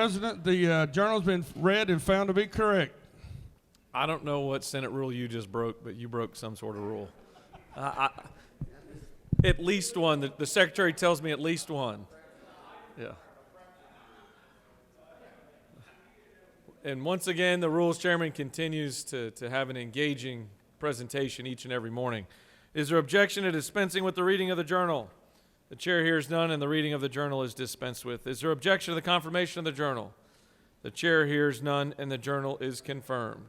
President, the journal's been read and found to be correct. I don't know what Senate rule you just broke, but you broke some sort of rule. At least one. The secretary tells me at least one. Yeah. And once again, the rules chairman continues to have an engaging presentation each and every morning. Is there objection to dispensing with the reading of the journal? The chair hears none, and the reading of the journal is dispensed with. Is there objection to the confirmation of the journal? The chair hears none, and the journal is confirmed.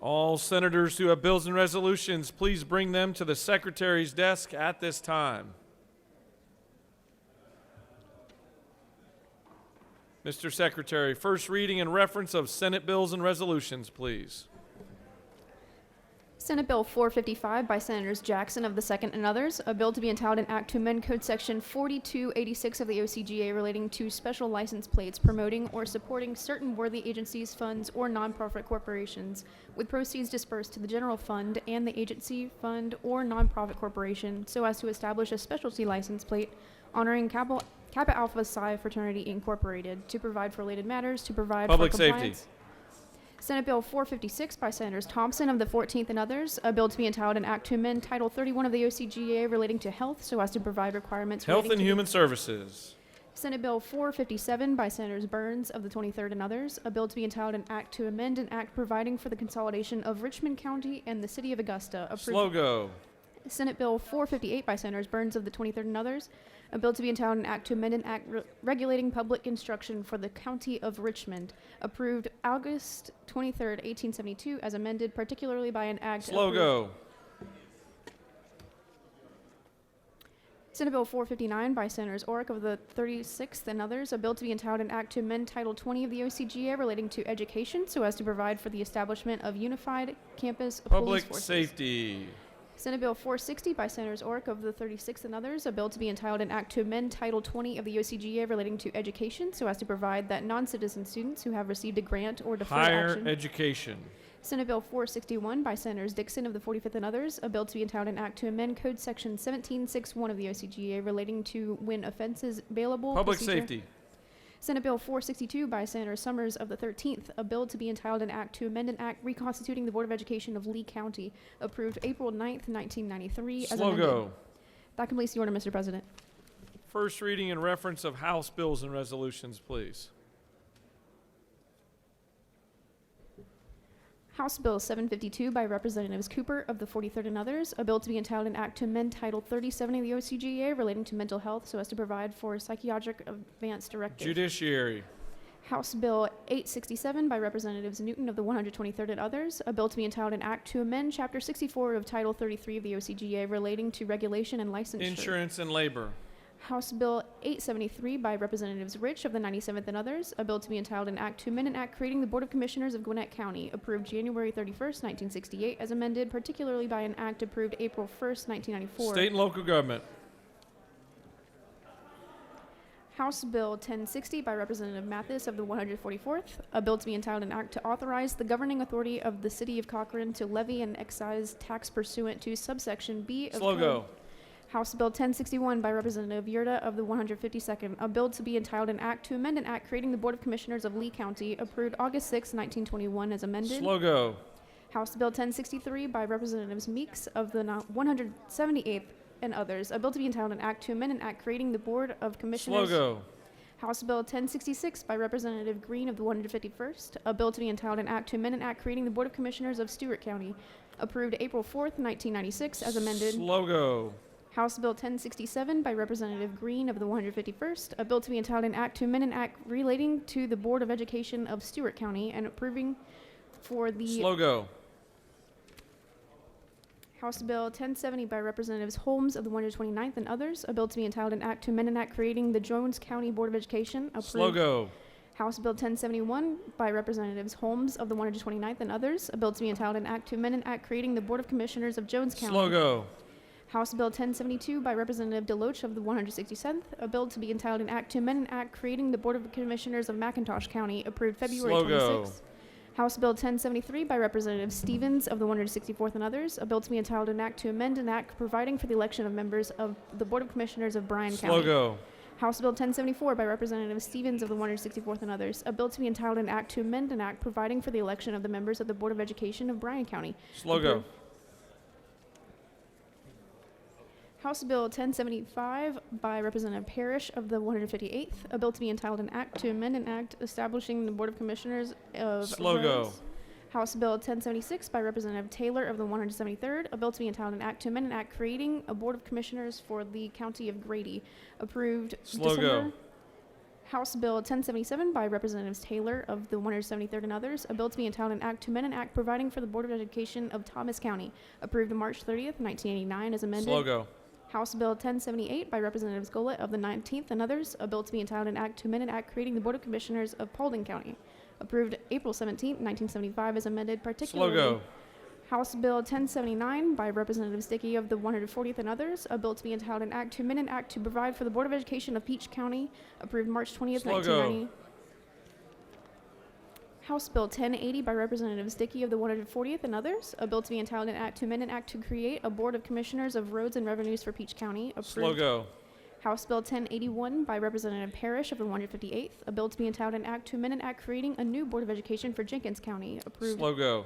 All senators who have bills and resolutions, please bring them to the secretary's desk at this time. Mr. Secretary, first reading and reference of Senate bills and resolutions, please. Senate Bill 455 by Senators Jackson of the 2nd and others, a bill to be entitled an act to amend Code Section 4286 of the OCGA relating to special license plates promoting or supporting certain worthy agencies, funds, or nonprofit corporations, with proceeds dispersed to the general fund and the agency, fund, or nonprofit corporation so as to establish a specialty license plate honoring Kappa Alpha Psi Fraternity Incorporated, to provide for related matters, to provide Public for compliance. safety. Senate Bill 456 by Senators Thompson of the 14th and others, a bill to be entitled an act to amend Title 31 of the OCGA relating to health so as to provide requirements Health relating and to Human Services. Senate Bill 457 by Senators Burns of the 23rd and others, a bill to be entitled an act to amend an act providing for the consolidation of Richmond County and the City of Augusta. Slow go. Senate Bill 458 by Senators Burns of the 23rd and others, a bill to be entitled an act to amend an act regulating public instruction for the County of Richmond, approved August 23rd, 1872, as amended particularly by an act. Slow go. Senate Bill 459 by Senators Orrick of the 36th and others, a bill to be entitled an act to amend Title 20 of the OCGA relating to education so as to provide for the establishment of unified campus police Public forces. safety. Senate Bill 460 by Senators Orrick of the 36th and others, a bill to be entitled an act to amend Title 20 of the OCGA relating to education so as to provide that non-citizen students who have received a grant or deferred Higher action. education. Senate Bill 461 by Senators Dixon of the 45th and others, a bill to be entitled an act to amend Code Section 1761 of the OCGA relating to when offenses bailable Public procedure. safety. Senate Bill 462 by Senator Summers of the 13th, a bill to be entitled an act to amend an act reconstituting the Board of Education of Lee County, approved April 9th, 1993, as Slow amended. go. That completes the order, Mr. President. First reading and reference of House bills and resolutions, please. House Bill 752 by Representatives Cooper of the 43rd and others, a bill to be entitled an act to amend Title 37 of the OCGA relating to mental health so as to provide for psychiatric advance directive. Judiciary. House Bill 867 by Representatives Newton of the 123rd and others, a bill to be entitled an act to amend Chapter 64 of Title 33 of the OCGA relating to regulation and licensure. Insurance and labor. House Bill 873 by Representatives Rich of the 97th and others, a bill to be entitled an act to amend an act creating the Board of Commissioners of Gwinnett County, approved January 31st, 1968, as amended particularly by an act approved April 1st, 1994. State and local government. House Bill 1060 by Representative Mathis of the 144th, a bill to be entitled an act to authorize the governing authority of the City of Cochran to levy an excise tax pursuant to subsection B of Slow Code. go. House Bill 1061 by Representative Yurda of the 152nd, a bill to be entitled an act to amend an act creating the Board of Commissioners of Lee County, approved August 6, 1921, as amended. Slow go. House Bill 1063 by Representatives Meeks of the 178th and others, a bill to be entitled an act to amend an act creating the Board of Commissioners. Slow go. House Bill 1066 by Representative Green of the 151st, a bill to be entitled an act to amend an act creating the Board of Commissioners of Stewart County, approved April 4th, 1996, as amended. Slow go. House Bill 1067 by Representative Green of the 151st, a bill to be entitled an act to amend an act relating to the Board of Education of Stewart County and approving for the Slow go. House Bill 1070 by Representatives Holmes of the 129th and others, a bill to be entitled an act to amend an act creating the Jones County Board of Education. Approved. Slow go. House Bill 1071 by Representatives Holmes of the 129th and others, a bill to be entitled an act to amend an act creating the Board of Commissioners of Jones County. Slow go. House Bill 1072 by Representative Deloach of the 167th, a bill to be entitled an act to amend an act creating the Board of Commissioners of McIntosh County, approved February Slow go. 26th. House Bill 1073 by Representative Stevens of the 164th and others, a bill to be entitled an act to amend an act providing for the election of members of the Board of Commissioners of Bryan Slow County. go. House Bill 1074 by Representative Stevens of the 164th and others, a bill to be entitled an act to amend an act providing for the election of the members of the Board of Education of Bryan County. Slow go. House Bill 1075 by Representative Parrish of the 158th, a bill to be entitled an act to amend an act establishing the Board of Commissioners of Slow go. Roads. House Bill 1076 by Representative Taylor of the 173rd, a bill to be entitled an act to amend an act creating a Board of Commissioners for the County of Grady, approved Slow December. go. House Bill 1077 by Representatives Taylor of the 173rd and others, a bill to be entitled an act to amend an act providing for the Board of Education of Thomas County, approved March 30th, 1989, as amended. Slow go. House Bill 1078 by Representatives Golett of the 19th and others, a bill to be entitled an act to amend an act creating the Board of Commissioners of Paulding County, approved April 17th, 1975, as amended, particularly. Slow go. House Bill 1079 by Representative Stickey of the 140th and others, a bill to be entitled an act to amend an act to provide for the Board of Education of Peach County, approved March 20th, Slow 1990. House Bill 1080 by Representative Stickey of the 140th and others, a bill to be entitled an act to amend an act to create a Board of Commissioners of Roads and Revenues for Peach County, approved. Slow go. House Bill 1081 by Representative Parrish of the 158th, a bill to be entitled an act to amend an act creating a new Board of Education for Jenkins County, approved. Slow go.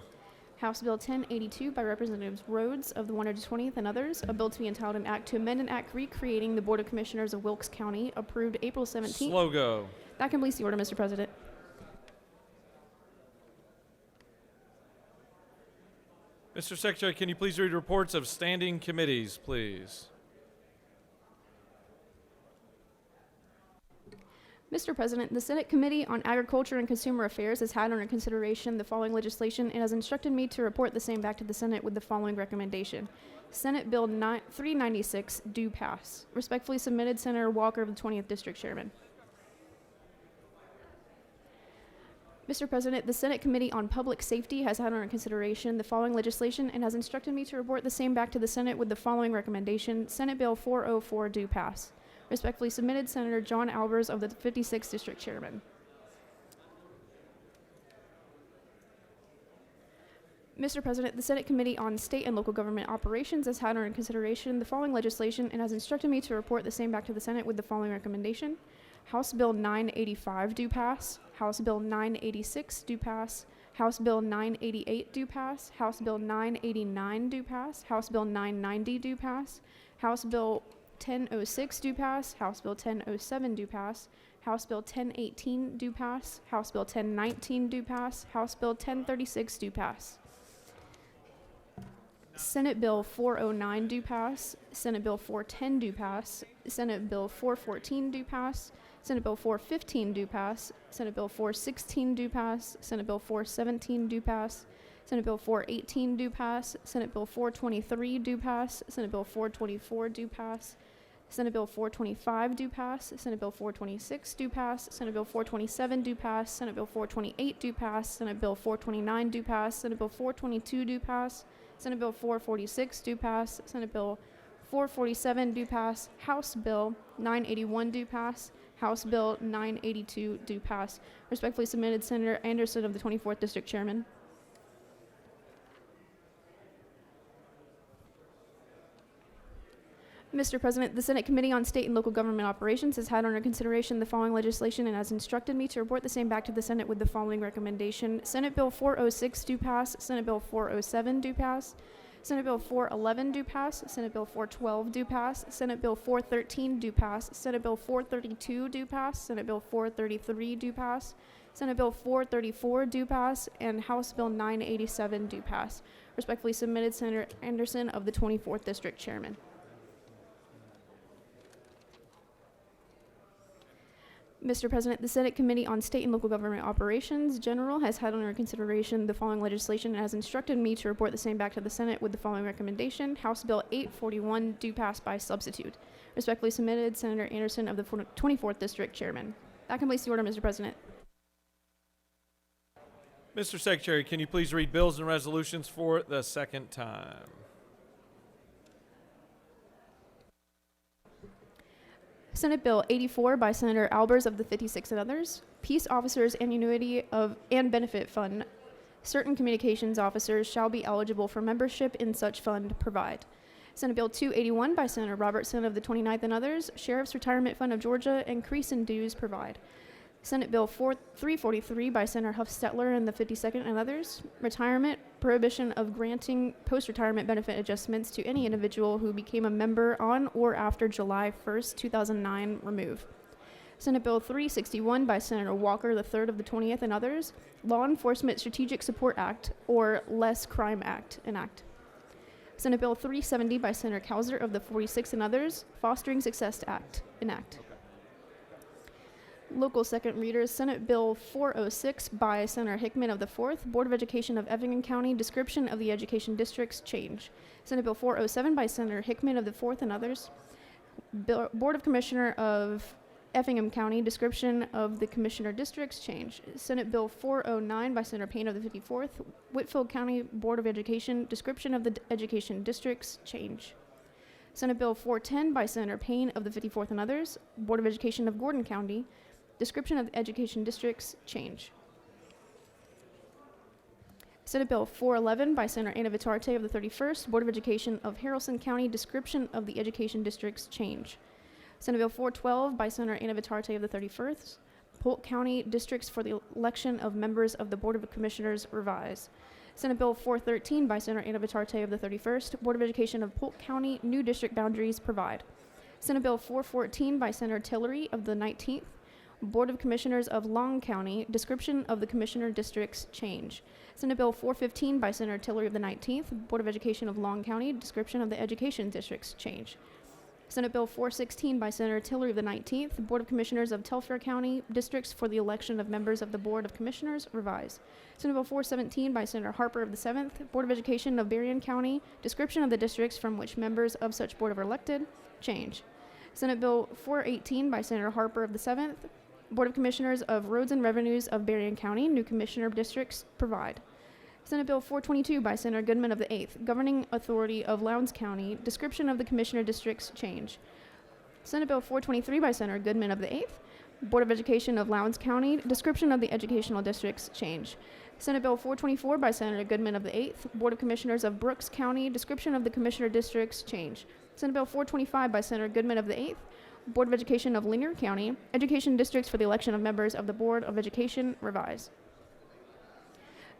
House Bill 1082 by Representatives Rhodes of the 120th and others, a bill to be entitled an act to amend an act recreating the Board of Commissioners of Wilkes County, approved April 17th. Slow go. That completes the order, Mr. President. Mr. Secretary, can you please read reports of standing committees, please? Mr. President, the Senate Committee on Agriculture and Consumer Affairs has had under consideration the following legislation and has instructed me to report the same back to the Senate with the following recommendation. Senate Bill 396 do pass. Respectfully submitted, Senator Walker of the 20th District Chairman. Mr. President, the Senate Committee on Public Safety has had under consideration the following legislation and has instructed me to report the same back to the Senate with the following recommendation. Senate Bill 404 do pass. Respectfully submitted, Senator John Albers of the 56th District Chairman. Mr. President, the Senate Committee on State and Local Government Operations has had under consideration the following legislation and has instructed me to report the same back to the Senate with the following recommendation. House Bill 985 do pass. House Bill 986 do pass. House Bill 988 do pass. House Bill 989 do pass. House Bill 990 do pass. House Bill 1006 do pass. House Bill 1007 do pass. House Bill 1018 do pass. House Bill 1019 do pass. House Bill 1036 do pass. Senate Bill 409 do pass. Senate Bill 410 do pass. Senate Bill 414 do pass. Senate Bill 415 do pass. Senate Bill 416 do pass. Senate Bill 417 do pass. Senate Bill 418 do pass. Senate Bill 423 do pass. Senate Bill 424 do pass. Senate Bill 425 do pass. Senate Bill 426 do pass. Senate Bill 427 do pass. Senate Bill 428 do pass. Senate Bill 429 do pass. Senate Bill 422 do pass. Senate Bill 446 do pass. Senate Bill 447 do pass. House Bill 981 do pass. House Bill 982 do pass. Respectfully submitted, Senator Anderson of the 24th District Chairman. Mr. President, the Senate Committee on State and Local Government Operations has had under consideration the following legislation and has instructed me to report the same back to the Senate with the following recommendation. Senate Bill 406 do pass. Senate Bill 407 do pass. Senate Bill 411 do pass. Senate Bill 412 do pass. Senate Bill 413 do pass. Senate Bill 432 do pass. Senate Bill 433 do pass. Senate Bill 434 do pass. And House Bill 987 do pass. Respectfully submitted, Senator Anderson of the 24th District Chairman. Mr. President, the Senate Committee on State and Local Government Operations General has had under consideration the following legislation and has instructed me to report the same back to the Senate with the following recommendation. House Bill 841 do pass by substitute. Respectfully submitted, Senator Anderson of the 24th District, Chairman. That completes the order, Mr. President. Mr. Secretary, can you please read bills and resolutions for the second time? Senate Bill 84 by Senator Albers of the 56th and others. Peace Officers Annuity and Benefit Fund. Certain communications officers shall be eligible for membership in such fund provide. Senate Bill 281 by Senator Robertson of the 29th and others. Sheriff's Retirement Fund of Georgia. Increase in dues provide. Senate Bill 343 by Senator Huff-Stetler and the 52nd and others. Retirement, prohibition of granting post-retirement benefit adjustments to any individual who became a member on or after July 1st, 2009, remove. Senate Bill 361 by Senator Walker III of the 20th and others. Law Enforcement Strategic Support Act, or Less Crime Act, enact. Senate Bill 370 by Senator Kauser of the 46th and others. Fostering Success Act, enact. Local second readers, Senate Bill 406 by Senator Hickman of the 4th, Board of Education of Effingham County, description of the education districts, change. Senate Bill 407 by Senator Hickman of the 4th and others, Board of Commissioner of Effingham County, description of the commissioner districts, change. Senate Bill 409 by Senator Payne of the 54th, Whitfield County Board of Education, description of the education districts, change. Senate Bill 410 by Senator Payne of the 54th and others, Board of Education of Gordon County, description of the education districts, change. Senate Bill 411 by Senator Anna Vitarte of the 31st, Board of Education of Haralson County, description of the education districts, change. Senate Bill 412 by Senator Anna Vitarte of the 31st, Polk County districts for the election of members of the Board of Commissioners, revise. Senate Bill 413 by Senator Anna Vitarte of the 31st, Board of Education of Polk County, new district boundaries, provide. Senate Bill 414 by Senator Tillery of the 19th, Board of Commissioners of Long County, description of the commissioner districts, change. Senate Bill 415 by Senator Tillery of the 19th, Board of Education of Long County, description of the education districts, change. Senate Bill 416 by Senator Tillery of the 19th, Board of Commissioners of Telfair County, districts for the election of members of the Board of Commissioners, revise. Senate Bill 417 by Senator Harper of the 7th, Board of Education of Berrien County, description of the districts from which members of such board are elected, change. Senate Bill 418 by Senator Harper of the 7th, Board of Commissioners of Roads and Revenues of Berrien County, new commissioner districts, provide. Senate Bill 422 by Senator Goodman of the 8th, Governing Authority of Lowndes County, description of the commissioner districts, change. Senate Bill 423 by Senator Goodman of the 8th, Board of Education of Lowndes County, description of the educational districts, change. Senate Bill 424 by Senator Goodman of the 8th, Board of Commissioners of Brooks County, description of the commissioner districts, change. Senate Bill 425 by Senator Goodman of the 8th, Board of Education of Lanier County, education districts for the election of members of the Board of Education, revise.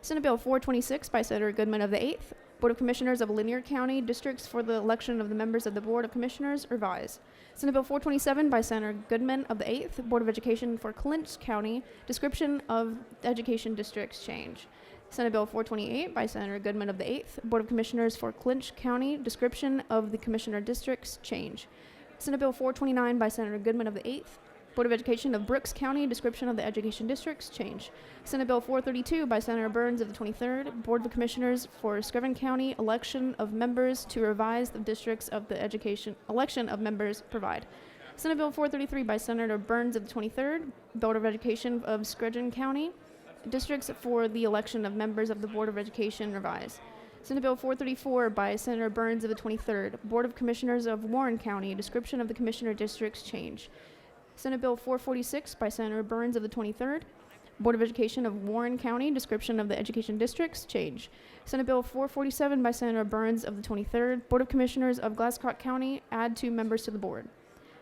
Senate Bill 426 by Senator Goodman of the 8th, Board of Commissioners of Lanier County, districts for the election of the members of the Board of Commissioners, revise. Senate Bill 427 by Senator Goodman of the 8th, Board of Education for Clinch County, description of education districts, change. Senate Bill 428 by Senator Goodman of the 8th, Board of Commissioners for Clinch County, description of the commissioner districts, change. Senate Bill 429 by Senator Goodman of the 8th, Board of Education of Brooks County, description of the education districts, change. Senate Bill 432 by Senator Burns of the 23rd, Board of Commissioners for Scriven County, election of members to revise the districts of the education, election of members, provide. Senate Bill 433 by Senator Burns of the 23rd, Board of Education of Scriven County, districts for the election of members of the Board of Education, revise. Senate Bill 434 by Senator Burns of the 23rd, Board of Commissioners of Warren County, description of the commissioner districts, change. Senate Bill 446 by Senator Burns of the 23rd, Board of Education of Warren County, description of the education districts, change. Senate Bill 447 by Senator Burns of the 23rd, Board of Commissioners of Glasscock County, add 2 members to the board.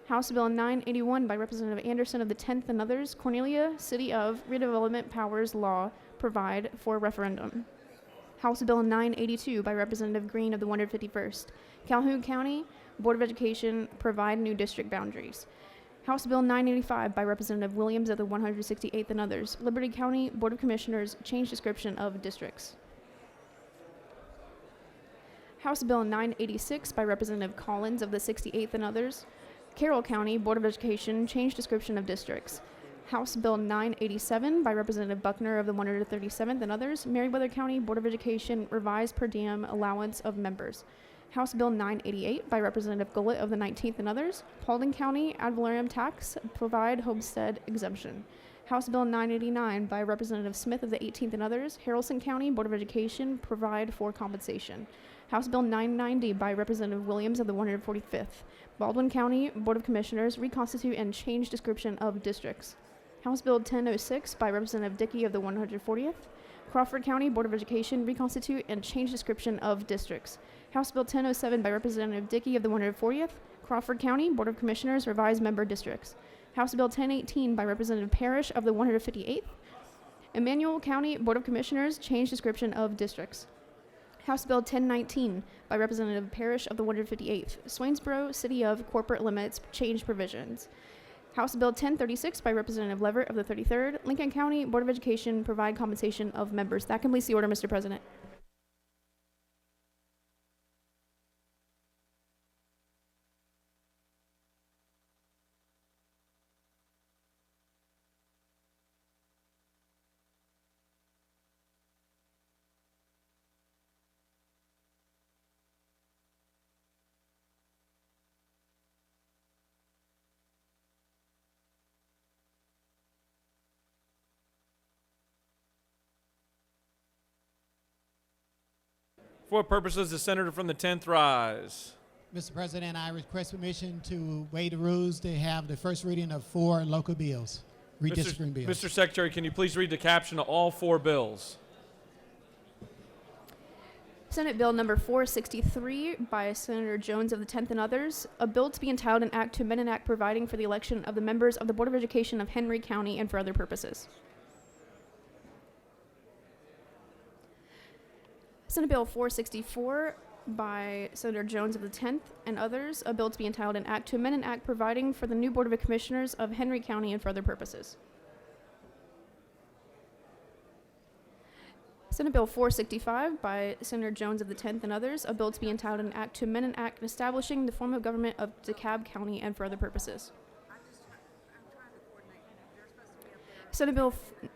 House Bill 981 by Representative Anderson of the 10th and others, Cornelia, City of Redevelopment Powers Law, provide for referendum. House Bill 982 by Representative Green of the 151st, Calhoun County, Board of Education, provide new district boundaries. House Bill 985 by Representative Williams of the 168th and others, Liberty County, Board of Commissioners, change description of districts. House Bill 986 by Representative Collins of the 68th and others, Carroll County, Board of Education, change description of districts. House Bill 987 by Representative Buckner of the 137th and others, Meriwether County Board of Education revised per diem allowance of members. House Bill 988 by Representative Gullett of the 19th and others, Paulding County ad valorem tax provide homestead exemption. House Bill 989 by Representative Smith of the 18th and others, Haralson County Board of Education provide for compensation. House Bill 990 by Representative Williams of the 145th, Baldwin County Board of Commissioners reconstitute and change description of districts. House Bill 1006 by Representative Dickey of the 140th, Crawford County Board of Education reconstitute and change description of districts. House Bill 1007 by Representative Dickey of the 140th, Crawford County Board of Commissioners revise member districts. House Bill 1018 by Representative Parrish of the 158th, Emmanuel County Board of Commissioners change description of districts. House Bill 1019 by Representative Parrish of the 158th, Swainsboro City of Corporate Limits change provisions. House Bill 1036 by Representative Leverett of the 33rd, Lincoln County Board of Education provide compensation of members. That completes the order, Mr. President. For what purposes the senator from the 10th rise? Mr. President, I request permission to waive the rules to have the first reading of 4 local bills, redistricting bills. Mr. Secretary, can you please read the caption of all 4 bills? Senate Bill number 463 by Senator Jones of the 10th and others, a bill to be entitled an act to amend an act providing for the election of the members of the Board of Education of Henry County and for other purposes. Senate Bill 464 by Senator Jones of the 10th and others, a bill to be entitled an act to amend an act providing for the new Board of Commissioners of Henry County and for other purposes. Senate Bill 465 by Senator Jones of the 10th and others, a bill to be entitled an act to amend an act establishing the form of government of DeKalb County and for other purposes. Senate Bill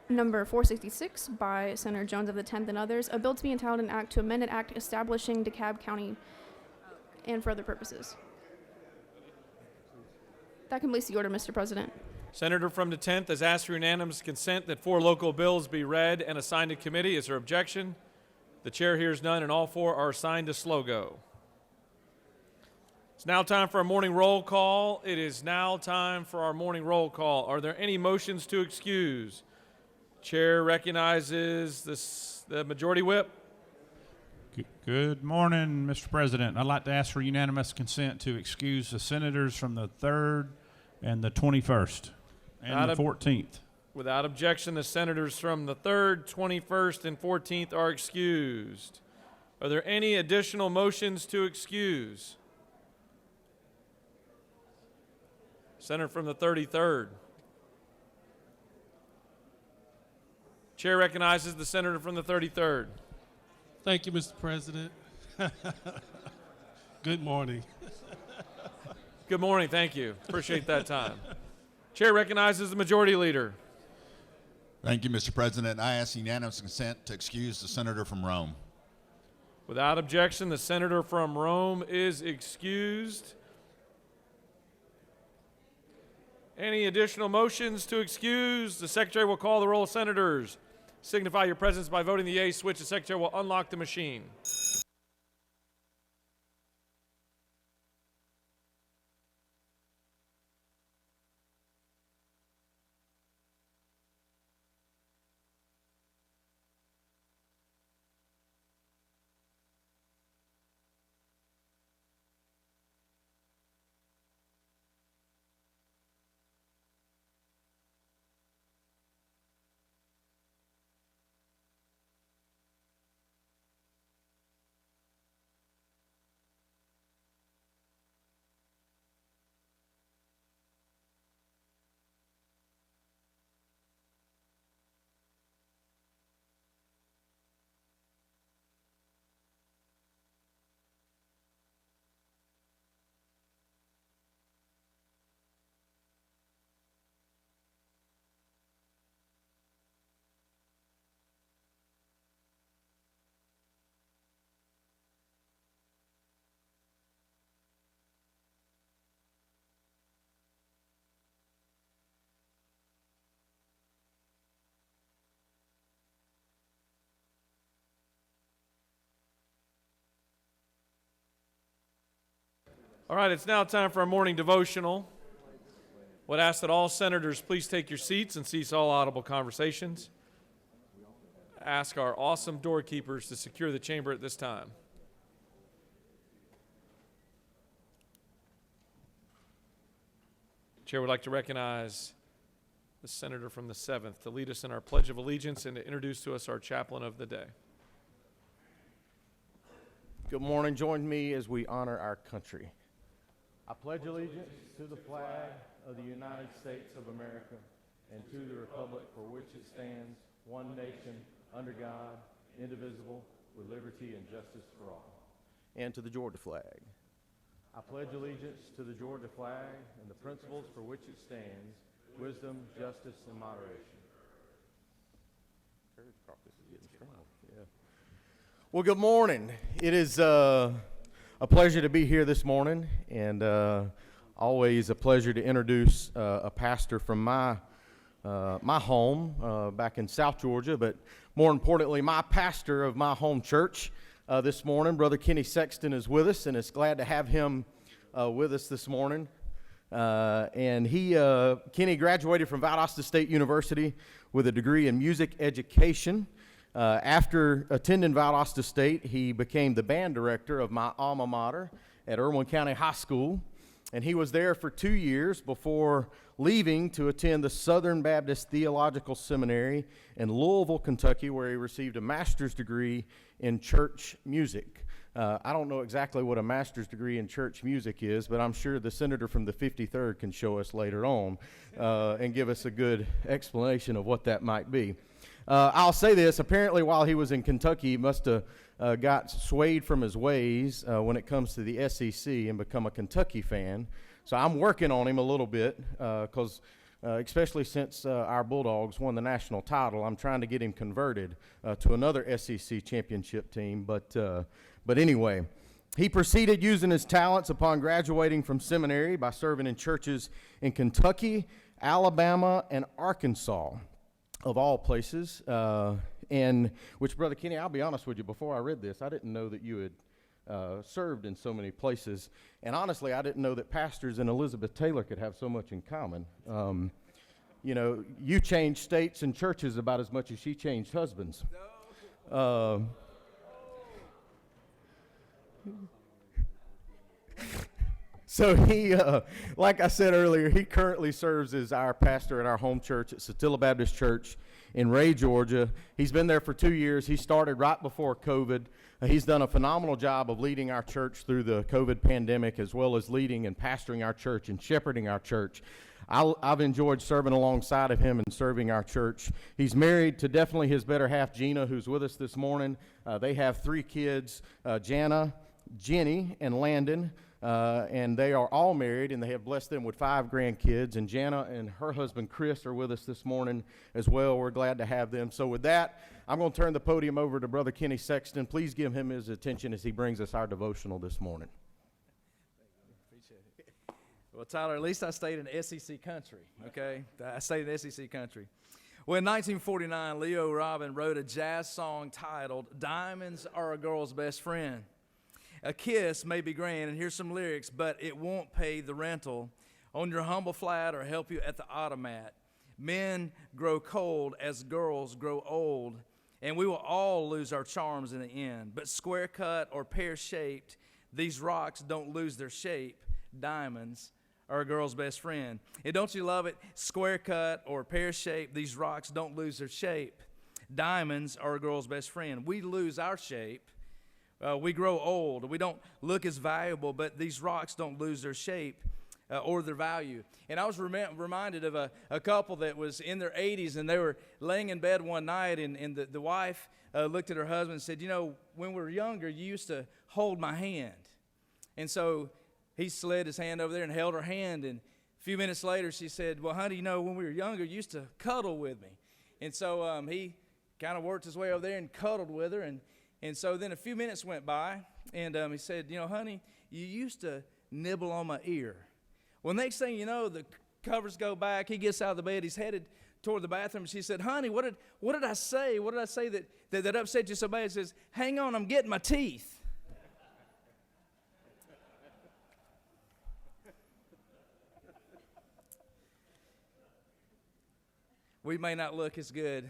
number 466 by Senator Jones of the 10th and others, a bill to be entitled an act to amend an act establishing DeKalb County and for other purposes. That completes the order, Mr. President. Senator from the 10th has asked for unanimous consent that 4 local bills be read and assigned to committee. Is there objection? The chair hears none, and all 4 are assigned to SLOGO. It's now time for our morning roll call. It is now time for our morning roll call. Are there any motions to excuse? Chair recognizes the majority whip. Good morning, Mr. President. I'd like to ask for unanimous consent to excuse the senators from the 3rd and the 21st and the 14th. Without objection, the senators from the 3rd, 21st, and 14th are excused. Are there any additional motions to excuse? Senator from the 33rd. Chair recognizes the senator from the 33rd. Thank you, Mr. President. Good morning. Good morning, thank you. Appreciate that time. Chair recognizes the majority leader. Thank you, Mr. President. I ask unanimous consent to excuse the senator from Rome. Without objection, the senator from Rome is excused. Any additional motions to excuse? The secretary will call the roll of senators. Signify your presence by voting the yea switch. The secretary will unlock the machine. All right, it's now time for our morning devotional. Would ask that all senators please take your seats and cease all audible conversations. Ask our awesome doorkeepers to secure the chamber at this time. Chair would like to recognize the senator from the 7th to lead us in our Pledge of Allegiance and to introduce to us our chaplain of the day. Good morning. Join me as we honor our country. I pledge allegiance to the flag of the United States of America and to the republic for which it stands, one nation, under God, indivisible, with liberty and justice for all. And to the Georgia flag. I pledge allegiance to the Georgia flag and the principles for which it stands, wisdom, justice, and moderation. Yeah. Well, good morning. It is a pleasure to be here this morning, and always a pleasure to introduce a pastor from my home back in South Georgia, but more importantly, my pastor of my home church this morning. Brother Kenny Sexton is with us, and it's glad to have him with us this morning. And Kenny graduated from Valdosta State University with a degree in music education. After attending Valdosta State, he became the band director of my alma mater at Irwin County High School, and he was there for 2 years before leaving to attend the Southern Baptist Theological Seminary in Louisville, Kentucky, where he received a master's degree in church music. I don't know exactly what a master's degree in church music is, but I'm sure the senator from the 53rd can show us later on and give us a good explanation of what that might be. I'll say this, apparently while he was in Kentucky, he must have got swayed from his ways when it comes to the SEC and become a Kentucky fan. So I'm working on him a little bit because especially since our Bulldogs won the national title, I'm trying to get him converted to another SEC championship team. But anyway, he proceeded using his talents upon graduating from seminary by serving in churches in Kentucky, Alabama, and Arkansas, of all places. And which, Brother Kenny, I'll be honest with you, before I read this, I didn't know that you had served in so many places. And honestly, I didn't know that pastors and Elizabeth Taylor could have so much in common. You know, you changed states and churches about as much as she changed husbands. So he, like I said earlier, he currently serves as our pastor at our home church at Satilla Baptist Church in Ray, Georgia. He's been there for 2 years. He started right before COVID. He's done a phenomenal job of leading our church through the COVID pandemic, as well as leading and pastoring our church and shepherding our church. I've enjoyed serving alongside of him and serving our church. He's married to definitely his better half, Gina, who's with us this morning. They have 3 kids, Jana, Jenny, and Landon. And they are all married, and they have blessed them with 5 grandkids. And Jana and her husband, Chris, are with us this morning as well. We're glad to have them. So with that, I'm going to turn the podium over to Brother Kenny Sexton. Please give him his attention as he brings us our devotional this morning. Appreciate it. Well, Tyler, at least I stayed in SEC country, okay? I stayed in SEC country. Well, in 1949, Leo Robin wrote a jazz song titled, "Diamonds Are a Girl's Best Friend." A kiss may be grand, and here's some lyrics, but it won't pay the rental on your humble flat or help you at the automat. Men grow cold as girls grow old, and we will all lose our charms in the end. But square cut or pear shaped, these rocks don't lose their shape. Diamonds are a girl's best friend. And don't you love it? Square cut or pear shaped, these rocks don't lose their shape. Diamonds are a girl's best friend. We lose our shape. We grow old. We don't look as valuable, but these rocks don't lose their shape or their value. And I was reminded of a couple that was in their 80s, and they were laying in bed one night, and the wife looked at her husband and said, "You know, when we were younger, you used to hold my hand." And so he slid his hand over there and held her hand, and a few minutes later she said, "Well, honey, you know, when we were younger, you used to cuddle with me." And so he kind of worked his way over there and cuddled with her, and so then a few minutes went by, and he said, "You know, honey, you used to nibble on my ear." Well, next thing you know, the covers go back. He gets out of the bed. He's headed toward the bathroom. She said, "Honey, what did I say? What did I say that upset you so bad?" He says, "Hang on, I'm getting my teeth." We may not look as good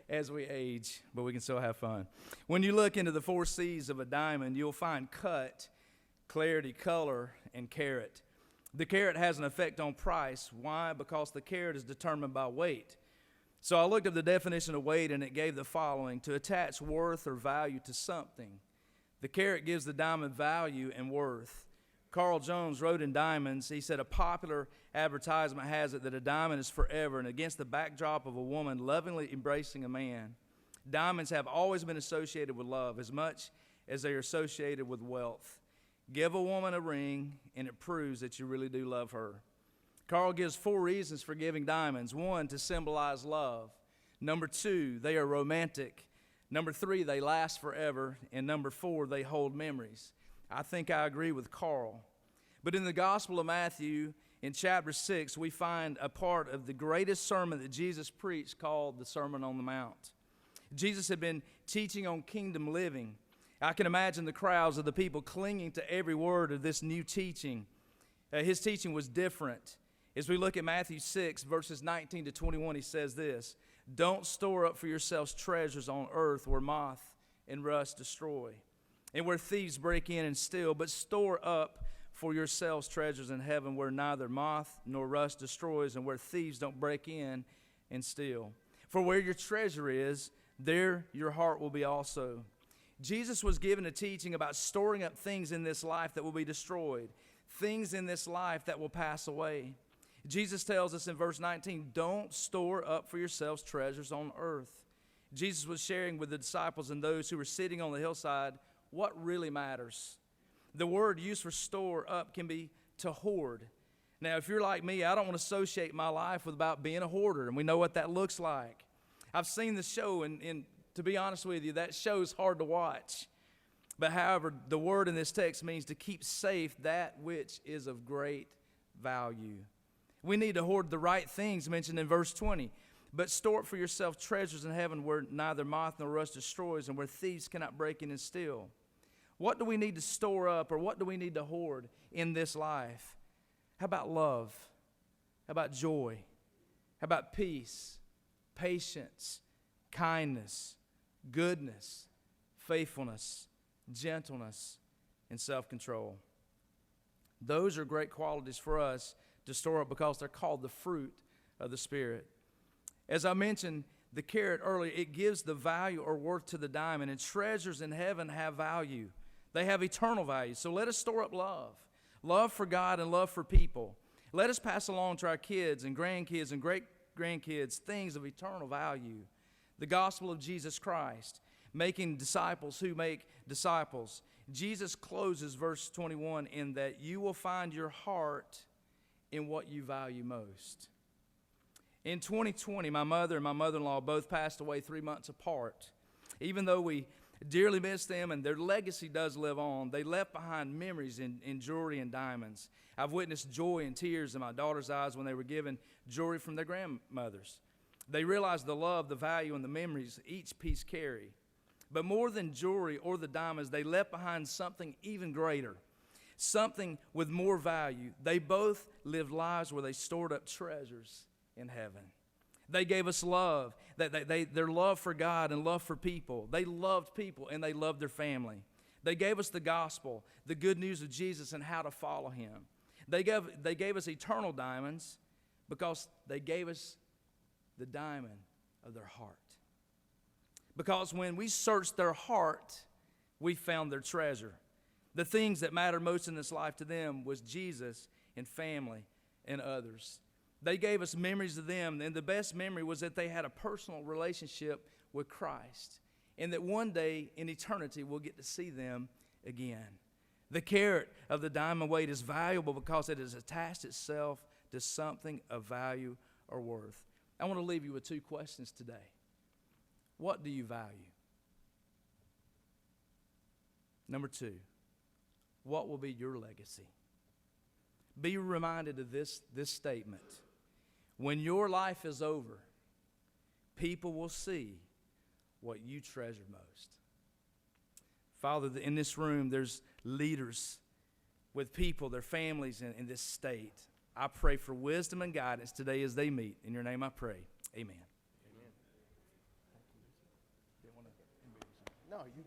as we age, but we can still have fun. When you look into the 4 C's of a diamond, you'll find cut, clarity, color, and carat. The carat has an effect on price. Why? Because the carat is determined by weight. So I looked up the definition of weight, and it gave the following: to attach worth or value to something. The carat gives the diamond value and worth. Carl Jones wrote in Diamonds, he said, a popular advertisement has it that a diamond is forever, and against the backdrop of a woman lovingly embracing a man. Diamonds have always been associated with love as much as they are associated with wealth. Give a woman a ring, and it proves that you really do love her. Carl gives 4 reasons for giving diamonds. 1, to symbolize love. Number 2, they are romantic. Number 3, they last forever. And number 4, they hold memories. I think I agree with Carl. But in the Gospel of Matthew, in chapter 6, we find a part of the greatest sermon that Jesus preached called the Sermon on the Mount. Jesus had been teaching on kingdom living. I can imagine the crowds of the people clinging to every word of this new teaching. His teaching was different. As we look at Matthew 6, verses 19 to 21, he says this: don't store up for yourselves treasures on earth where moth and rust destroy, and where thieves break in and steal, but store up for yourselves treasures in heaven where neither moth nor rust destroys, and where thieves don't break in and steal. For where your treasure is, there your heart will be also. Jesus was given a teaching about storing up things in this life that will be destroyed, things in this life that will pass away. Jesus tells us in verse 19, don't store up for yourselves treasures on earth. Jesus was sharing with the disciples and those who were sitting on the hillside what really matters. The word used for store up can be to hoard. Now, if you're like me, I don't want to associate my life with about being a hoarder, and we know what that looks like. I've seen the show, and to be honest with you, that show's hard to watch. But however, the word in this text means to keep safe that which is of great value. We need to hoard the right things mentioned in verse 20. But store up for yourself treasures in heaven where neither moth nor rust destroys, and where thieves cannot break in and steal. What do we need to store up, or what do we need to hoard in this life? How about love? How about joy? How about peace, patience, kindness, goodness, faithfulness, gentleness, and self-control? Those are great qualities for us to store up because they're called the fruit of the Spirit. As I mentioned, the carat earlier, it gives the value or worth to the diamond, and treasures in heaven have value. They have eternal value. So let us store up love for God and love for people. Let us pass along to our kids and grandkids and great-grandkids things of eternal value. The gospel of Jesus Christ, making disciples who make disciples. Jesus closes verse 21 in that you will find your heart in what you value most. In 2020, my mother and my mother-in-law both passed away 3 months apart. Even though we dearly miss them and their legacy does live on, they left behind memories in jewelry and diamonds. I've witnessed joy and tears in my daughter's eyes when they were given jewelry from their grandmothers. They realized the love, the value, and the memories each piece carry. But more than jewelry or the diamonds, they left behind something even greater, something with more value. They both lived lives where they stored up treasures in heaven. They gave us love, their love for God and love for people. They loved people and they loved their family. They gave us the gospel, the good news of Jesus and how to follow him. They gave us eternal diamonds because they gave us the diamond of their heart. Because when we searched their heart, we found their treasure. The things that mattered most in this life to them was Jesus and family and others. They gave us memories of them, and the best memory was that they had a personal relationship with Christ, and that one day in eternity we'll get to see them again. The carat of the diamond weight is valuable because it has attached itself to something of value or worth. I want to leave you with 2 questions today. What do you value? Number 2, what will be your legacy? Be reminded of this statement. When your life is over, people will see what you treasure most. Father, in this room, there's leaders with people, their families in this state. I pray for wisdom and guidance today as they meet. In your name I pray. Amen. No, you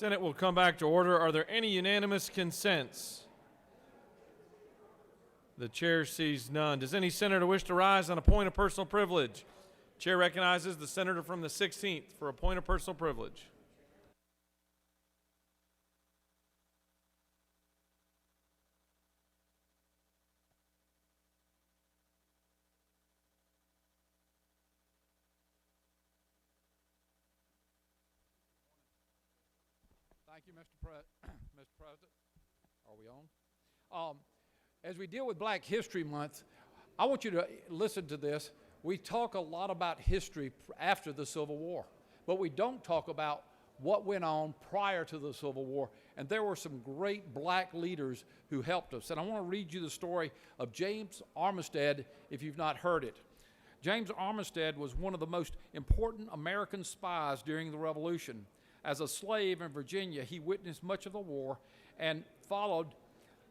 Senate will come back to order. Are there any unanimous consents? The chair sees none. Does any senator wish to rise on a point of personal privilege? Chair recognizes the senator from the 16th for a point of personal privilege. Thank you, Mr. President. Are we on? As we deal with Black History Month, I want you to listen to this. We talk a lot about history after the Civil War, but we don't talk about what went on prior to the Civil War. And there were some great black leaders who helped us. And I want to read you the story of James Armistead, if you've not heard it. James Armistead was one of the most important American spies during the Revolution. As a slave in Virginia, he witnessed much of the war and following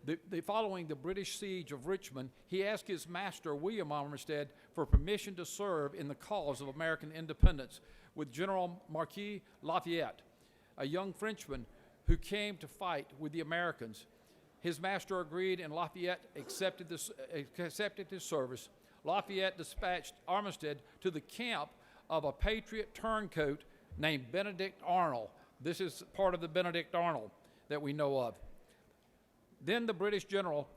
the British siege of Richmond, he asked his master, William Armistead, for permission to serve in the cause of American independence with General Marquis Lafayette, a young Frenchman who came to fight with the Americans. His master agreed, and Lafayette accepted his service. Lafayette dispatched Armistead to the camp of a Patriot turncoat named Benedict Arnold. This is part of the Benedict Arnold that we know of. Then the British general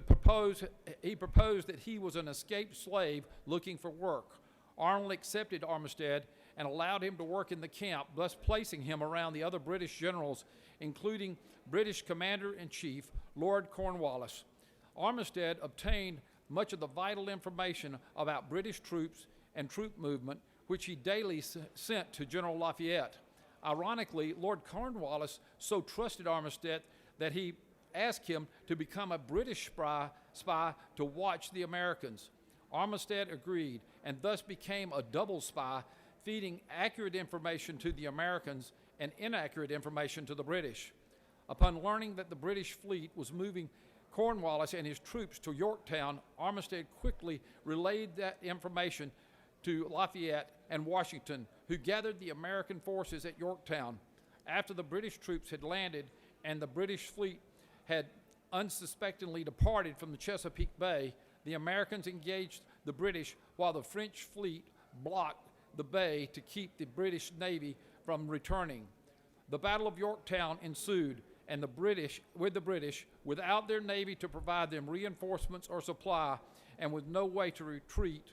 proposed that he was an escaped slave looking for work. Arnold accepted Armistead and allowed him to work in the camp, thus placing him around the other British generals, including British Commander-in-Chief Lord Cornwallis. Armistead obtained much of the vital information about British troops and troop movement, which he daily sent to General Lafayette. Ironically, Lord Cornwallis so trusted Armistead that he asked him to become a British spy to watch the Americans. Armistead agreed and thus became a double spy, feeding accurate information to the Americans and inaccurate information to the British. Upon learning that the British fleet was moving Cornwallis and his troops to Yorktown, Armistead quickly relayed that information to Lafayette and Washington, who gathered the American forces at Yorktown. After the British troops had landed and the British fleet had unsuspectingly departed from the Chesapeake Bay, the Americans engaged the British while the French fleet blocked the bay to keep the British Navy from returning. The Battle of Yorktown ensued, and the British, without their Navy to provide them reinforcements or supply, and with no way to retreat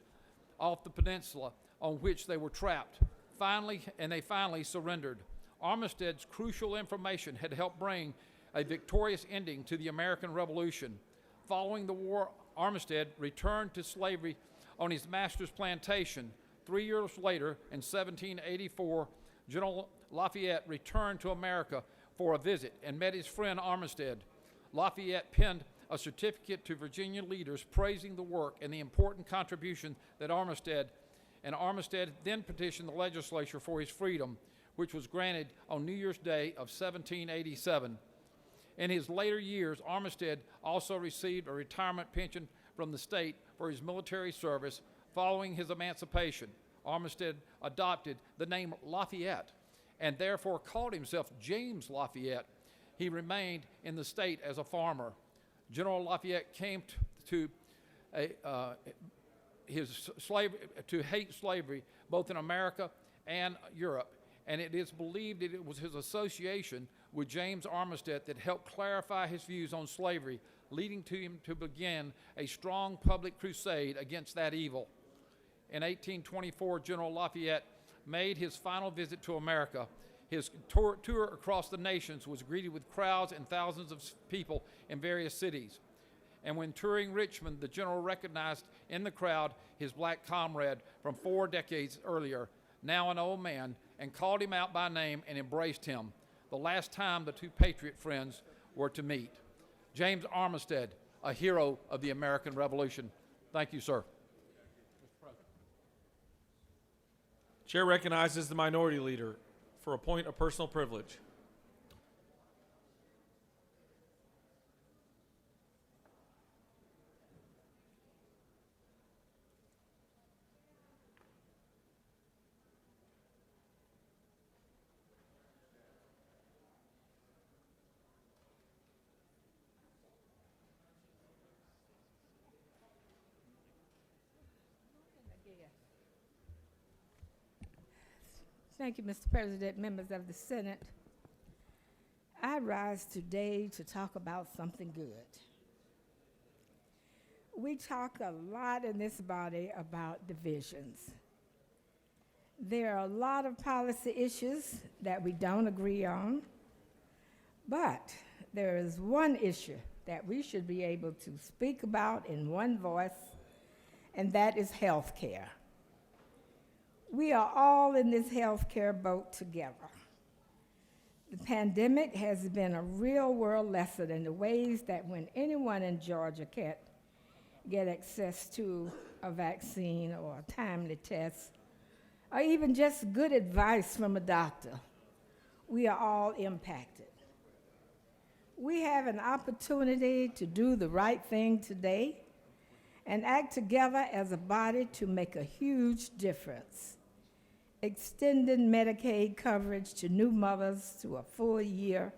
off the peninsula on which they were trapped, they finally surrendered. Armistead's crucial information had helped bring a victorious ending to the American Revolution. Following the war, Armistead returned to slavery on his master's plantation. 3 years later, in 1784, General Lafayette returned to America for a visit and met his friend Armistead. Lafayette penned a certificate to Virginia leaders praising the work and the important contribution that Armistead then petitioned the legislature for his freedom, which was granted on New Year's Day of 1787. In his later years, Armistead also received a retirement pension from the state for his military service. Following his emancipation, Armistead adopted the name Lafayette and therefore called himself James Lafayette. He remained in the state as a farmer. General Lafayette came to hate slavery both in America and Europe, and it is believed that it was his association with James Armistead that helped clarify his views on slavery, leading to him to begin a strong public crusade against that evil. In 1824, General Lafayette made his final visit to America. His tour across the nations was greeted with crowds and thousands of people in various cities. And when touring Richmond, the general recognized in the crowd his black comrade from 4 decades earlier, now an old man, and called him out by name and embraced him, the last time the two patriot friends were to meet. James Armistead, a hero of the American Revolution. Thank you, sir. Chair recognizes the minority leader for a point of personal privilege. Thank you, Mr. President, members of the Senate. I rise today to talk about something good. We talk a lot in this body about divisions. There are a lot of policy issues that we don't agree on. But there is one issue that we should be able to speak about in one voice, and that is health care. We are all in this health care boat together. The pandemic has been a real-world lesson in the ways that when anyone in Georgia can't get access to a vaccine or a timely test, or even just good advice from a doctor, we are all impacted. We have an opportunity to do the right thing today and act together as a body to make a huge difference. Extending Medicaid coverage to new mothers to a full year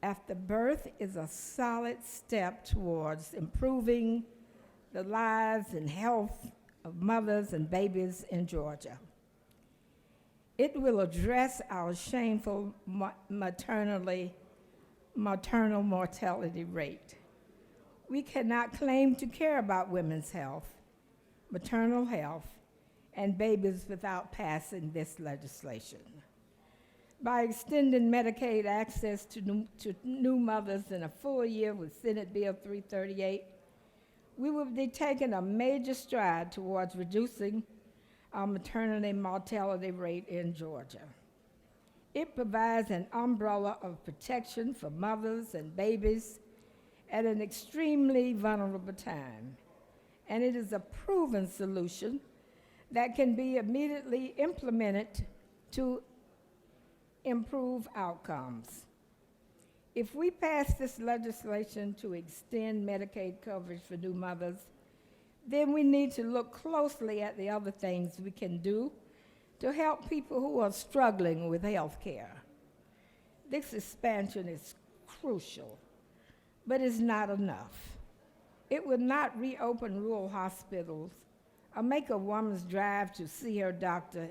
after birth is a solid step towards improving the lives and health of mothers and babies in Georgia. It will address our shameful maternal mortality rate. We cannot claim to care about women's health, maternal health, and babies without passing this legislation. By extending Medicaid access to new mothers in a full year with Senate Bill 338, we will be taking a major stride towards reducing our maternity mortality rate in Georgia. It provides an umbrella of protection for mothers and babies at an extremely vulnerable time, and it is a proven solution that can be immediately implemented to improve outcomes. If we pass this legislation to extend Medicaid coverage for new mothers, then we need to look closely at the other things we can do to help people who are struggling with health care. This expansion is crucial, but it's not enough. It will not reopen rural hospitals or make a woman's drive to see her doctor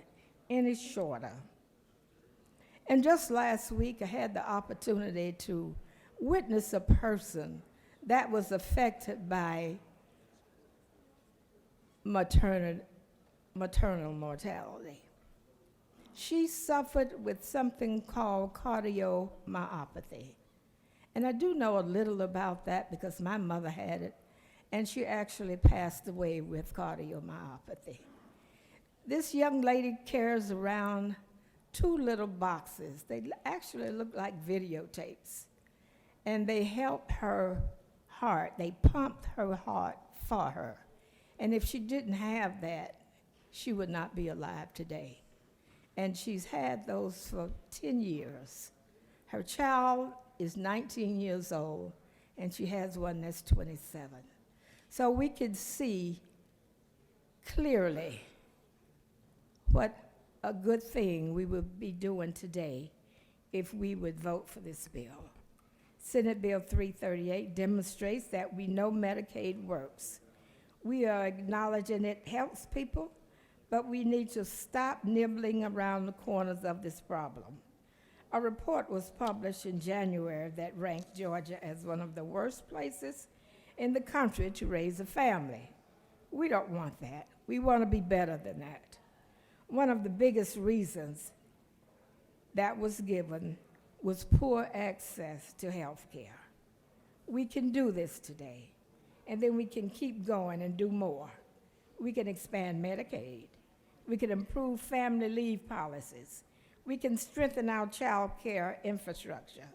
any shorter. And just last week, I had the opportunity to witness a person that was affected by maternal mortality. She suffered with something called cardiomyopathy. And I do know a little about that because my mother had it, and she actually passed away with cardiomyopathy. This young lady carries around 2 little boxes. They actually look like videotapes. And they help her heart. They pumped her heart for her. And if she didn't have that, she would not be alive today. And she's had those for 10 years. Her child is 19 years old, and she has one that's 27. So we can see clearly what a good thing we would be doing today if we would vote for this bill. Senate Bill 338 demonstrates that we know Medicaid works. We are acknowledging it helps people, but we need to stop nibbling around the corners of this problem. A report was published in January that ranked Georgia as one of the worst places in the country to raise a family. We don't want that. We want to be better than that. One of the biggest reasons that was given was poor access to health care. We can do this today, and then we can keep going and do more. We can expand Medicaid. We can improve family leave policies. We can strengthen our child care infrastructure.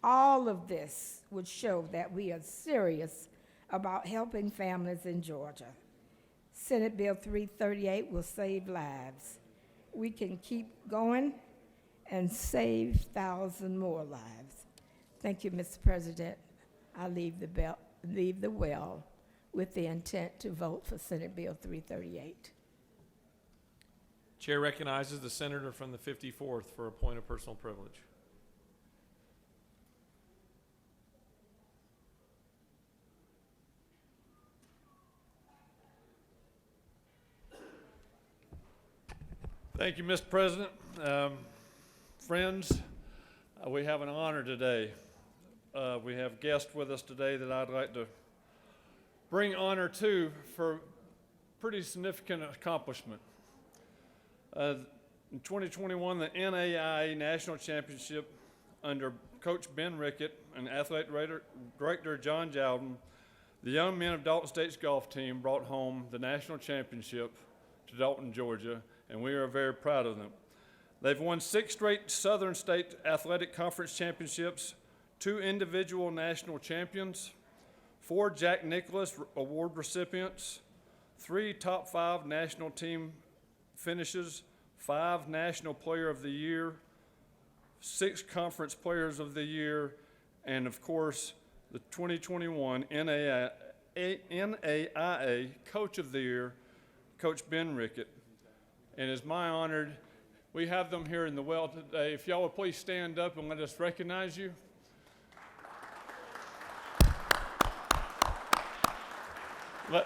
All of this would show that we are serious about helping families in Georgia. Senate Bill 338 will save lives. We can keep going and save thousands more lives. Thank you, Mr. President. I leave the well with the intent to vote for Senate Bill 338. Chair recognizes the senator from the 54th for a point of personal privilege. Thank you, Mr. President. Friends, we have an honor today. We have guests with us today that I'd like to bring honor to for pretty significant accomplishment. In 2021, the NAIA National Championship under Coach Ben Rickett and Athletic Director John Jowden, the young men of Dalton State's golf team brought home the national championship to Dalton, Georgia, and we are very proud of them. They've won 6 straight Southern State Athletic Conference championships, 2 individual national champions, 4 Jack Nicklaus Award recipients, 3 top 5 national team finishes, 5 National Player of the Year, 6 Conference Players of the Year, and of course, the 2021 NAIA Coach of the Year, Coach Ben Rickett. And it's my honor, we have them here in the well today. If y'all would please stand up and let us recognize you.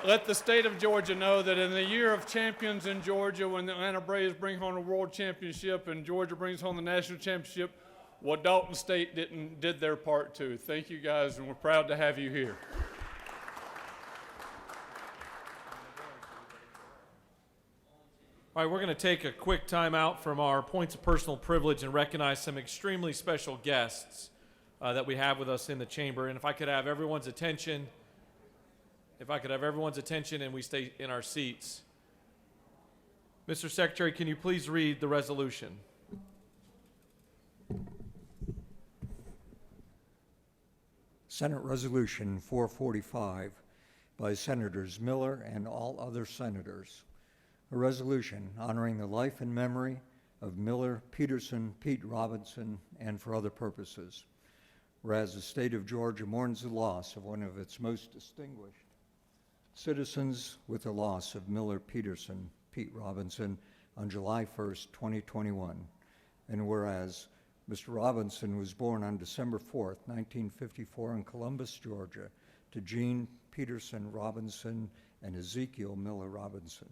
Let the state of Georgia know that in the year of champions in Georgia, when the Atlanta Braves bring home a world championship and Georgia brings home the national championship, well, Dalton State did their part too. Thank you guys, and we're proud to have you here. All right, we're going to take a quick time out from our points of personal privilege and recognize some extremely special guests that we have with us in the chamber. And if I could have everyone's attention, and we stay in our seats. Mr. Secretary, can you please read the resolution? Senate Resolution 445 by Senators Miller and all other senators. A resolution honoring the life and memory of Miller, Peterson, Pete Robinson, and for other purposes. Whereas the state of Georgia mourns the loss of one of its most distinguished citizens with the loss of Miller, Peterson, Pete Robinson on July 1st, 2021. And whereas Mr. Robinson was born on December 4th, 1954 in Columbus, Georgia, to Gene Peterson Robinson and Ezekiel Miller Robinson.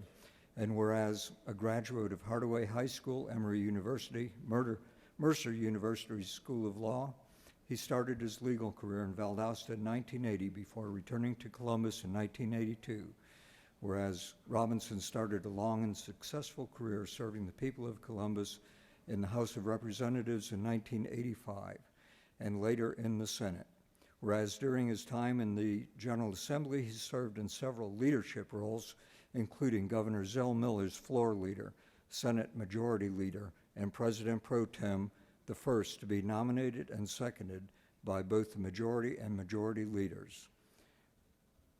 And whereas a graduate of Hardaway High School, Emory University, Mercer University School of Law, he started his legal career in Valdosta in 1980 before returning to Columbus in 1982. Whereas Robinson started a long and successful career serving the people of Columbus in the House of Representatives in 1985 and later in the Senate. Whereas during his time in the General Assembly, he served in several leadership roles, including Governor Zell Miller's floor leader, Senate Majority Leader, and President Pro Tem, the first to be nominated and seconded by both the majority and majority leaders.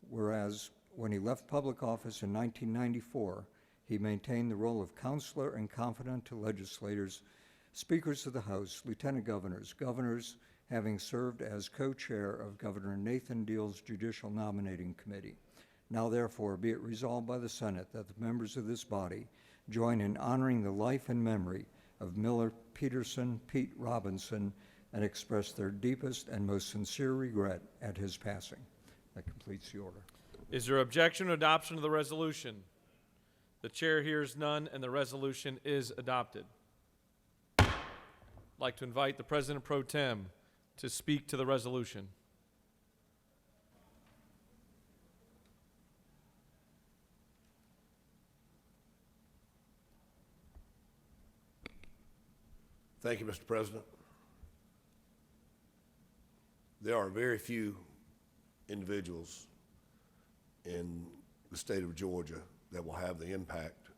Whereas when he left public office in 1994, he maintained the role of counselor and confidant to legislators, speakers of the House, lieutenant governors, having served as co-chair of Governor Nathan Deal's Judicial Nominating Committee. Now therefore be it resolved by the Senate that the members of this body join in honoring the life and memory of Miller, Peterson, Pete Robinson, and express their deepest and most sincere regret at his passing. That completes the order. Is there objection to adoption of the resolution? The chair hears none, and the resolution is adopted. I'd like to invite the President Pro Tem to speak to the resolution. Thank you, Mr. President. There are very few individuals in the state of Georgia that will have the impact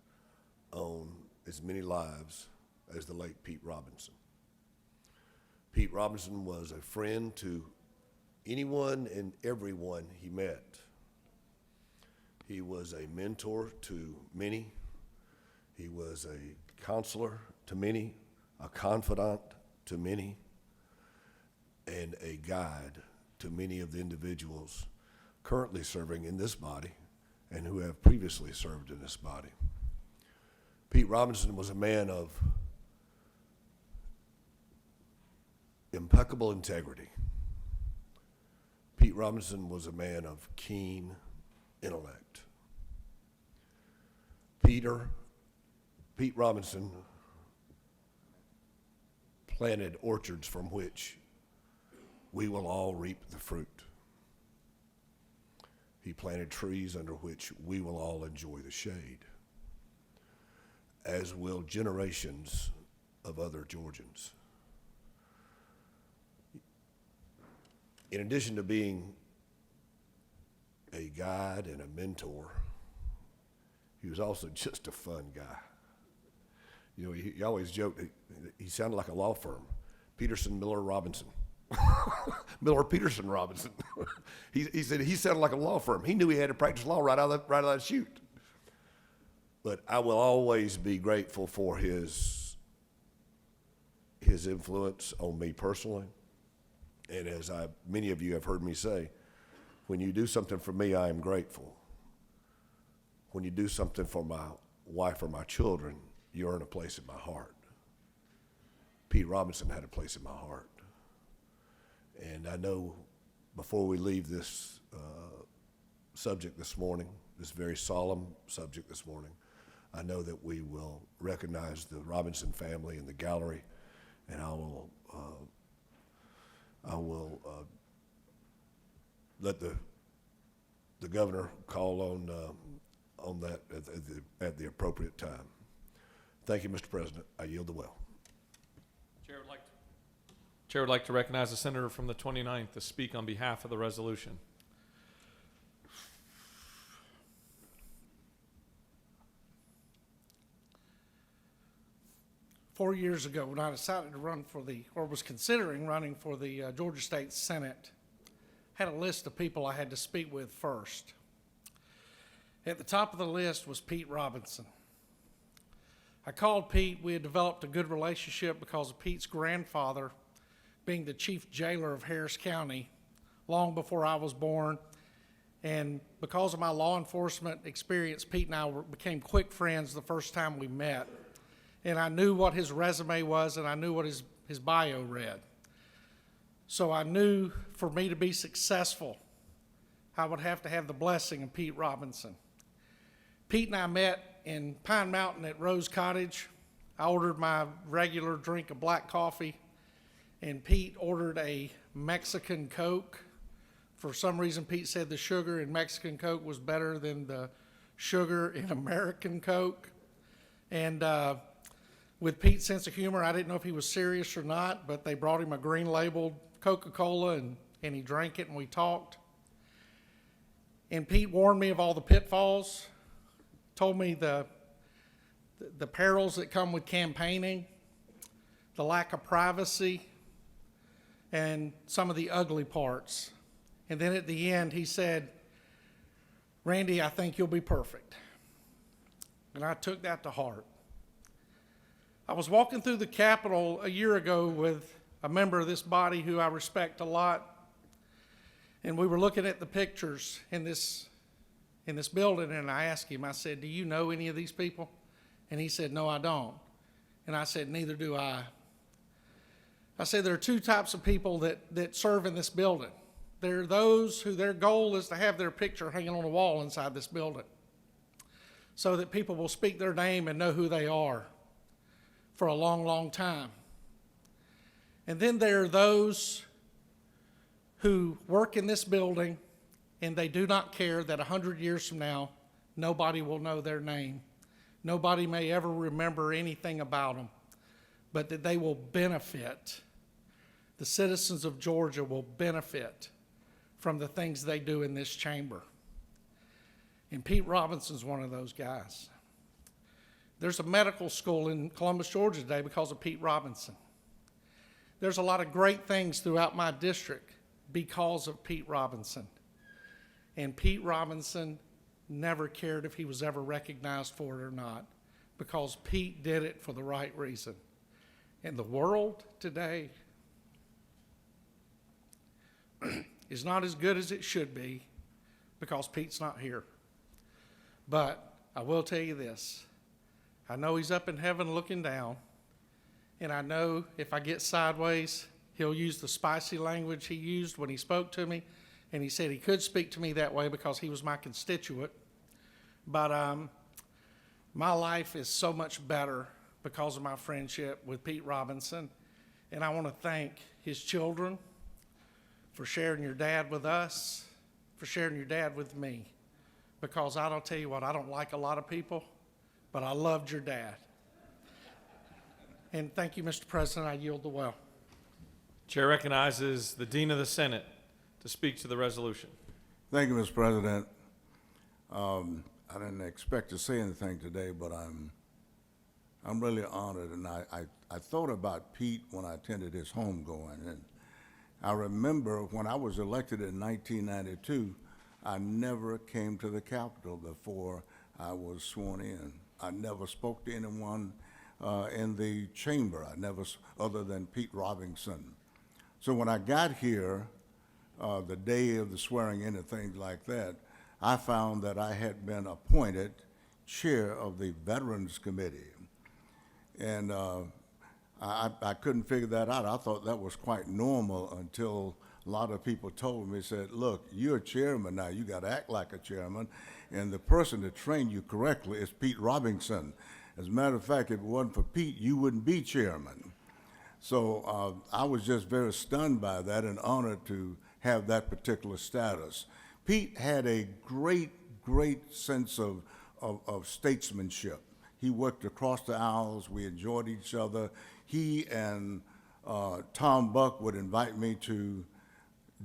on as many lives as the late Pete Robinson. Pete Robinson was a friend to anyone and everyone he met. He was a mentor to many. He was a counselor to many, a confidant to many, and a guide to many of the individuals currently serving in this body and who have previously served in this body. Pete Robinson was a man of impeccable integrity. Pete Robinson was a man of keen intellect. Pete Robinson planted orchards from which we will all reap the fruit. He planted trees under which we will all enjoy the shade, as will generations of other Georgians. in addition to being a guide and a mentor, he was also just a fun guy. You know, he always joked, he sounded like a law firm, Peterson, Miller, Robinson. Miller, Peterson, Robinson. He said he sounded like a law firm. He knew he had to practice law right out of that chute. But I will always be grateful for his influence on me personally. And as many of you have heard me say, when you do something for me, I am grateful. When you do something for my wife or my children, you earn a place in my heart. Pete Robinson had a place in my heart. And I know before we leave this subject this morning, this very solemn subject this morning, I know that we will recognize the Robinson family in the gallery, and I will let the governor call on that at the appropriate time. Thank you, Mr. President. I yield the well. Chair would like to recognize the senator from the 29th to speak on behalf of the resolution. Four years ago, when I decided to run for or was considering running for the Georgia State Senate, I had a list of people I had to speak with first. At the top of the list was Pete Robinson. I called Pete. We had developed a good relationship because of Pete's grandfather being the chief jailer of Harris County long before I was born. And because of my law enforcement experience, Pete and I became quick friends the first time we met. And I knew what his resume was, and I knew what his bio read. So I knew for me to be successful, I would have to have the blessing of Pete Robinson. Pete and I met in Pine Mountain at Rose Cottage. I ordered my regular drink of black coffee, and Pete ordered a Mexican Coke. For some reason, Pete said the sugar in Mexican Coke was better than the sugar in American Coke. And with Pete's sense of humor, I didn't know if he was serious or not, but they brought him a green labeled Coca-Cola, and he drank it, and we talked. And Pete warned me of all the pitfalls, told me the perils that come with campaigning, the lack of privacy, and some of the ugly parts. And then at the end, he said, "Randy, I think you'll be perfect." And I took that to heart. I was walking through the Capitol a year ago with a member of this body who I respect a lot, and we were looking at the pictures in this building, and I asked him, I said, "Do you know any of these people?" And he said, "No, I don't." And I said, "Neither do I." I said, there are two types of people that serve in this building. There are those who their goal is to have their picture hanging on a wall inside this building so that people will speak their name and know who they are for a long, long time. And then there are those who work in this building and they do not care that 100 years from now, nobody will know their name. Nobody may ever remember anything about them, but that they will benefit. The citizens of Georgia will benefit from the things they do in this chamber. And Pete Robinson's one of those guys. There's a medical school in Columbus, Georgia today because of Pete Robinson. There's a lot of great things throughout my district because of Pete Robinson. And Pete Robinson never cared if he was ever recognized for it or not, because Pete did it for the right reason. And the world today is not as good as it should be because Pete's not here. But I will tell you this. I know he's up in heaven looking down, and I know if I get sideways, he'll use the spicy language he used when he spoke to me, and he said he could speak to me that way because he was my constituent. But my life is so much better because of my friendship with Pete Robinson, and I want to thank his children for sharing your dad with us, for sharing your dad with me, because I don't tell you what, I don't like a lot of people, but I loved your dad. And thank you, Mr. President. I yield the well. Chair recognizes the Dean of the Senate to speak to the resolution. Thank you, Mr. President. I didn't expect to say anything today, but I'm really honored, and I thought about Pete when I attended his homegoing, and I remember when I was elected in 1992, I never came to the Capitol before I was sworn in. I never spoke to anyone in the chamber, other than Pete Robinson. So when I got here, the day of the swearing in and things like that, I found that I had been appointed chair of the Veterans Committee. And I couldn't figure that out. I thought that was quite normal until a lot of people told me, said, look, you're a chairman now, you got to act like a chairman, and the person to train you correctly is Pete Robinson. As a matter of fact, if it wasn't for Pete, you wouldn't be chairman. So I was just very stunned by that and honored to have that particular status. Pete had a great sense of statesmanship. He worked across the aisles. We enjoyed each other. He and Tom Buck would invite me to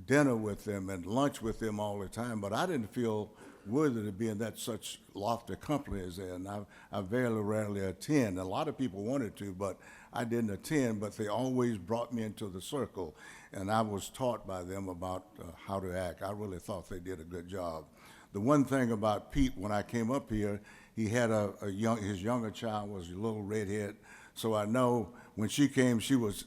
dinner with them and lunch with them all the time, but I didn't feel worthy to be in that such lofty company as they, and I very rarely attend. A lot of people wanted to, but I didn't attend, but they always brought me into the circle, and I was taught by them about how to act. I really thought they did a good job. The one thing about Pete, when I came up here, he had his younger child was a little redhead, so I know when she came, she was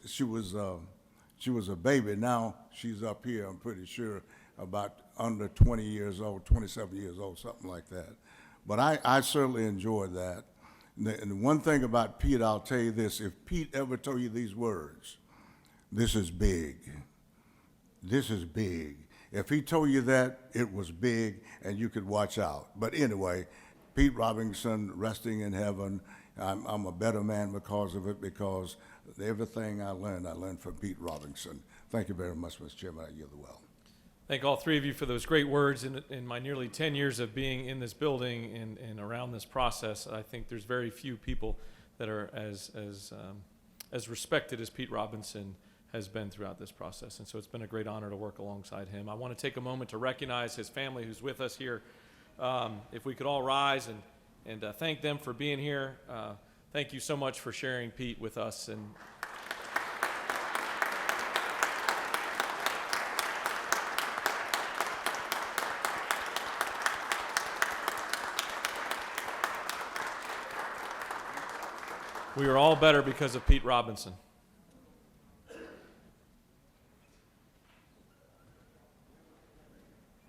a baby. Now she's up here, I'm pretty sure, about under 20 years old, 27 years old, something like that. But I certainly enjoyed that. And one thing about Pete, I'll tell you this, if Pete ever told you these words, this is big. This is big. If he told you that, it was big and you could watch out. But anyway, Pete Robinson, resting in heaven, I'm a better man because of it, because everything I learned from Pete Robinson. Thank you very much, Mr. Chairman. I yield the well. Thank all three of you for those great words. In my nearly 10 years of being in this building and around this process, I think there's very few people that are as respected as Pete Robinson has been throughout this process. And so it's been a great honor to work alongside him. I want to take a moment to recognize his family who's with us here. If we could all rise and thank them for being here. Thank you so much for sharing Pete with us. And we are all better because of Pete Robinson.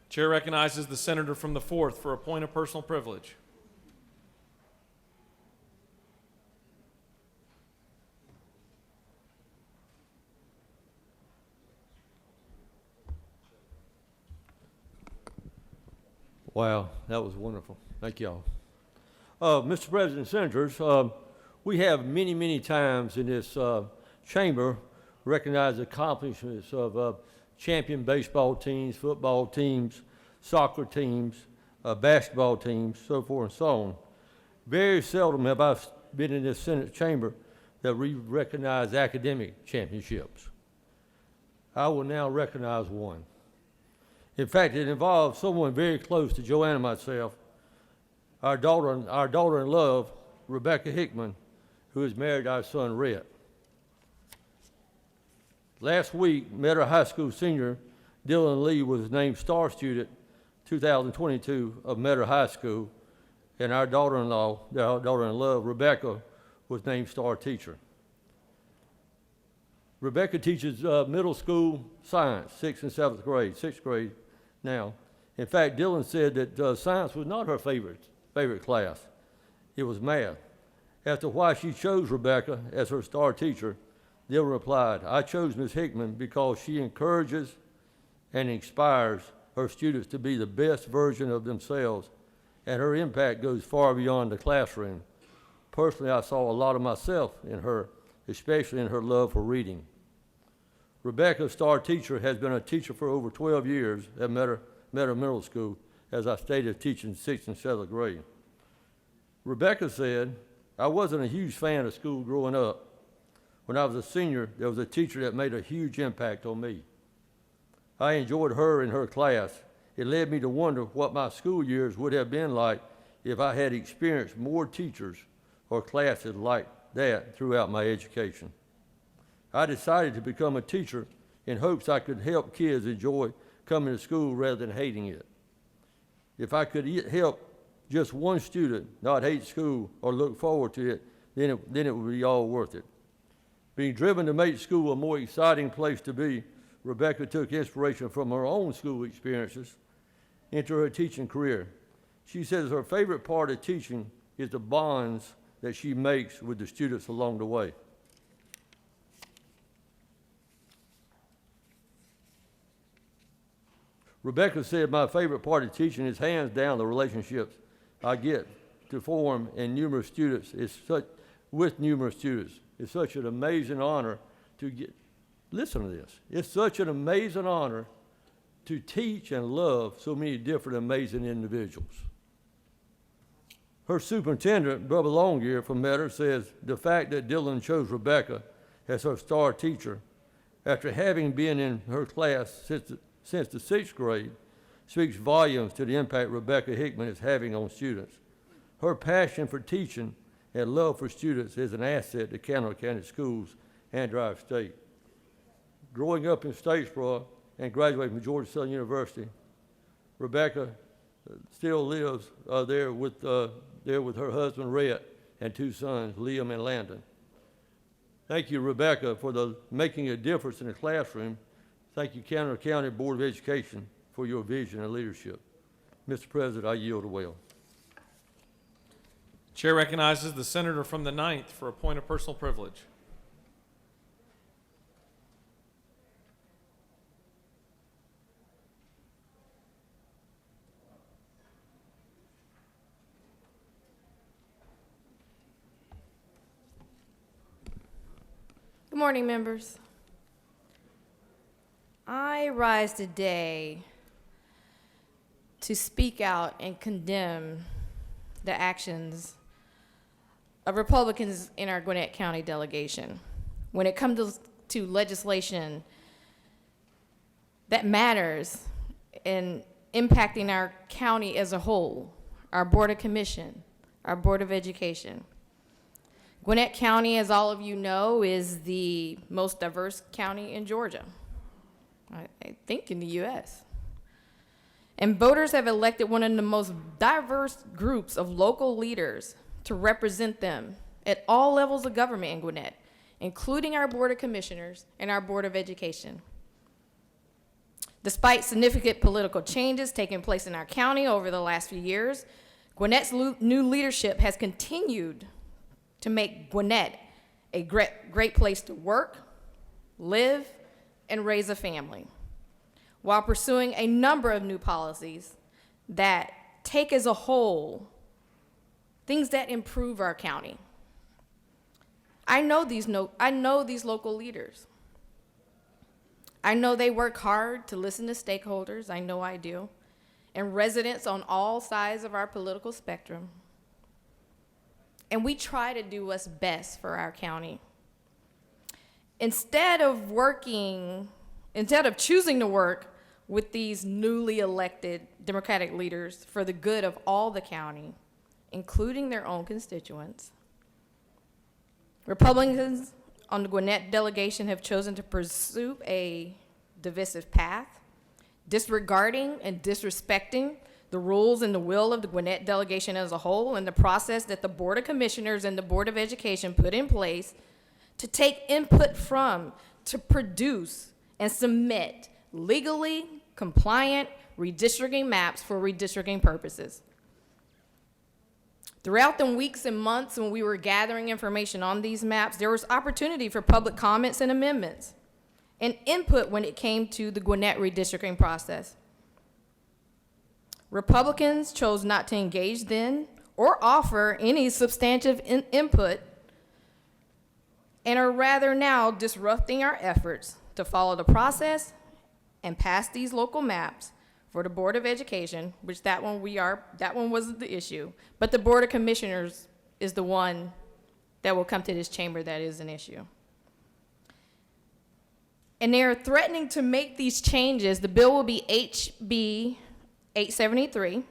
Chair recognizes the senator from the 4th for a point of personal privilege. Wow, that was wonderful. Thank y'all. Mr. President, Senators, we have many times in this chamber recognized accomplishments of champion baseball teams, football teams, soccer teams, basketball teams, so forth and so on. Very seldom have I been in this Senate chamber that we recognize academic championships. I will now recognize one. In fact, it involves someone very close to Joanne and myself, our daughter in love, Rebecca Hickman, who is married to our son, Rhett. Last week, Metter High School senior Dylan Lee was named Star Student 2022 of Metter High School, and our daughter-in-love, Rebecca, was named Star Teacher. Rebecca teaches middle school science, 6th and 7th grade, 6th grade now. In fact, Dylan said that science was not her favorite class. It was math. As to why she chose Rebecca as her star teacher, Dylan replied, "I chose Ms. Hickman because she encourages and inspires her students to be the best version of themselves, and her impact goes far beyond the classroom. Personally, I saw a lot of myself in her, especially in her love for reading." Rebecca's star teacher has been a teacher for over 12 years at Metter Middle School, as I stated, teaching 6th and 7th grade. Rebecca said, "I wasn't a huge fan of school growing up. When I was a senior, there was a teacher that made a huge impact on me. I enjoyed her and her class. It led me to wonder what my school years would have been like if I had experienced more teachers or classes like that throughout my education. I decided to become a teacher in hopes I could help kids enjoy coming to school rather than hating it. If I could help just one student not hate school or look forward to it, then it would be all worth it. Being driven to make school a more exciting place to be, Rebecca took inspiration from her own school experiences into her teaching career. She says her favorite part of teaching is the bonds that she makes with the students along the way. Rebecca said, my favorite part of teaching is hands down the relationships I get to form with numerous students. It's such an amazing honor to get, listen to this, it's such an amazing honor to teach and love so many different amazing individuals. Her superintendent, Brother Longyear from Metter, says the fact that Dylan chose Rebecca as her star teacher after having been in her class since the 6th grade speaks volumes to the impact Rebecca Hickman is having on students. Her passion for teaching and love for students is an asset to Candler County Schools and Drive State. Growing up in Statesboro and graduating from Georgia Southern University, Rebecca still lives there with her husband, Rhett, and 2 sons, Liam and Landon. Thank you, Rebecca, for making a difference in the classroom. Thank you, Candler County Board of Education, for your vision and leadership. Mr. President, I yield the well. Chair recognizes the senator from the 9th for a point of personal privilege. Good morning, members. I rise today to speak out and condemn the actions of Republicans in our Gwinnett County delegation when it comes to legislation that matters in impacting our county as a whole, our Board of Commission, our Board of Education. Gwinnett County, as all of you know, is the most diverse county in Georgia, I think in the U.S. And voters have elected one of the most diverse groups of local leaders to represent them at all levels of government in Gwinnett, including our Board of Commissioners and our Board of Education. Despite significant political changes taking place in our county over the last few years, Gwinnett's new leadership has continued to make Gwinnett a great place to work, live, and raise a family, while pursuing a number of new policies that take as a whole things that improve our county. I know these local leaders. I know they work hard to listen to stakeholders, I know I do, and residents on all sides of our political spectrum. And we try to do what's best for our county. Instead of choosing to work with these newly elected Democratic leaders for the good of all the county, including their own constituents, Republicans on the Gwinnett delegation have chosen to pursue a divisive path, disregarding and disrespecting the rules and the will of the Gwinnett delegation as a whole and the process that the Board of Commissioners and the Board of Education put in place to take input from, to produce and submit legally compliant redistricting maps for redistricting purposes. Throughout the weeks and months when we were gathering information on these maps, there was opportunity for public comments and amendments and input when it came to the Gwinnett redistricting process. Republicans chose not to engage then or offer any substantive input and are rather now disrupting our efforts to follow the process and pass these local maps for the Board of Education, which that one wasn't the issue, but the Board of Commissioners is the one that will come to this chamber that is an issue. And they're threatening to make these changes. The bill will be HB 873.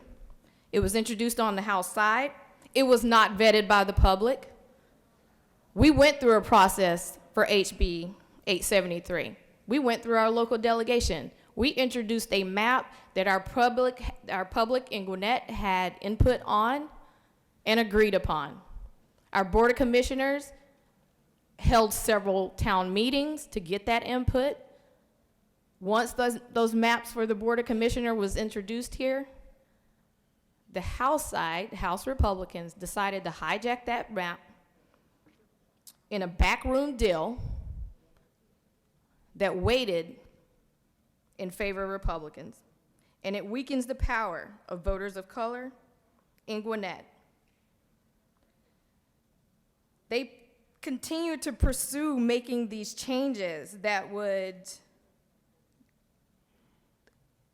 It was introduced on the House side. It was not vetted by the public. We went through a process for HB 873. We went through our local delegation. We introduced a map that our public in Gwinnett had input on and agreed upon. Our Board of Commissioners held several town meetings to get that input. Once those maps for the Board of Commissioners was introduced here, the House side, House Republicans, decided to hijack that map in a backroom deal that weighted in favor of Republicans. And it weakens the power of voters of color in Gwinnett. They continue to pursue making these changes that would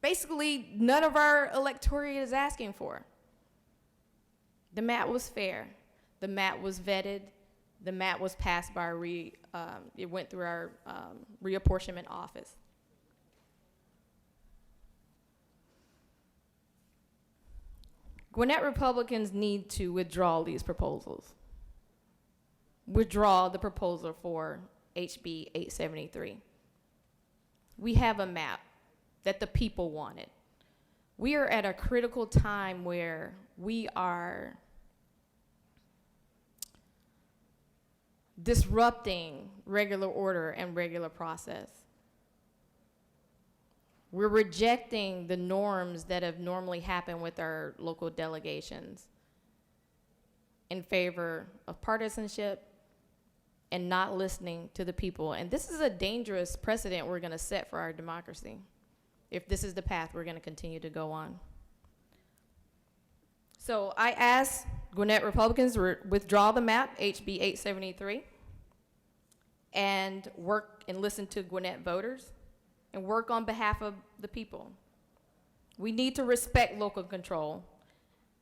basically none of our electorate is asking for. The map was fair. The map was vetted. The map was passed by it went through our reapportionment office. Gwinnett Republicans need to withdraw these proposals. Withdraw the proposal for HB 873. We have a map that the people wanted. We are at a critical time where we are disrupting regular order and regular process. We're rejecting the norms that have normally happened with our local delegations in favor of partisanship and not listening to the people. And this is a dangerous precedent we're gonna set for our democracy if this is the path we're gonna continue to go on. So I ask Gwinnett Republicans to withdraw the map, HB 873, and work and listen to Gwinnett voters and work on behalf of the people. We need to respect local control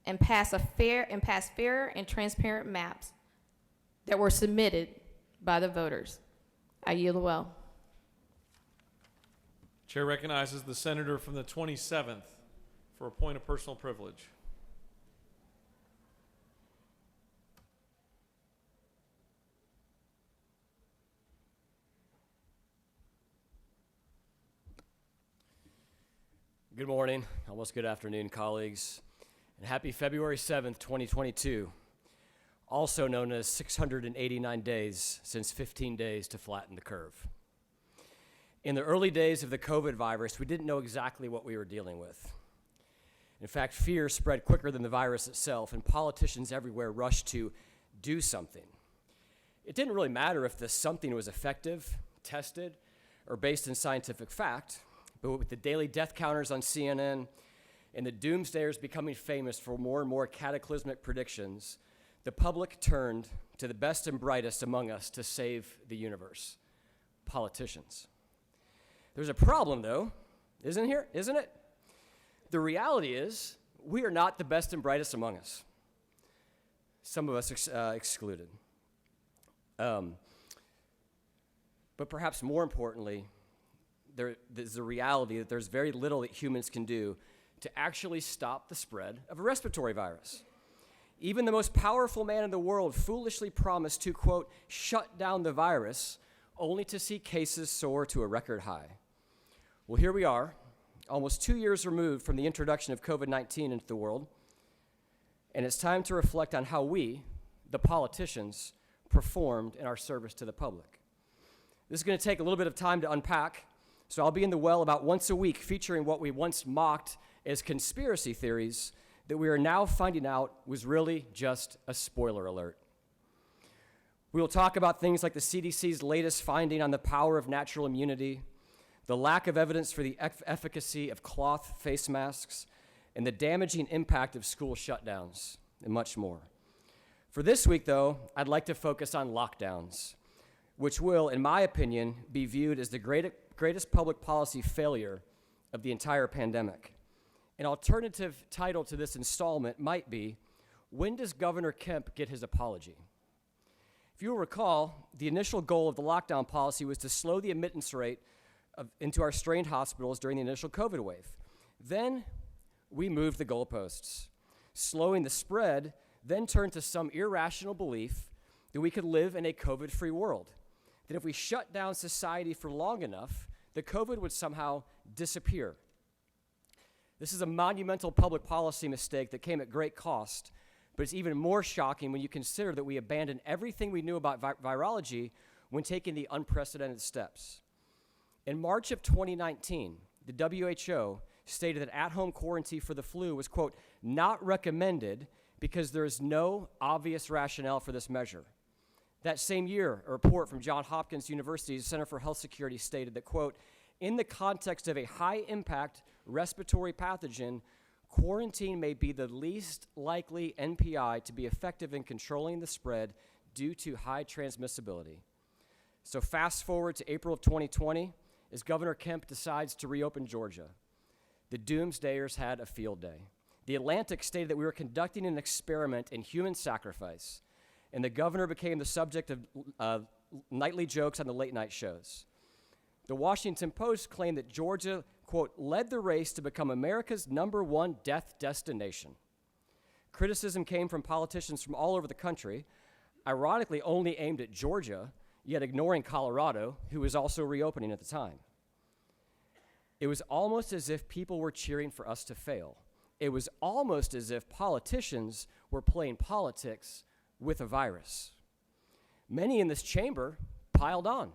and pass fair and transparent maps that were submitted by the voters. I yield the well. Chair recognizes the senator from the 27th for a point of personal privilege. Good morning, almost good afternoon, colleagues, and happy February 7th, 2022, also known as 689 days since 15 days to flatten the curve. In the early days of the COVID virus, we didn't know exactly what we were dealing with. In fact, fear spread quicker than the virus itself, and politicians everywhere rushed to do something. It didn't really matter if the something was effective, tested, or based in scientific fact. But with the daily death counters on CNN and the doomsdayers becoming famous for more and more cataclysmic predictions, the public turned to the best and brightest among us to save the universe, politicians. There's a problem, though, isn't it? The reality is we are not the best and brightest among us, some of us excluded. But perhaps more importantly, there's the reality that there's very little that humans can do to actually stop the spread of a respiratory virus. Even the most powerful man in the world foolishly promised to, quote, shut down the virus, only to see cases soar to a record high. Well, here we are, almost 2 years removed from the introduction of COVID-19 into the world, and it's time to reflect on how we, the politicians, performed in our service to the public. This is going to take a little bit of time to unpack, so I'll be in the well about once a week featuring what we once mocked as conspiracy theories that we are now finding out was really just a spoiler alert. We will talk about things like the CDC's latest finding on the power of natural immunity, the lack of evidence for the efficacy of cloth face masks, and the damaging impact of school shutdowns, and much more. For this week, though, I'd like to focus on lockdowns, which will, in my opinion, be viewed as the greatest public policy failure of the entire pandemic. An alternative title to this installment might be, When Does Governor Kemp Get His Apology? If you'll recall, the initial goal of the lockdown policy was to slow the admittance rate into our strained hospitals during the initial COVID wave. Then we moved the goalposts. Slowing the spread then turned to some irrational belief that we could live in a COVID-free world, that if we shut down society for long enough, the COVID would somehow disappear. This is a monumental public policy mistake that came at great cost, but it's even more shocking when you consider that we abandoned everything we knew about virology when taking the unprecedented steps. In March of 2019, the WHO stated that at-home quarantine for the flu was, quote, not recommended because there is no obvious rationale for this measure. That same year, a report from Johns Hopkins University's Center for Health Security stated that, quote, in the context of a high-impact respiratory pathogen, quarantine may be the least likely NPI to be effective in controlling the spread due to high transmissibility. So fast forward to April of 2020, as Governor Kemp decides to reopen Georgia. The doomsdayers had a field day. The Atlantic stated that we were conducting an experiment in human sacrifice, and the governor became the subject of nightly jokes on the late night shows. The Washington Post claimed that Georgia, quote, led the race to become America's #1 death destination. Criticism came from politicians from all over the country, ironically only aimed at Georgia, yet ignoring Colorado, who was also reopening at the time. It was almost as if people were cheering for us to fail. It was almost as if politicians were playing politics with a virus. Many in this chamber piled on.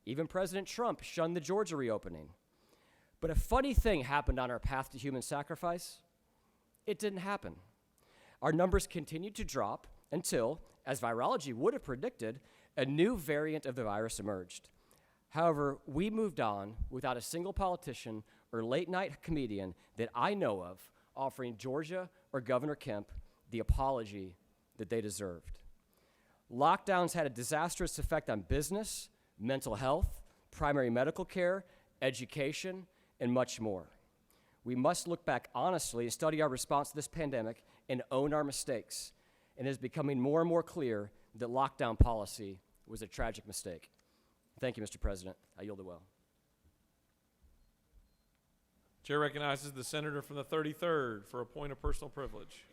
Even President Trump shunned the Georgia reopening. But a funny thing happened on our path to human sacrifice. It didn't happen. Our numbers continued to drop until, as virology would have predicted, a new variant of the virus emerged. However, we moved on without a single politician or late-night comedian that I know of offering Georgia or Governor Kemp the apology that they deserved. Lockdowns had a disastrous effect on business, mental health, primary medical care, education, and much more. We must look back honestly and study our response to this pandemic and own our mistakes. And it is becoming more and more clear that lockdown policy was a tragic mistake. Thank you, Mr. President. I yield the well. Chair recognizes the senator from the 33rd for a point of personal privilege.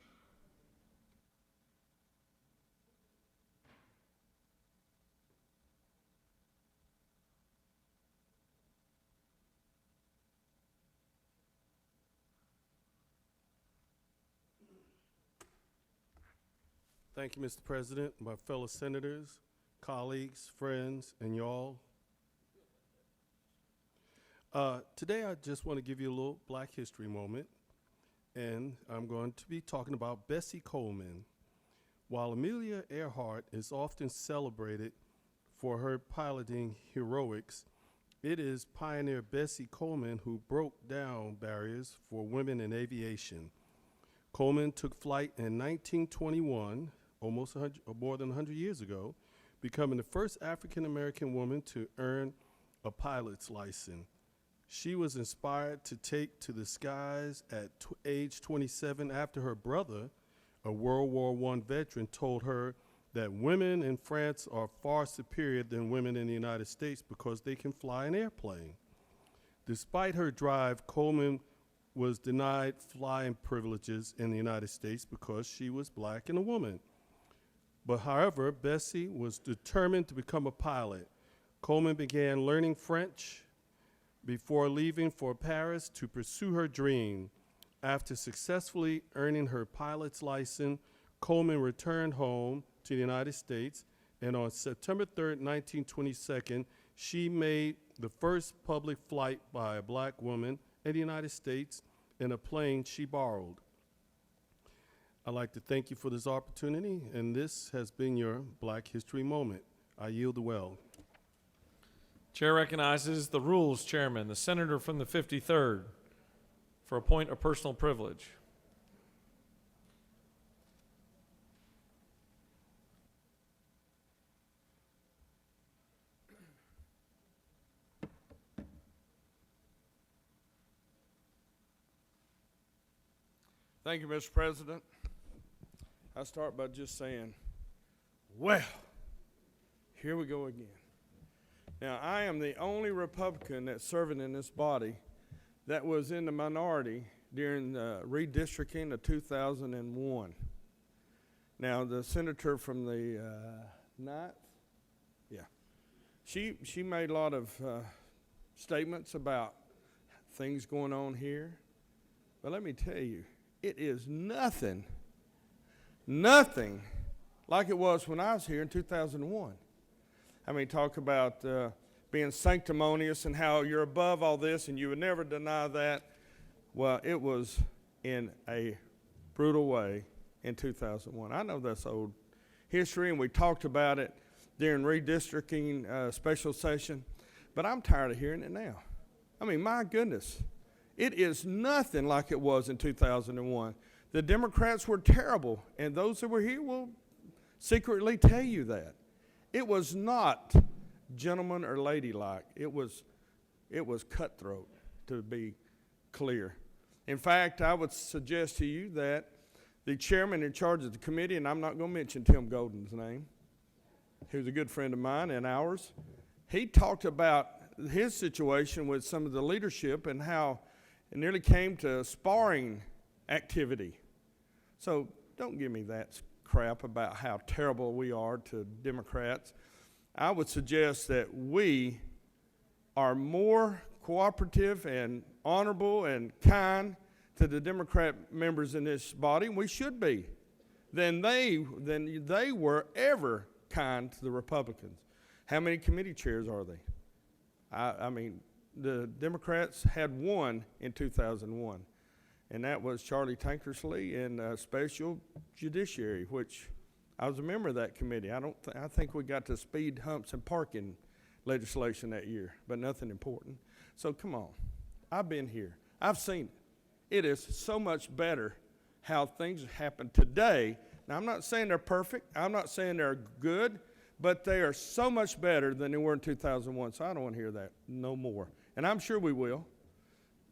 Thank you, Mr. President, my fellow senators, colleagues, friends, and y'all. Today I just want to give you a little Black history moment, and I'm going to be talking about Bessie Coleman. While Amelia Earhart is often celebrated for her piloting heroics, it is pioneer Bessie Coleman who broke down barriers for women in aviation. Coleman took flight in 1921, more than 100 years ago, becoming the first African-American woman to earn a pilot's license. She was inspired to take to the skies at age 27 after her brother, a World War I veteran, told her that women in France are far superior than women in the United States because they can fly an airplane. Despite her drive, Coleman was denied flying privileges in the United States because she was Black and a woman. But however, Bessie was determined to become a pilot. Coleman began learning French before leaving for Paris to pursue her dream. After successfully earning her pilot's license, Coleman returned home to the United States, and on September 3rd, 1922, she made the first public flight by a Black woman in the United States in a plane she borrowed. I'd like to thank you for this opportunity, and this has been your Black History Moment. I yield the well. Chair recognizes the Rules Chairman, the senator from the 53rd, for a point of personal privilege. Thank you, Mr. President. I start by just saying, well, here we go again. Now, I am the only Republican that's serving in this body that was in the minority during the redistricting of 2001. Now, the senator from the 9th, yeah, she made a lot of statements about things going on here. But let me tell you, it is nothing like it was when I was here in 2001. I mean, talk about being sanctimonious and how you're above all this and you would never deny that. Well, it was in a brutal way in 2001. I know that's old history, and we talked about it during redistricting special session, but I'm tired of hearing it now. I mean, my goodness, it is nothing like it was in 2001. The Democrats were terrible, and those that were here will secretly tell you that. It was not gentleman or ladylike. It was cutthroat, to be clear. In fact, I would suggest to you that the chairman in charge of the committee, and I'm not going to mention Tim Golden's name, who's a good friend of mine and ours, he talked about his situation with some of the leadership and how it nearly came to sparring activity. So don't give me that crap about how terrible we are to Democrats. I would suggest that we are more cooperative and honorable and kind to the Democrat members in this body, and we should be, than they were ever kind to the Republicans. How many committee chairs are they? I mean, the Democrats had one in 2001, and that was Charlie Tankersley in Special Judiciary, which I was a member of that committee. I think we got to speed humps and parking legislation that year, but nothing important. So come on, I've been here. I've seen it. It is so much better how things happen today. Now, I'm not saying they're perfect. I'm not saying they're good, but they are so much better than they were in 2001, so I don't want to hear that no more. And I'm sure we will.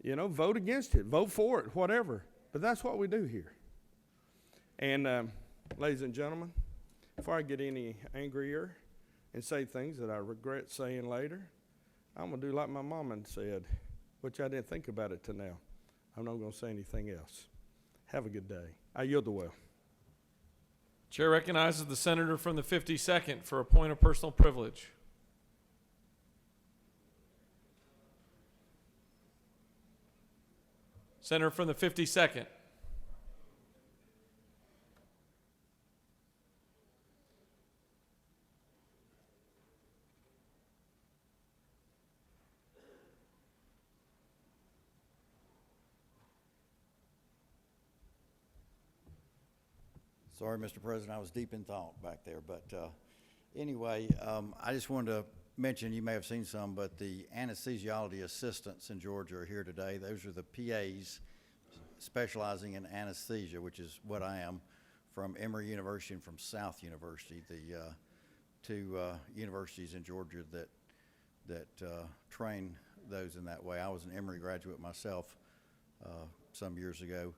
You know, vote against it, vote for it, whatever. But that's what we do here. And ladies and gentlemen, before I get any angrier and say things that I regret saying later, I'm going to do like my mama said, which I didn't think about it till now. I'm not going to say anything else. Have a good day. I yield the well. Chair recognizes the senator from the 52nd for a point of personal privilege. Senator from the 52nd. Sorry, Mr. President, I was deep in thought back there. But anyway, I just wanted to mention, you may have seen some, but the anesthesiology assistants in Georgia are here today. Those are the PAs specializing in anesthesia, which is what I am, from Emory University and from South University, the two universities in Georgia that train those in that way. I was an Emory graduate myself some years ago.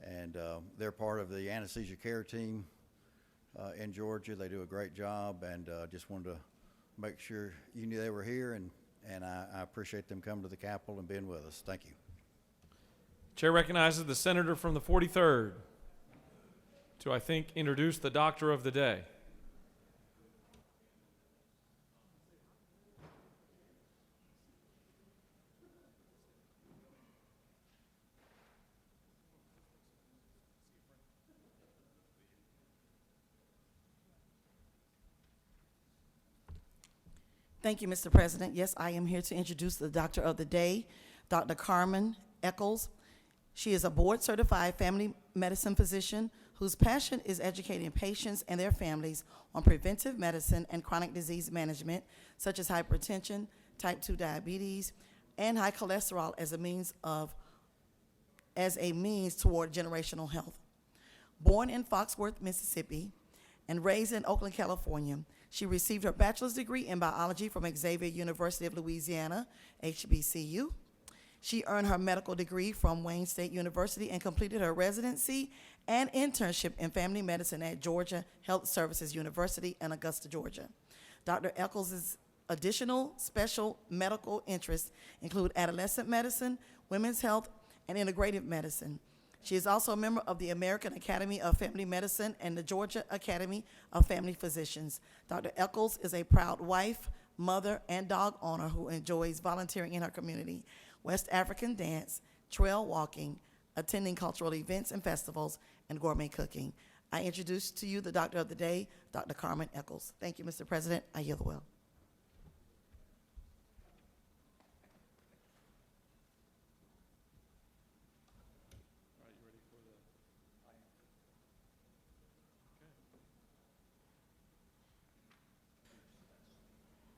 And they're part of the anesthesia care team in Georgia. They do a great job, and just wanted to make sure you knew they were here, and I appreciate them coming to the Capitol and being with us. Thank you. Chair recognizes the senator from the 43rd to, I think, introduce the doctor of the day. Thank you, Mr. President. Yes, I am here to introduce the doctor of the day, Dr. Carmen Eccles. She is a board-certified family medicine physician whose passion is educating patients and their families on preventive medicine and chronic disease management, such as hypertension, type 2 diabetes, and high cholesterol as a means toward generational health. Born in Foxworth, Mississippi, and raised in Oakland, California, she received her bachelor's degree in biology from Xavier University of Louisiana, HBCU. She earned her medical degree from Wayne State University and completed her residency and internship in family medicine at Georgia Health Services University in Augusta, Georgia. Dr. Eccles Additional special medical interests include adolescent medicine, women's health, and integrative medicine. She is also a member of the American Academy of Family Medicine and the Georgia Academy of Family Physicians. Dr. Eccles is a proud wife, mother, and dog owner who enjoys volunteering in her community, West African dance, trail walking, attending cultural events and festivals, and gourmet cooking. I introduce to you the Doctor of the Day, Dr. Carmen Eccles. Thank you, Mr. President. I yield the will.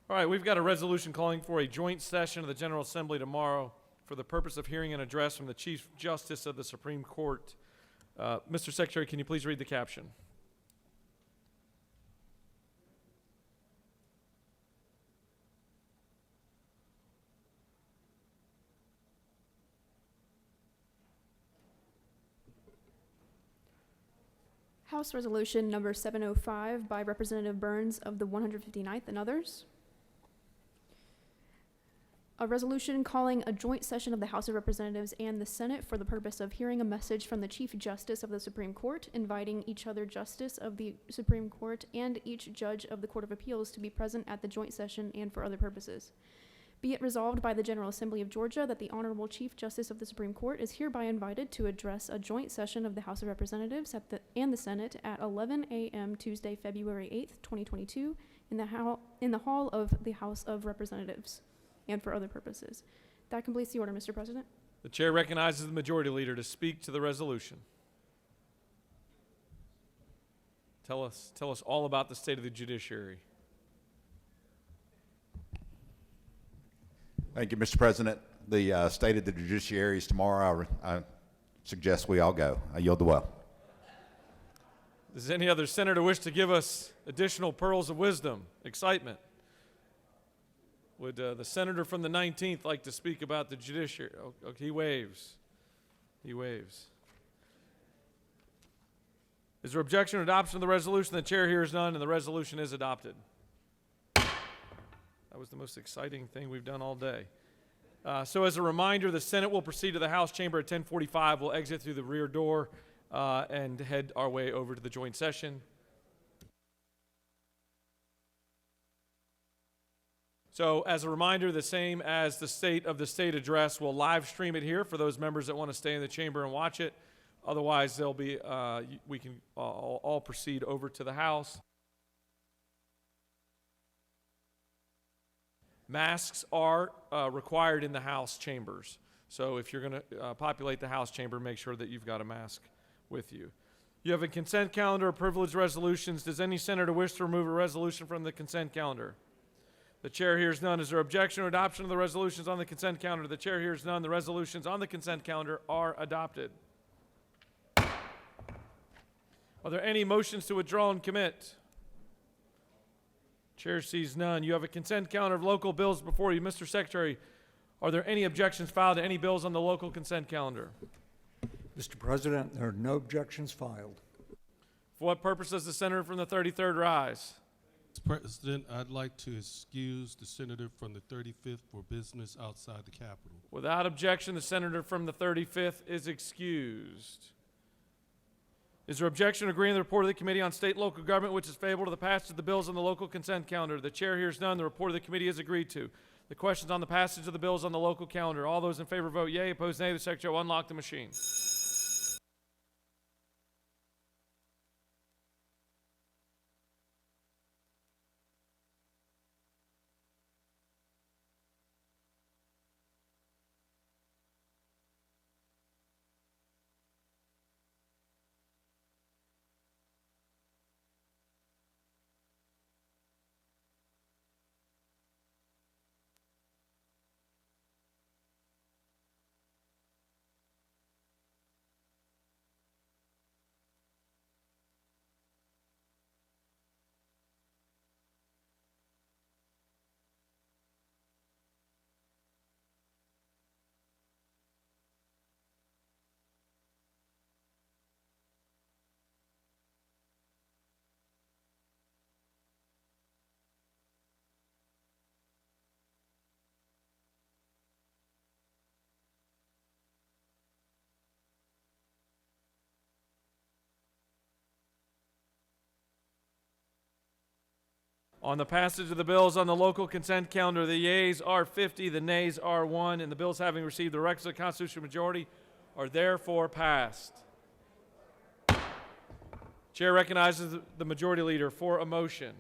All right, we've got a resolution calling for a joint session of the General Assembly tomorrow for the purpose of hearing an address from the Chief Justice of the Supreme Court. Mr. Secretary, can you please read the caption? House Resolution number 705 by Representative Burns of the 159th and others. A resolution calling a joint session of the House of Representatives and the Senate for the purpose of hearing a message from the Chief Justice of the Supreme Court, inviting each other Justice of the Supreme Court and each Judge of the Court of Appeals to be present at the joint session and for other purposes. Be it resolved by the General Assembly of Georgia that the Honorable Chief Justice of the Supreme Court is hereby invited to address a joint session of the House of Representatives and the Senate at 11 a.m. Tuesday, February 8th, 2022, in the hall of the House of Representatives, and for other purposes. That completes the order, Mr. President. The chair recognizes the majority leader to speak to the resolution. Tell us all about the state of the judiciary. Thank you, Mr. President. The state of the judiciary is tomorrow. I suggest we all go. I yield the will. Does any other senator wish to give us additional pearls of wisdom, excitement? Would the senator from the 19th like to speak about the judiciary? Oh, he waves. He waves. Is there objection to adoption of the resolution? The chair hears none, and the resolution is adopted. That was the most exciting thing we've done all day. So as a reminder, the Senate will proceed to the House chamber at 10:45. We'll exit through the rear door and head our way over to the joint session. So as a reminder, the same as the State of the State address, we'll live stream it here for those members that want to stay in the chamber and watch it. Otherwise, there'll be we can all proceed over to the House. Masks are required in the House chambers. So if you're going to populate the House chamber, make sure that you've got a mask with you. You have a consent calendar of privileged resolutions. Does any senator wish to remove a resolution from the consent calendar? The chair hears none. Is there objection or adoption of the resolutions on the consent calendar? The chair hears none. The resolutions on the consent calendar are adopted. Are there any motions to withdraw and commit? Chair sees none. You have a consent calendar of local bills before you. Mr. Secretary, are there any objections filed to any bills on the local consent calendar? Mr. President, there are no objections filed. For what purpose does the senator from the 33rd rise? Mr. President, I'd like to excuse the senator from the 35th for business outside the Capitol. Without objection, the senator from the 35th is excused. Is there objection to agreeing to the report of the Committee on State and Local Government, which is favorable to the passage of the bills on the local consent calendar? The chair hears none. The report of the committee is agreed to. The questions on the passage of the bills on the local calendar. All those in favor vote yea. Opposed, nay. The Secretary will unlock the machine. On the passage of the bills on the local consent calendar, the yeas are 50, the nays are 1, and the bills having received the requisite constitutional majority are therefore passed. Chair recognizes the majority leader for a motion.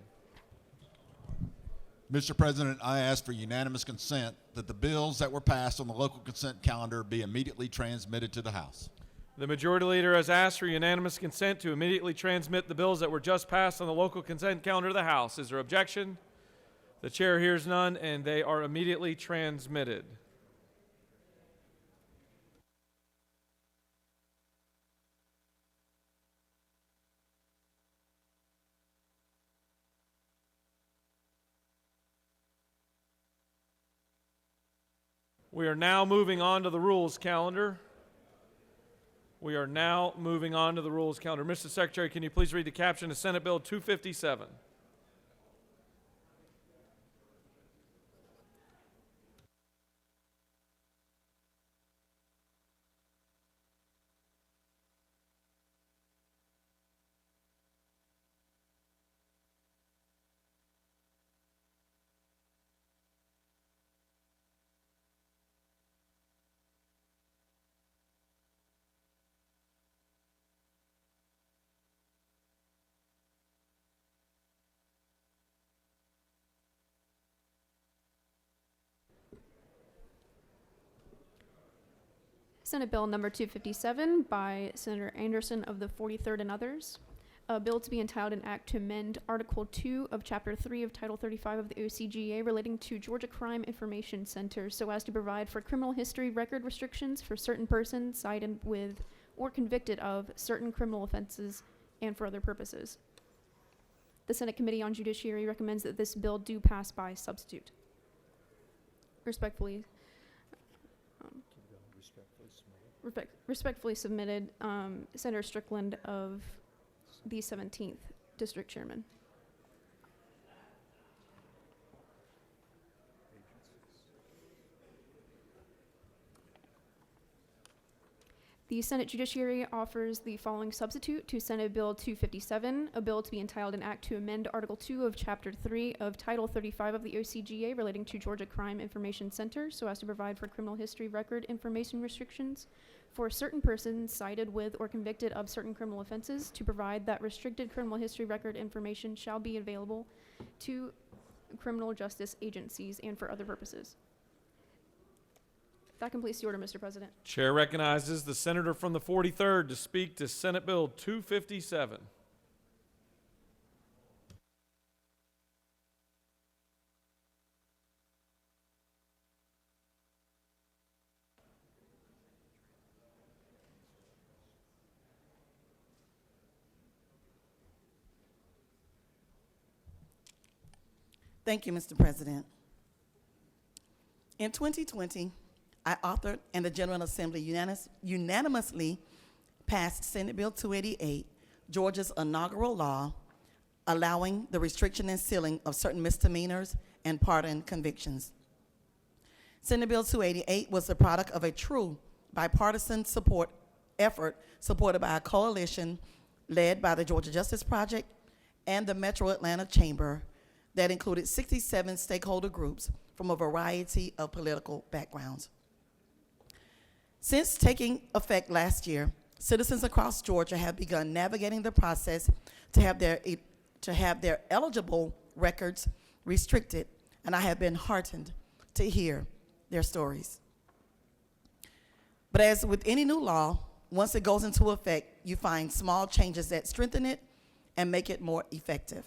Mr. President, I ask for unanimous consent that the bills that were passed on the local consent calendar be immediately transmitted to the House. The majority leader has asked for unanimous consent to immediately transmit the bills that were just passed on the local consent calendar to the House. Is there objection? The chair hears none, and they are immediately transmitted. We are now moving on to the rules calendar. Mr. Secretary, can you please read the caption of Senate Bill 257? Senate Bill number 257 by Senator Anderson of the 43rd and others. A bill to be entitled an act to amend Article 2 of Chapter 3 of Title 35 of the OCGA relating to Georgia Crime Information Center so as to provide for criminal history record restrictions for certain persons cited with or convicted of certain criminal offenses and for other purposes. The Senate Committee on Judiciary recommends that this bill do pass by substitute. Respectfully submitted, Senator Strickland of the 17th District Chairman. The Senate Judiciary offers the following substitute to Senate Bill 257, a bill to be entitled an act to amend Article 2 of Chapter 3 of Title 35 of the OCGA relating to Georgia Crime Information Center so as to provide for criminal history record information restrictions for certain persons cited with or convicted of certain criminal offenses, to provide that restricted criminal history record information shall be available to criminal justice agencies and for other purposes. That completes the order, Mr. President. Chair recognizes the senator from the 43rd to speak to Senate Bill 257. Thank you, Mr. President. In 2020, I authored and the General Assembly unanimously passed Senate Bill 288, Georgia's inaugural law allowing the restriction and sealing of certain misdemeanors and pardon convictions. Senate Bill 288 was the product of a true bipartisan effort supported by a coalition led by the Georgia Justice Project and the Metro Atlanta Chamber that included 67 stakeholder groups from a variety of political backgrounds. Since taking effect last year, citizens across Georgia have begun navigating the process to have their eligible records restricted, and I have been heartened to hear their stories. But as with any new law, once it goes into effect, you find small changes that strengthen it and make it more effective.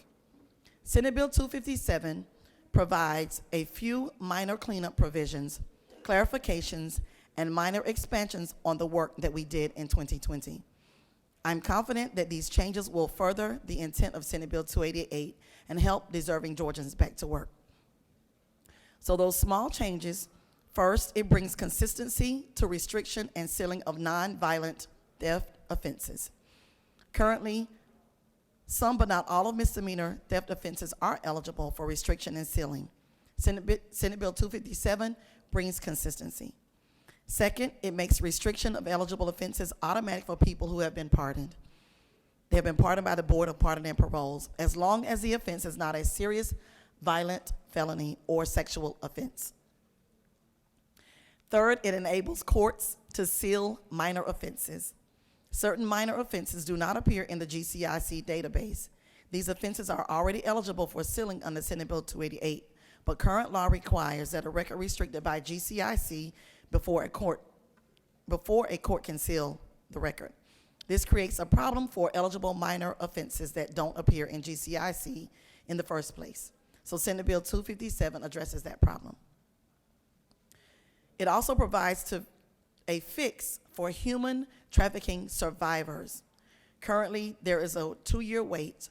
Senate Bill 257 provides a few minor cleanup provisions, clarifications, and minor expansions on the work that we did in 2020. I'm confident that these changes will further the intent of Senate Bill 288 and help deserving Georgians back to work. So those small changes, first, it brings consistency to restriction and sealing of non-violent theft offenses. Currently, some but not all of misdemeanor theft offenses are eligible for restriction and sealing. Senate Bill 257 brings consistency. Second, it makes restriction of eligible offenses automatic for people who have been pardoned. They have been pardoned by the Board of Pardon and Paroles, as long as the offense is not a serious violent felony, or sexual offense. Third, it enables courts to seal minor offenses. Certain minor offenses do not appear in the GCIC database. These offenses are already eligible for sealing under Senate Bill 288, but current law requires that a record restricted by GCIC before a court can seal the record. This creates a problem for eligible minor offenses that don't appear in GCIC in the first place. So Senate Bill 257 addresses that problem. It also provides a fix for human trafficking survivors. Currently, there is a 2-year wait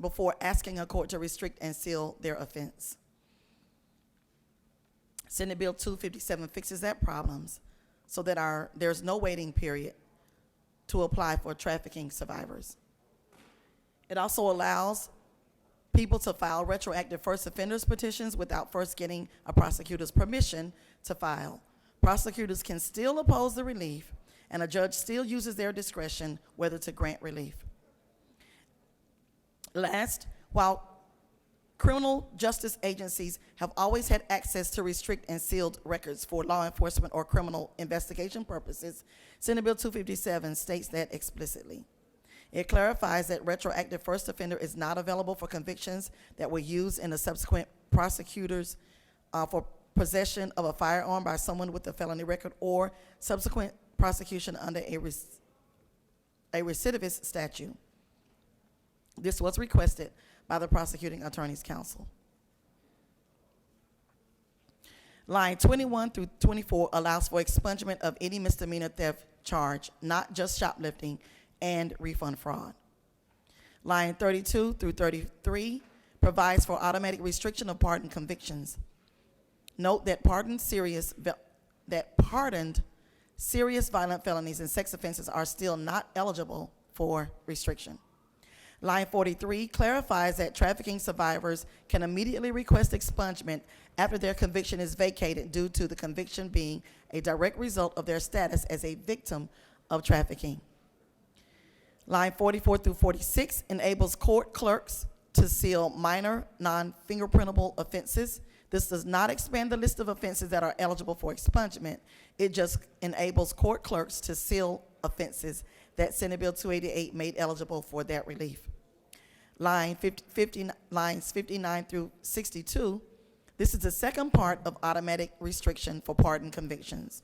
before asking a court to restrict and seal their offense. Senate Bill 257 fixes that problem so that there's no waiting period to apply for trafficking survivors. It also allows people to file retroactive first offenders petitions without first getting a prosecutor's permission to file. Prosecutors can still oppose the relief, and a judge still uses their discretion whether to grant relief. Last, while criminal justice agencies have always had access to restrict and sealed records for law enforcement or criminal investigation purposes, Senate Bill 257 states that explicitly. It clarifies that retroactive first offender is not available for convictions that were used in the subsequent prosecutors for possession of a firearm by someone with a felony record or subsequent prosecution under a recidivist statute. This was requested by the Prosecuting Attorney's Council. Line 21 through 24 allows for expungement of any misdemeanor theft charge, not just shoplifting and refund fraud. Line 32 through 33 provides for automatic restriction of pardoned convictions. Note that pardoned serious violent felonies and sex offenses are still not eligible for restriction. Line 43 clarifies that trafficking survivors can immediately request expungement after their conviction is vacated due to the conviction being a direct result of their status as a victim of trafficking. Line 44 through 46 enables court clerks to seal minor, non-fingerprintable offenses. This does not expand the list of offenses that are eligible for expungement. It just enables court clerks to seal offenses that Senate Bill 288 made eligible for that relief. Lines 59 through 62, this is the second part of automatic restriction for pardoned convictions.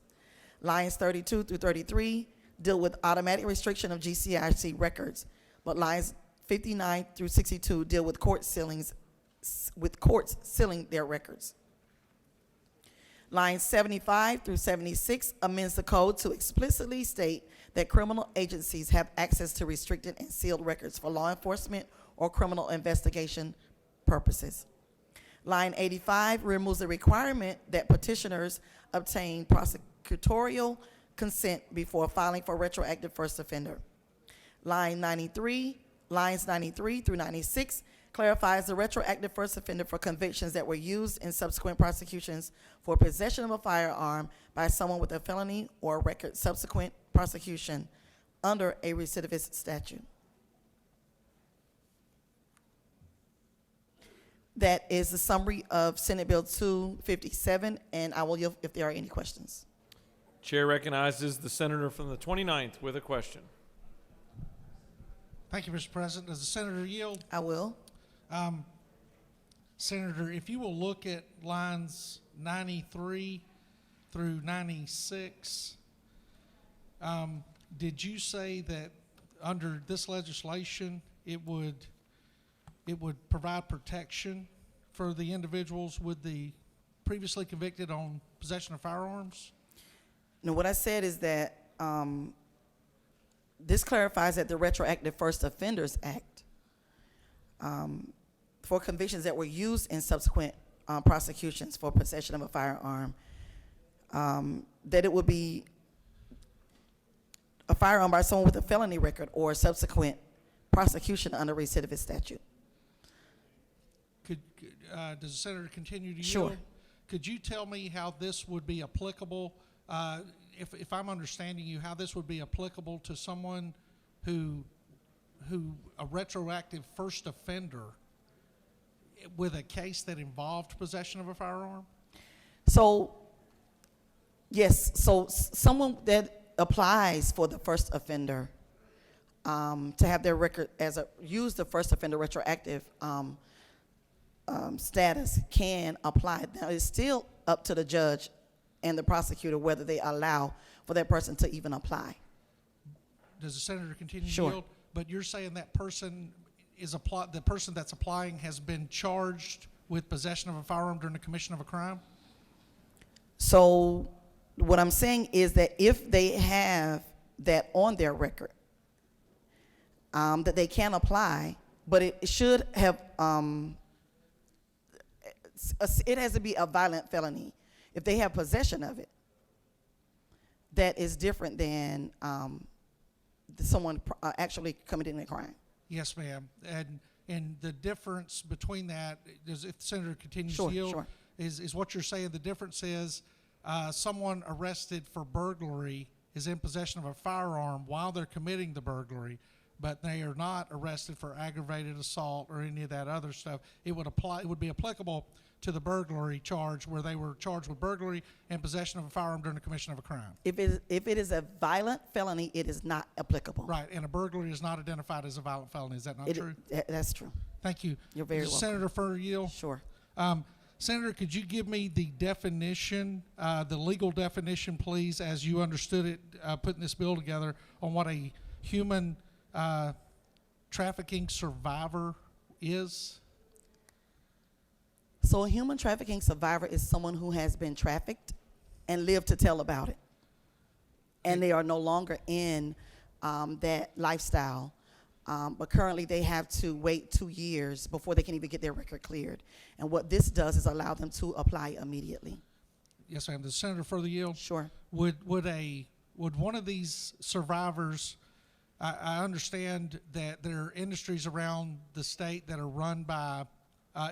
Lines 32 through 33 deal with automatic restriction of GCIC records, but lines 59 through 62 deal with courts sealing their records. Lines 75 through 76 amends the code to explicitly state that criminal agencies have access to restricted and sealed records for law enforcement or criminal investigation purposes. Line 85 removes the requirement that petitioners obtain prosecutorial consent before filing for retroactive first offender. Lines 93 through 96 clarifies the retroactive first offender for convictions that were used in subsequent prosecutions for possession of a firearm by someone with a felony or record subsequent prosecution under a recidivist statute. That is the summary of Senate Bill 257, and I will yield if there are any questions. Chair recognizes the senator from the 29th with a question. Thank you, Mr. President. Does the senator yield? I will. Senator, if you will look at lines 93 through 96, did you say that under this legislation it would provide protection for the individuals with the previously convicted on possession of firearms? No, what I said is that this clarifies that the Retroactive First Offenders Act for convictions that were used in subsequent prosecutions for possession of a firearm, that it would be a firearm by someone with a felony record or subsequent prosecution under recidivist statute. Does the senator continue to yield? Sure. Could you tell me how this would be applicable, if I'm understanding you, how this would be applicable to someone who a retroactive first offender with a case that involved possession of a firearm? So, yes, so someone that applies for the first offender to have their record use the first offender retroactive status can apply. Now, it's still up to the judge and the prosecutor whether they allow for that person to even apply. Does the senator continue Sure. to yield? But you're saying that person the person that's applying has been charged with possession of a firearm during the commission of a crime? So what I'm saying is that if they have that on their record, that they can apply, but it should have, it has to be a violent felony. If they have possession of it, that is different than someone actually committing a crime. Yes, ma'am. And the difference between that, if the senator continues Sure, to yield, sure. is what you're saying. The difference is someone arrested for burglary is in possession of a firearm while they're committing the burglary, but they are not arrested for aggravated assault or any of that other stuff. It would be applicable to the burglary charge where they were charged with burglary and possession of a firearm during the commission of a crime. If it is a violent felony, it is not applicable. Right, and a burglary is not identified as a violent felony. Is that not true? That's true. Thank you. You're very welcome. Senator for yield? Sure. Senator, could you give me the definition, the legal definition, please, as you understood it, putting this bill together, on what a human trafficking survivor is? So a human trafficking survivor is someone who has been trafficked and lived to tell about it. And they are no longer in that lifestyle. But currently they have to wait 2 years before they can even get their record cleared. And what this does is allow them to apply immediately. Yes, ma'am. The senator further yield? Sure. Would one of these survivors, I understand that there are industries around the state that are run by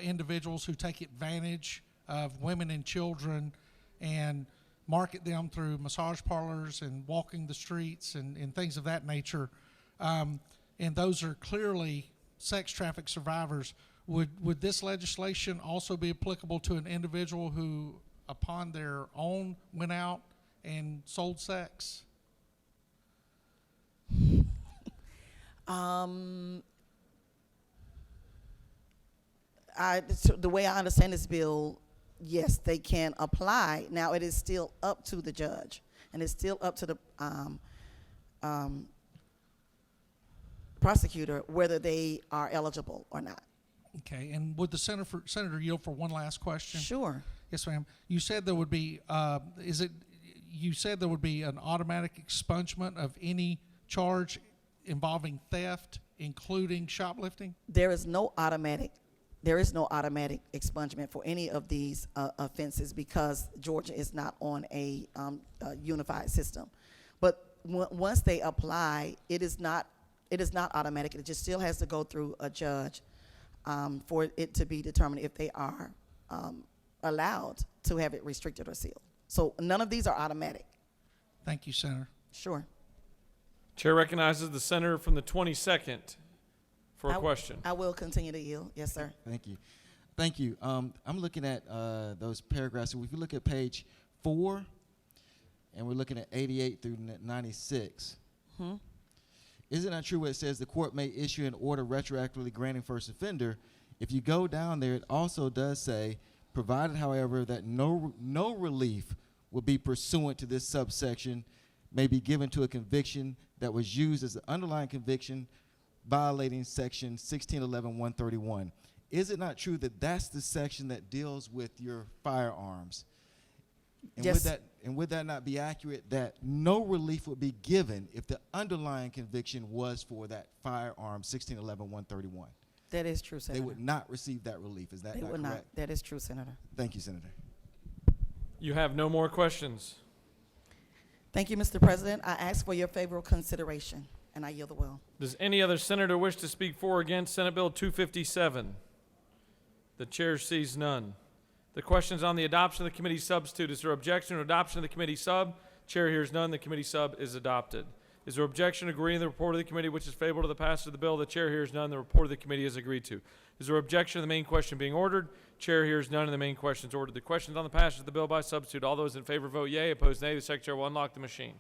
individuals who take advantage of women and children and market them through massage parlors and walking the streets and things of that nature. And those are clearly sex traffic survivors. Would this legislation also be applicable to an individual who, upon their own, went out and sold sex? The way I understand this bill, yes, they can apply. Now, it is still up to the judge, and it's still up to the prosecutor whether they are eligible or not. Okay, and would the senator yield for one last question? Sure. Yes, ma'am. You said there would be, you said there would be an automatic expungement of any charge involving theft, including shoplifting? There is no automatic expungement for any of these offenses because Georgia is not on a unified system. But once they apply, it is not automatic. It just still has to go through a judge for it to be determined if they are allowed to have it restricted or sealed. So none of these are automatic. Thank you, Senator. Sure. Chair recognizes the senator from the 22nd for a question. I will continue to yield. Yes, sir. Thank you. Thank you. I'm looking at those paragraphs. So if you look at page 4, and we're looking at 88 through 96. Is it not true where it says the court may issue an order retroactively granting first offender? If you go down there, it also does say, provided, however, that no relief will be pursuant to this subsection may be given to a conviction that was used as the underlying conviction violating section 1611-131. Is it not true that that's the section that deals with your firearms? And Yes. Would that not be accurate that no relief would be given if the underlying conviction was for that firearm 1611-131? That is true, Senator. They would not receive that relief. Is that They not would correct? not. That is true, Senator. Thank you, Senator. You have no more questions. Thank you, Mr. President. I ask for your favorable consideration, and I yield the will. Does any other senator wish to speak for or against Senate Bill 257? The chair sees none. The question is on the adoption of the committee substitute. Is there objection to adoption of the committee sub? Chair hears none. The committee sub is adopted. Is there objection to agreeing to the report of the committee which is favorable to the passage of the bill? The chair hears none. The report of the committee is agreed to. Is there objection to the main question being ordered? Chair hears none, and the main question is ordered. The questions on the passage of the bill by substitute. All those in favor vote yea. Opposed, nay. The secretary will unlock the machine.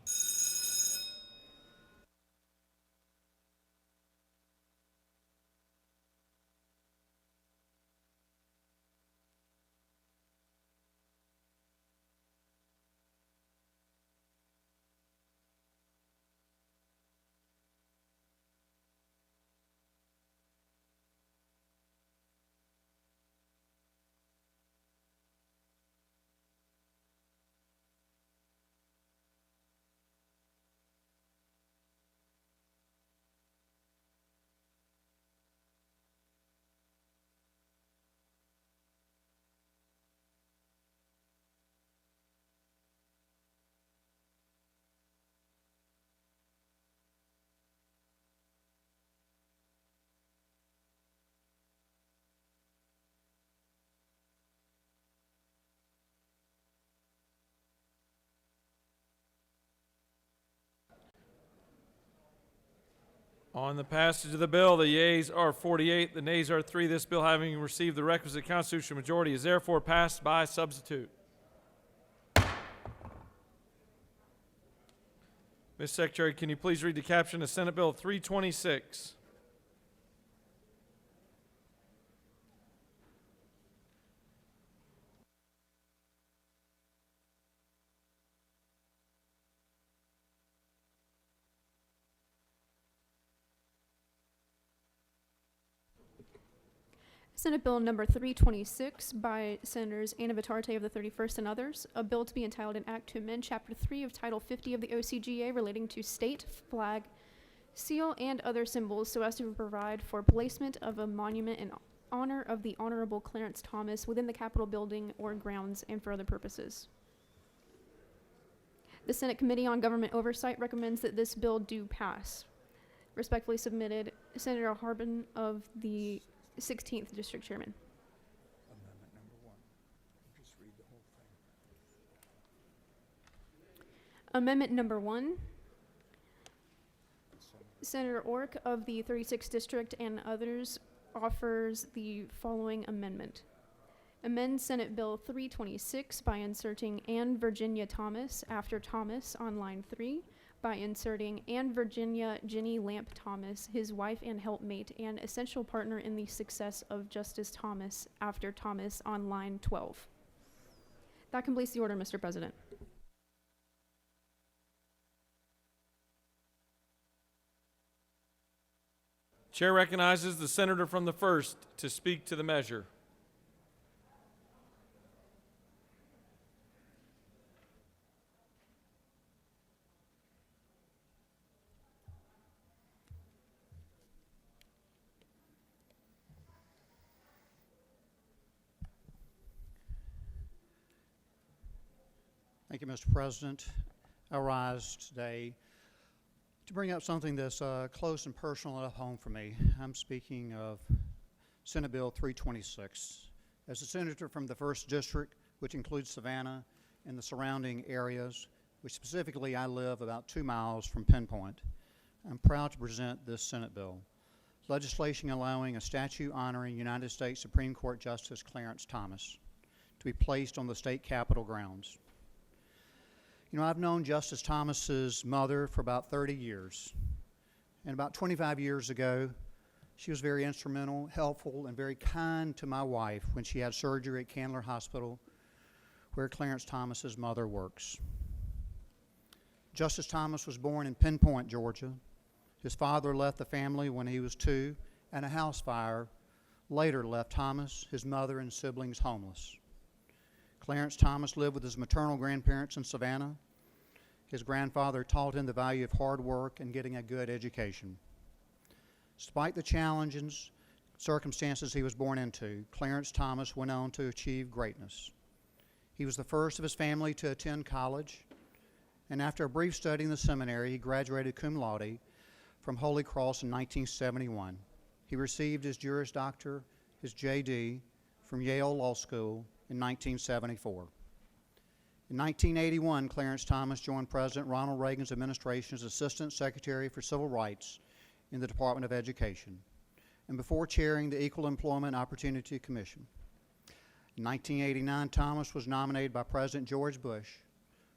On the passage of the bill, the yeas are 48, the nays are 3. This bill, having received the requisite constitutional majority, is therefore passed by substitute. Ms. Secretary, can you please read the caption of Senate Bill 326? Senate Bill number 326 by Senators Anna Vitarte of the 31st and others, a bill to be entitled an act to amend Chapter 3 of Title 50 of the OCGA relating to state, flag, seal, and other symbols so as to provide for placement of a monument in honor of the Honorable Clarence Thomas within the Capitol building or grounds and for other purposes. The Senate Committee on Government Oversight recommends that this bill do pass. Respectfully submitted, Senator Harbin of the 16th District Chairman. Amendment number 1. Just read the whole thing. Amendment number 1. Senator Ork of the 36th District and others offers the following amendment. Amend Senate Bill 326 by inserting Ann Virginia Thomas after Thomas on line 3, by inserting Ann Virginia Jenny Lamp Thomas, his wife and helpmate, and essential partner in the success of Justice Thomas after Thomas on line 12. That completes the order, Mr. President. Chair recognizes the senator from the 1st to speak to the measure. Thank you, Mr. President. I rise today to bring up something that's close and personal at home for me. I'm speaking of Senate Bill 326. As a senator from the 1st District, which includes Savannah and the surrounding areas, which specifically I live about 2 miles from Pinpoint, I'm proud to present this Senate bill. Legislation allowing a statue honoring United States Supreme Court Justice Clarence Thomas to be placed on the state capitol grounds. You know, I've known Justice Thomas's mother for about 30 years. And about 25 years ago, she was very instrumental, helpful, and very kind to my wife when she had surgery at Candler Hospital, where Clarence Thomas's mother works. Justice Thomas was born in Pinpoint, Georgia. His father left the family when he was 2, and a house fire later left Thomas, his mother, and siblings homeless. Clarence Thomas lived with his maternal grandparents in Savannah. His grandfather taught him the value of hard work and getting a good education. Despite the challenges, circumstances he was born into, Clarence Thomas went on to achieve greatness. He was the first of his family to attend college, and after a brief study in the seminary, he graduated cum laude from Holy Cross in 1971. He received his Juris Doctor, his J.D., from Yale Law School in 1974. In 1981, Clarence Thomas joined President Ronald Reagan's administration as Assistant Secretary for Civil Rights in the Department of Education, and before chairing the Equal Employment Opportunity Commission. In 1989, Thomas was nominated by President George Bush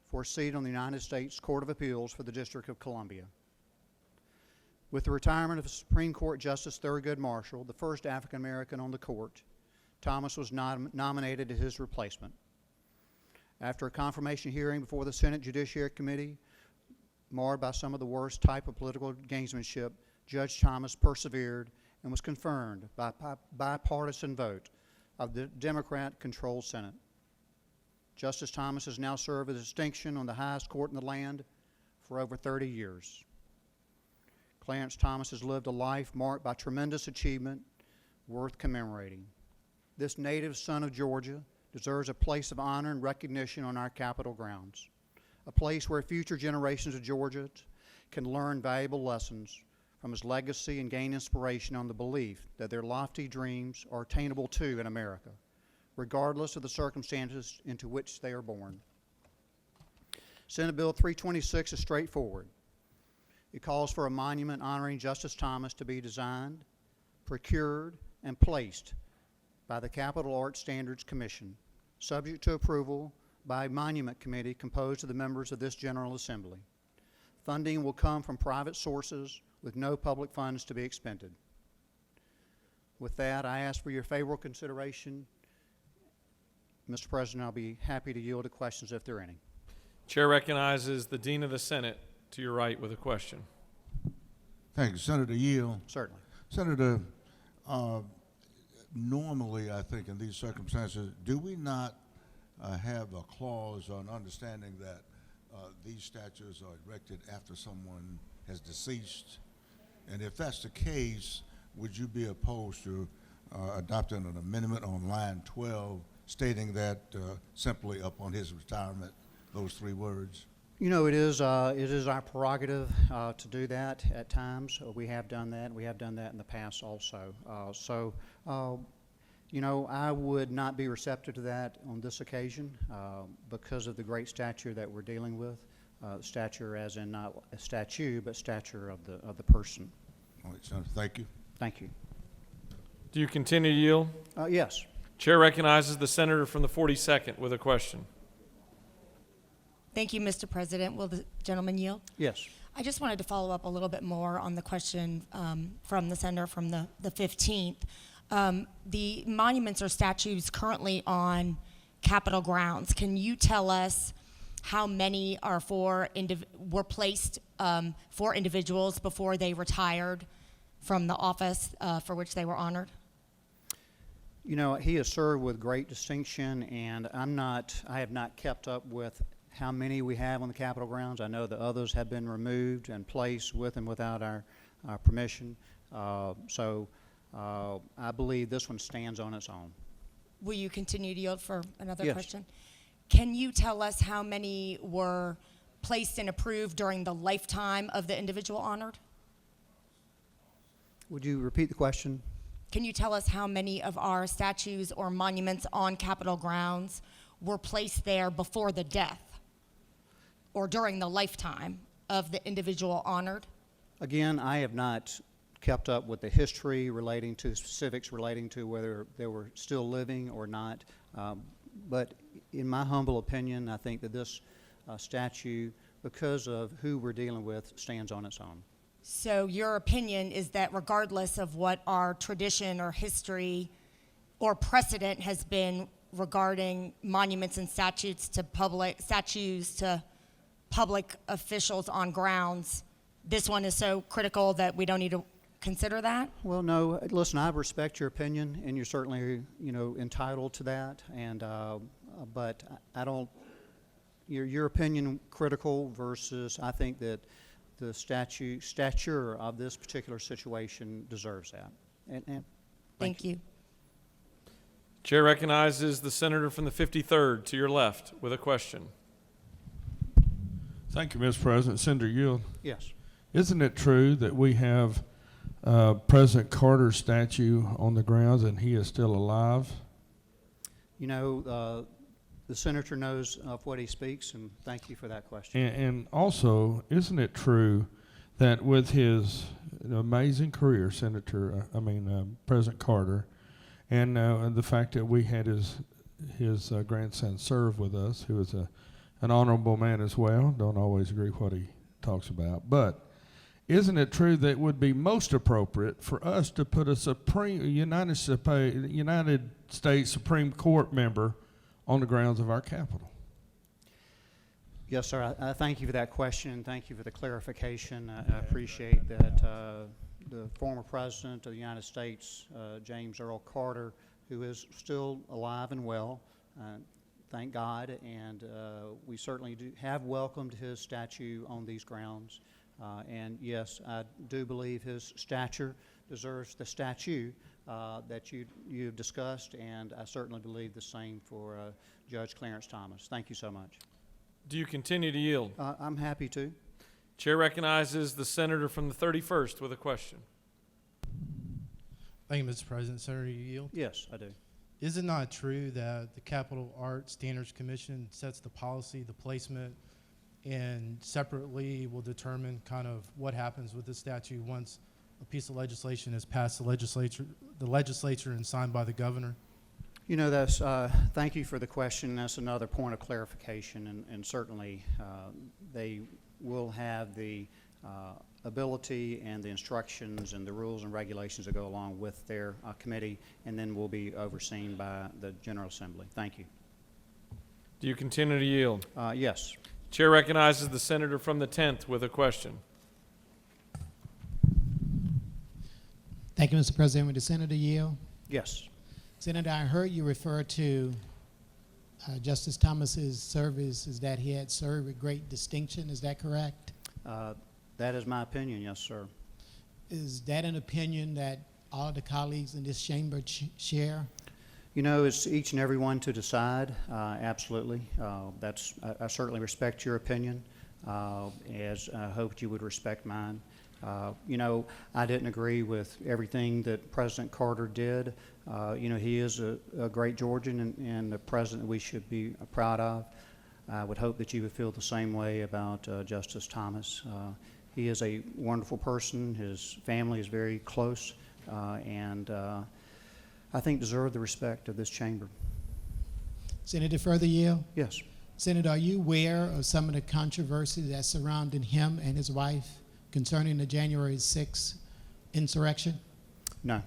for a seat on the United States Court of Appeals for the District of Columbia. With the retirement of Supreme Court Justice Thurgood Marshall, the first African American on the court, Thomas was nominated as his replacement. After a confirmation hearing before the Senate Judiciary Committee, marred by some of the worst type of political gamesmanship, Judge Thomas persevered and was confirmed by bipartisan vote of the Democrat-controlled Senate. Justice Thomas has now served with distinction on the highest court in the land for over 30 years. Clarence Thomas has lived a life marked by tremendous achievement worth commemorating. This native son of Georgia deserves a place of honor and recognition on our Capitol grounds, a place where future generations of Georgians can learn valuable lessons from his legacy and gain inspiration on the belief that their lofty dreams are attainable too in America, regardless of the circumstances into which they are born. Senate Bill 326 is straightforward. It calls for a monument honoring Justice Thomas to be designed, procured, and placed by the Capital Arts Standards Commission, subject to approval by a monument committee composed of the members of this General Assembly. Funding will come from private sources with no public funds to be expended. With that, I ask for your favorable consideration. Mr. President, I'll be happy to yield to questions if there are any. Chair recognizes the Dean of the Senate to your right with a question. Thank you. Senator Yield. Certainly. Senator, normally I think in these circumstances, do we not have a clause on understanding that these statues are erected after someone has deceased? And if that's the case, would you be opposed to adopting an amendment on line 12 stating that simply upon his retirement, those 3 words? You know, it is our prerogative to do that at times. We have done that. We have done that in the past also. You know, I would not be receptive to that on this occasion because of the great stature that we're dealing with. Stature as in not a statue, but stature of the person. All right, Senator, thank you. Thank you. Do you continue to yield? Yes. Chair recognizes the senator from the 42nd with a question. Thank you, Mr. President. Will the gentleman yield? Yes. I just wanted to follow up a little bit more on the question from the senator from the 15th. The monuments or statues currently on Capitol grounds, can you tell us how many are were placed for individuals before they retired from the office for which they were honored? You know, he has served with great distinction, and I have not kept up with how many we have on the Capitol grounds. I know that others have been removed and placed with and without our permission. I believe this one stands on its own. Will you continue to yield for another Yes. question? Can you tell us how many were placed and approved during the lifetime of the individual honored? Would you repeat the question? Can you tell us how many of our statues or monuments on Capitol grounds were placed there before the death or during the lifetime of the individual honored? Again, I have not kept up with the history relating to specifics relating to whether they were still living or not. But in my humble opinion, I think that this statue, because of who we're dealing with, stands on its own. So your opinion is that regardless of what our tradition or history or precedent has been regarding monuments and statues to public officials on grounds, this one is so critical that we don't need to consider that? Well, no. Listen, I respect your opinion, and you're certainly, entitled to that. And but I don't. Your opinion critical versus I think that the stature of this particular situation deserves that. And thank you. Chair recognizes the senator from the 53rd to your left with a question. Thank you, Mr. President. Senator Yield. Yes. Isn't it true that we have President Carter's statue on the grounds and he is still alive? You know, The senator knows of what he speaks, and thank you for that question. And also, isn't it true that with his amazing career, President Carter, and the fact that we had his grandson serve with us, who is an honorable man as well, don't always agree what he talks about, but isn't it true that it would be most appropriate for us to put a United States Supreme Court member on the grounds of our Capitol? Yes, sir. I thank you for that question, and thank you for the clarification. I appreciate that the former President of the United States, James Earl Carter, who is still alive and well, thank God, and we certainly have welcomed his statue on these grounds. And yes, I do believe his stature deserves the statue that you've discussed, and I certainly believe the same for Judge Clarence Thomas. Thank you so much. Do you continue to yield? I'm happy to. Chair recognizes the senator from the 31st with a question. Thank you, Mr. President. Senator, you yield? Yes, I do. Is it not true that the Capital Art Standards Commission sets the policy, the placement, and separately will determine kind of what happens with the statue once a piece of legislation is passed the legislature and signed by the governor? You know, thank you for the question. That's another point of clarification, and certainly they will have the ability and the instructions and the rules and regulations that go along with their committee, and then will be overseen by the General Assembly. Thank you. Do you continue to yield? Yes. Chair recognizes the senator from the 10th with a question. Thank you, Mr. President. Would the senator yield? Yes. Senator, I heard you refer to Justice Thomas's service as that he had served with great distinction. Is that correct? That is my opinion, yes, sir. Is that an opinion that all of the colleagues in this chamber share? You know, it's each and every one to decide. Absolutely. I certainly respect your opinion, as I hoped you would respect mine. You know, I didn't agree with everything that President Carter did. You know, he is a great Georgian and a president we should be proud of. I would hope that you would feel the same way about Justice Thomas. He is a wonderful person. His family is very close, and I think deserve the respect of this chamber. Senator, further yield? Yes. Senator, are you aware of some of the controversy that's surrounding him and his wife concerning the January 6th insurrection? No.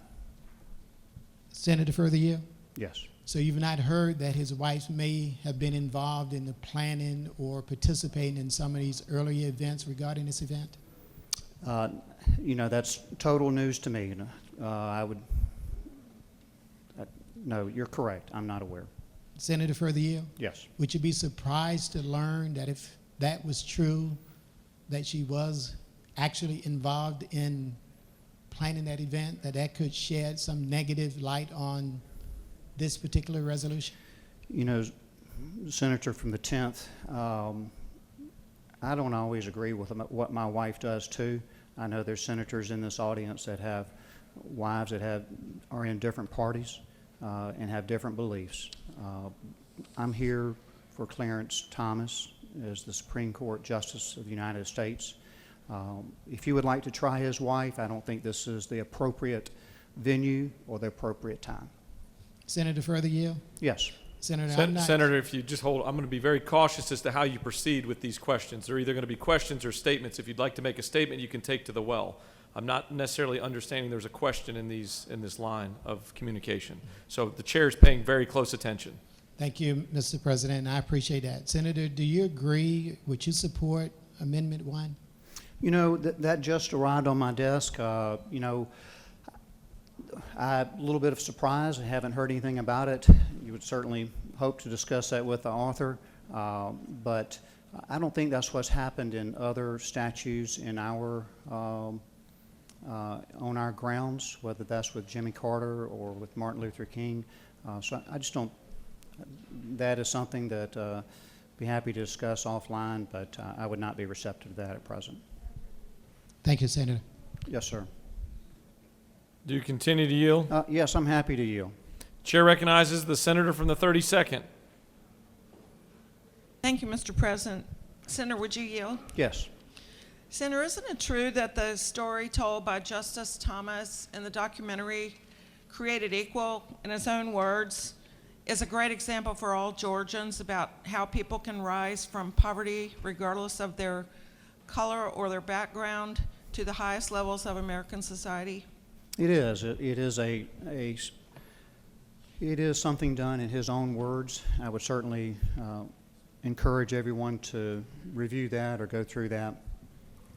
Senator, further yield? Yes. So you've not heard that his wife may have been involved in the planning or participating in some of these earlier events regarding this event? You know, that's total news to me. No, you're correct. I'm not aware. Senator, further yield? Yes. Would you be surprised to learn that if that was true, that she was actually involved in planning that event, that could shed some negative light on this particular resolution? You know, Senator from the 10th, I don't always agree with what my wife does too. I know there's senators in this audience that have wives that are in different parties and have different beliefs. I'm here for Clarence Thomas as the Supreme Court Justice of the United States. If you would like to try his wife, I don't think this is the appropriate venue or the appropriate time. Senator, further yield? Yes. Senator, if you just hold, I'm going to be very cautious as to how you proceed with these questions. They're either going to be questions or statements. If you'd like to make a statement, you can take to the well. I'm not necessarily understanding there's a question in this line of communication. So the chair is paying very close attention. Thank you, Mr. President, and I appreciate that. Senator, do you agree, would you support Amendment 1? You know, that just arrived on my desk. You know, a little bit of surprise. I haven't heard anything about it. You would certainly hope to discuss that with the author, but I don't think that's what's happened in other statutes in our on our grounds, whether that's with Jimmy Carter or with Martin Luther King. So I just don't. That is something that I'd be happy to discuss offline, but I would not be receptive to that at present. Thank you, Senator. Yes, sir. Do you continue to yield? Yes, I'm happy to yield. Chair recognizes the senator from the 32nd. Thank you, Mr. President. Senator, would you yield? Yes. Senator, isn't it true that the story told by Justice Thomas in the documentary Created Equal, in his own words, is a great example for all Georgians about how people can rise from poverty regardless of their color or their background to the highest levels of American society? It is. It is something done in his own words. I would certainly encourage everyone to review that or go through that.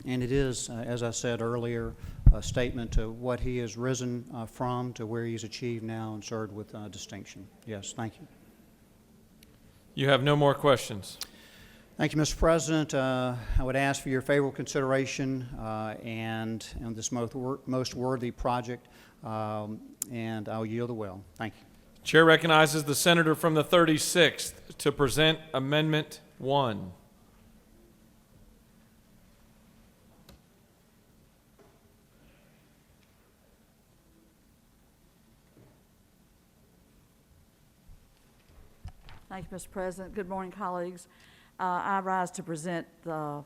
And it is, as I said earlier, a statement to what he has risen from to where he's achieved now and served with distinction. Yes, thank you. You have no more questions. Thank you, Mr. President. I would ask for your favorable consideration and this most worthy project, and I'll yield the well. Thank you. Chair recognizes the senator from the 36th to present Amendment 1. Thank you, Mr. President. Good morning, colleagues. I rise to present the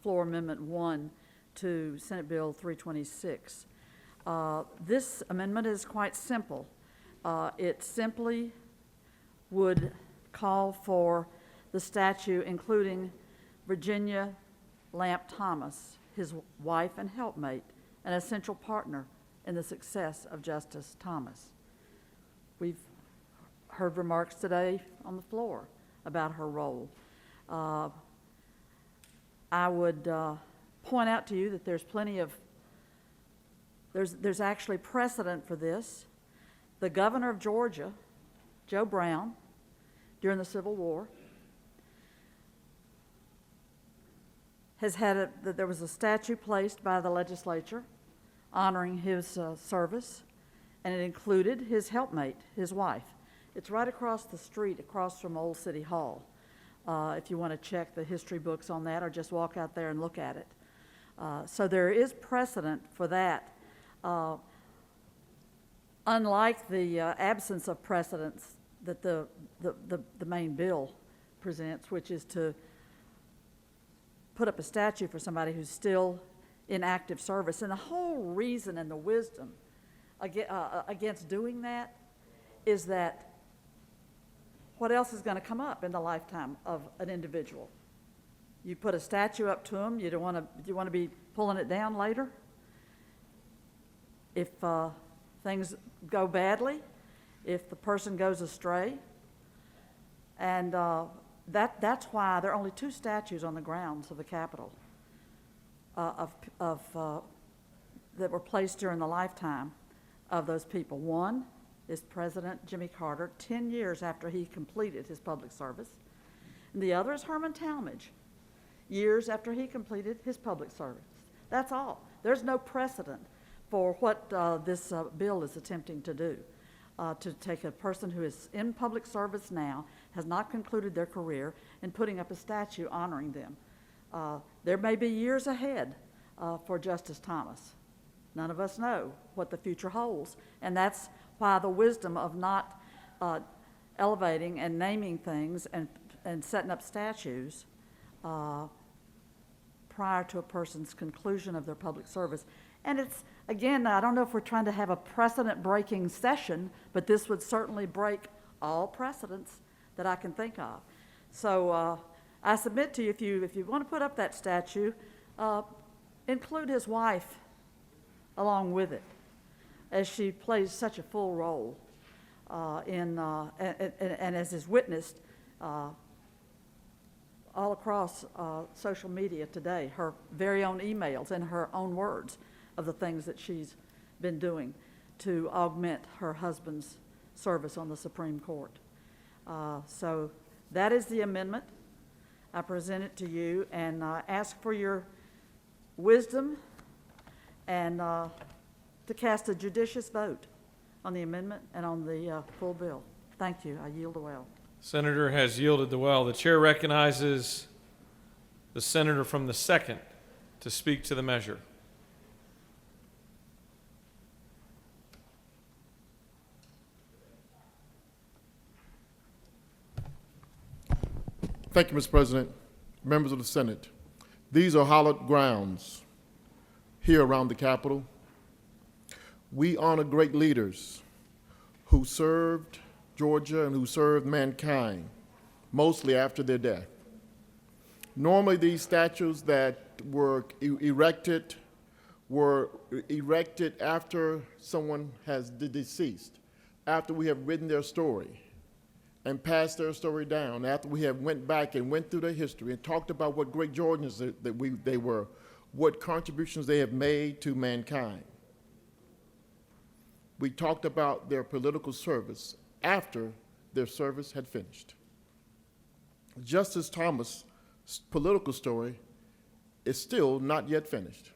floor amendment 1 to Senate Bill 326. This amendment is quite simple. It simply would call for the statute including Virginia Lamp Thomas, his wife and helpmate, an essential partner in the success of Justice Thomas. We've heard remarks today on the floor about her role. I would point out to you that there's plenty of, there's actually precedent for this. The governor of Georgia, Joe Brown, during the Civil War, has had there was a statue placed by the legislature honoring his service, and it included his helpmate, his wife. It's right across the street, across from Old City Hall, if you want to check the history books on that or just walk out there and look at it. So there is precedent for that. Unlike the absence of precedents that the main bill presents, which is to put up a statue for somebody who's still in active service. And the whole reason and the wisdom against doing that is that what else is going to come up in the lifetime of an individual? You put a statue up to them, you want to be pulling it down later? If things go badly, if the person goes astray, and that's why there are only 2 statues on the grounds of the Capitol that were placed during the lifetime of those people. One is President Jimmy Carter, 10 years after he completed his public service. And the other is Herman Talmadge, years after he completed his public service. That's all. There's no precedent for what this bill is attempting to do, to take a person who is in public service now, has not concluded their career, and putting up a statue honoring them. There may be years ahead for Justice Thomas. None of us know what the future holds, and that's why the wisdom of not elevating and naming things and setting up statues prior to a person's conclusion of their public service. And it's, again, I don't know if we're trying to have a precedent-breaking session, but this would certainly break all precedents that I can think of. So I submit to you, if you want to put up that statue, include his wife along with it, as she plays such a full role and as is witnessed all across social media today, her very own emails and her own words of the things that she's been doing to augment her husband's service on the Supreme Court. So that is the amendment. I present it to you and ask for your wisdom and to cast a judicious vote on the amendment and on the full bill. Thank you. I yield the well. Senator has yielded the well. The chair recognizes the senator from the 2nd to speak to the measure. Thank you, Mr. President. Members of the Senate, these are hallowed grounds here around the Capitol. We honor great leaders who served Georgia and who served mankind, mostly after their death. Normally, these statues that were erected after someone has deceased, after we have written their story and passed their story down, after we have went back and went through their history and talked about what great Georgians they were, what contributions they have made to mankind. We talked about their political service after their service had finished. Justice Thomas' political story is still not yet finished.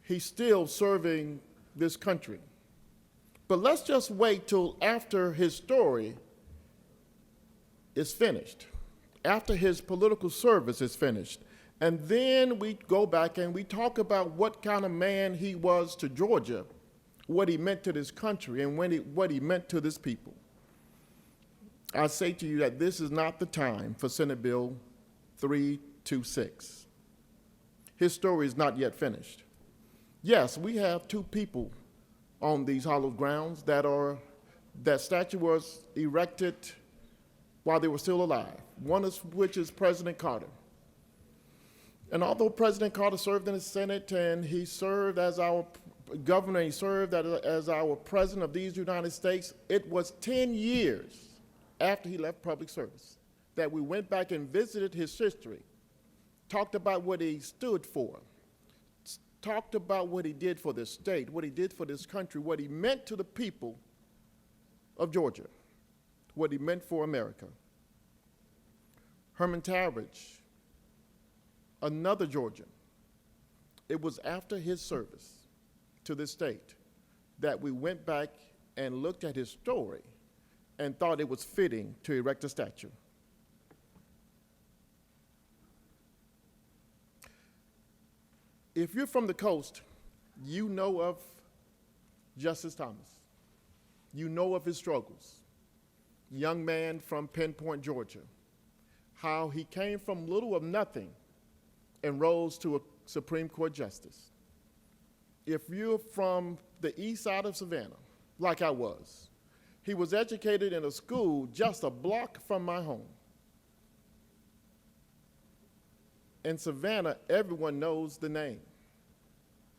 He's still serving this country. But let's just wait till after his story is finished, after his political service is finished, and then we go back and we talk about what kind of man he was to Georgia, what he meant to this country, and what he meant to this people. I say to you that this is not the time for Senate Bill 326. His story is not yet finished. Yes, we have two people on these hallowed grounds that statue was erected while they were still alive, one of which is President Carter. And although President Carter served in the Senate and he served as our governor, he served as our president of these United States, it was 10 years after he left public service that we went back and visited his history, talked about what he stood for, talked about what he did for this state, what he did for this country, what he meant to the people of Georgia, what he meant for America. Herman Talbridge, another Georgian, it was after his service to this state that we went back and looked at his story and thought it was fitting to erect a statue. If you're from the coast, you know of Justice Thomas. You know of his struggles. Young man from Penn Point, Georgia, how he came from little of nothing and rose to a Supreme Court justice. If you're from the east side of Savannah, like I was, he was educated in a school just a block from my home. In Savannah, everyone knows the name.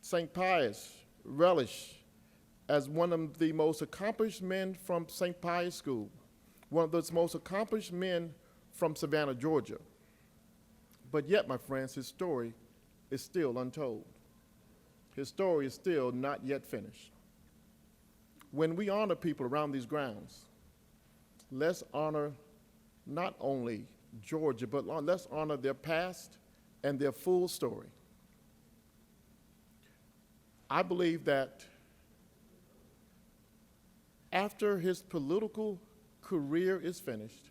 St. Pius relished as one of the most accomplished men from St. Pius School, one of the most accomplished men from Savannah, Georgia. But yet, my friends, his story is still untold. His story is still not yet finished. When we honor people around these grounds, let's honor not only Georgia, but let's honor their past and their full story. I believe that after his political career is finished,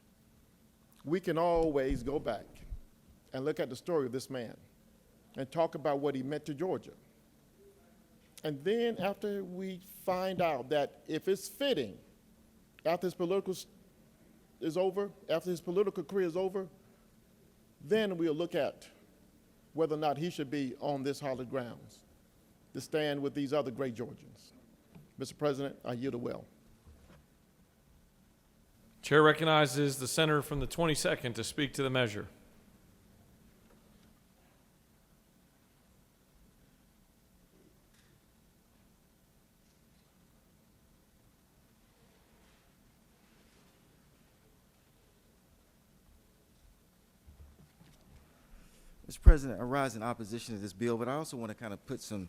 we can always go back and look at the story of this man and talk about what he meant to Georgia. And then after we find out that if it's fitting, after his political is over, after his political career is over, then we'll look at whether or not he should be on this hallowed grounds to stand with these other great Georgians. Mr. President, I yield the well. Chair recognizes the senator from the 22nd to speak to the measure. Mr. President, I rise in opposition to this bill, but I also want to kind of put some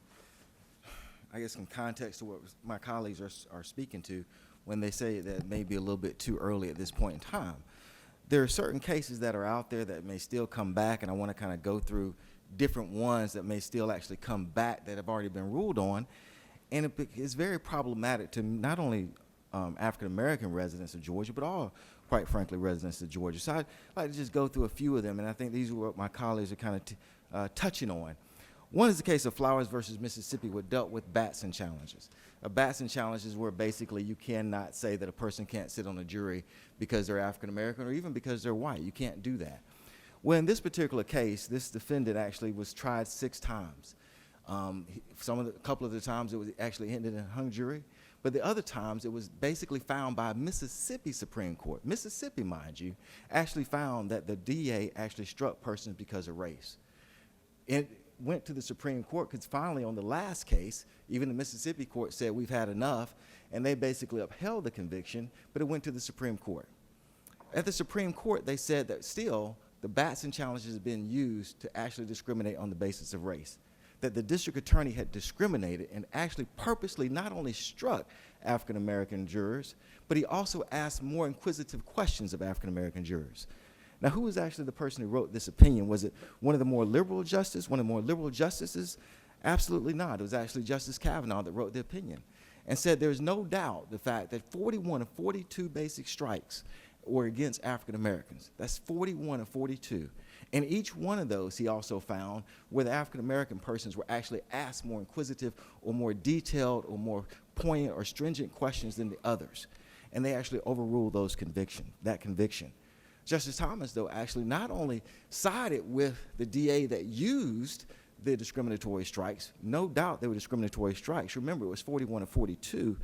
context to what my colleagues are speaking to when they say that it may be a little bit too early at this point in time. There are certain cases that are out there that may still come back, and I want to kind of go through different ones that may still actually come back that have already been ruled on. And it's very problematic to not only African-American residents of Georgia, but all, quite frankly, residents of Georgia. So I'd like to just go through a few of them, and I think these are what my colleagues are kind of touching on. One is the case of Flowers versus Mississippi, which dealt with Batson challenges. Batson challenges where basically you cannot say that a person can't sit on a jury because they're African American or even because they're white. You can't do that. Well, in this particular case, this defendant actually was tried 6 times. A couple of the times it was actually ended in a hung jury, but the other times it was basically found by Mississippi Supreme Court. Mississippi, mind you, actually found that the DA actually struck persons because of race. It went to the Supreme Court because finally on the last case, even the Mississippi court said we've had enough, and they basically upheld the conviction, but it went to the Supreme Court. At the Supreme Court, they said that still the Batson challenges have been used to actually discriminate on the basis of race, that the district attorney had discriminated and actually purposely not only struck African American jurors, but he also asked more inquisitive questions of African American jurors. Now, who was actually the person who wrote this opinion? Was it one of the more liberal justices? Absolutely not. It was actually Justice Kavanaugh that wrote the opinion and said there's no doubt the fact that 41 of 42 basic strikes were against African Americans. That's 41 of 42. And each one of those, he also found, where the African American persons were actually asked more inquisitive or more detailed or more poignant or stringent questions than the others. And they actually overruled that conviction. Justice Thomas, though, actually not only sided with the DA that used the discriminatory strikes, no doubt they were discriminatory strikes. Remember, it was 41 of 42.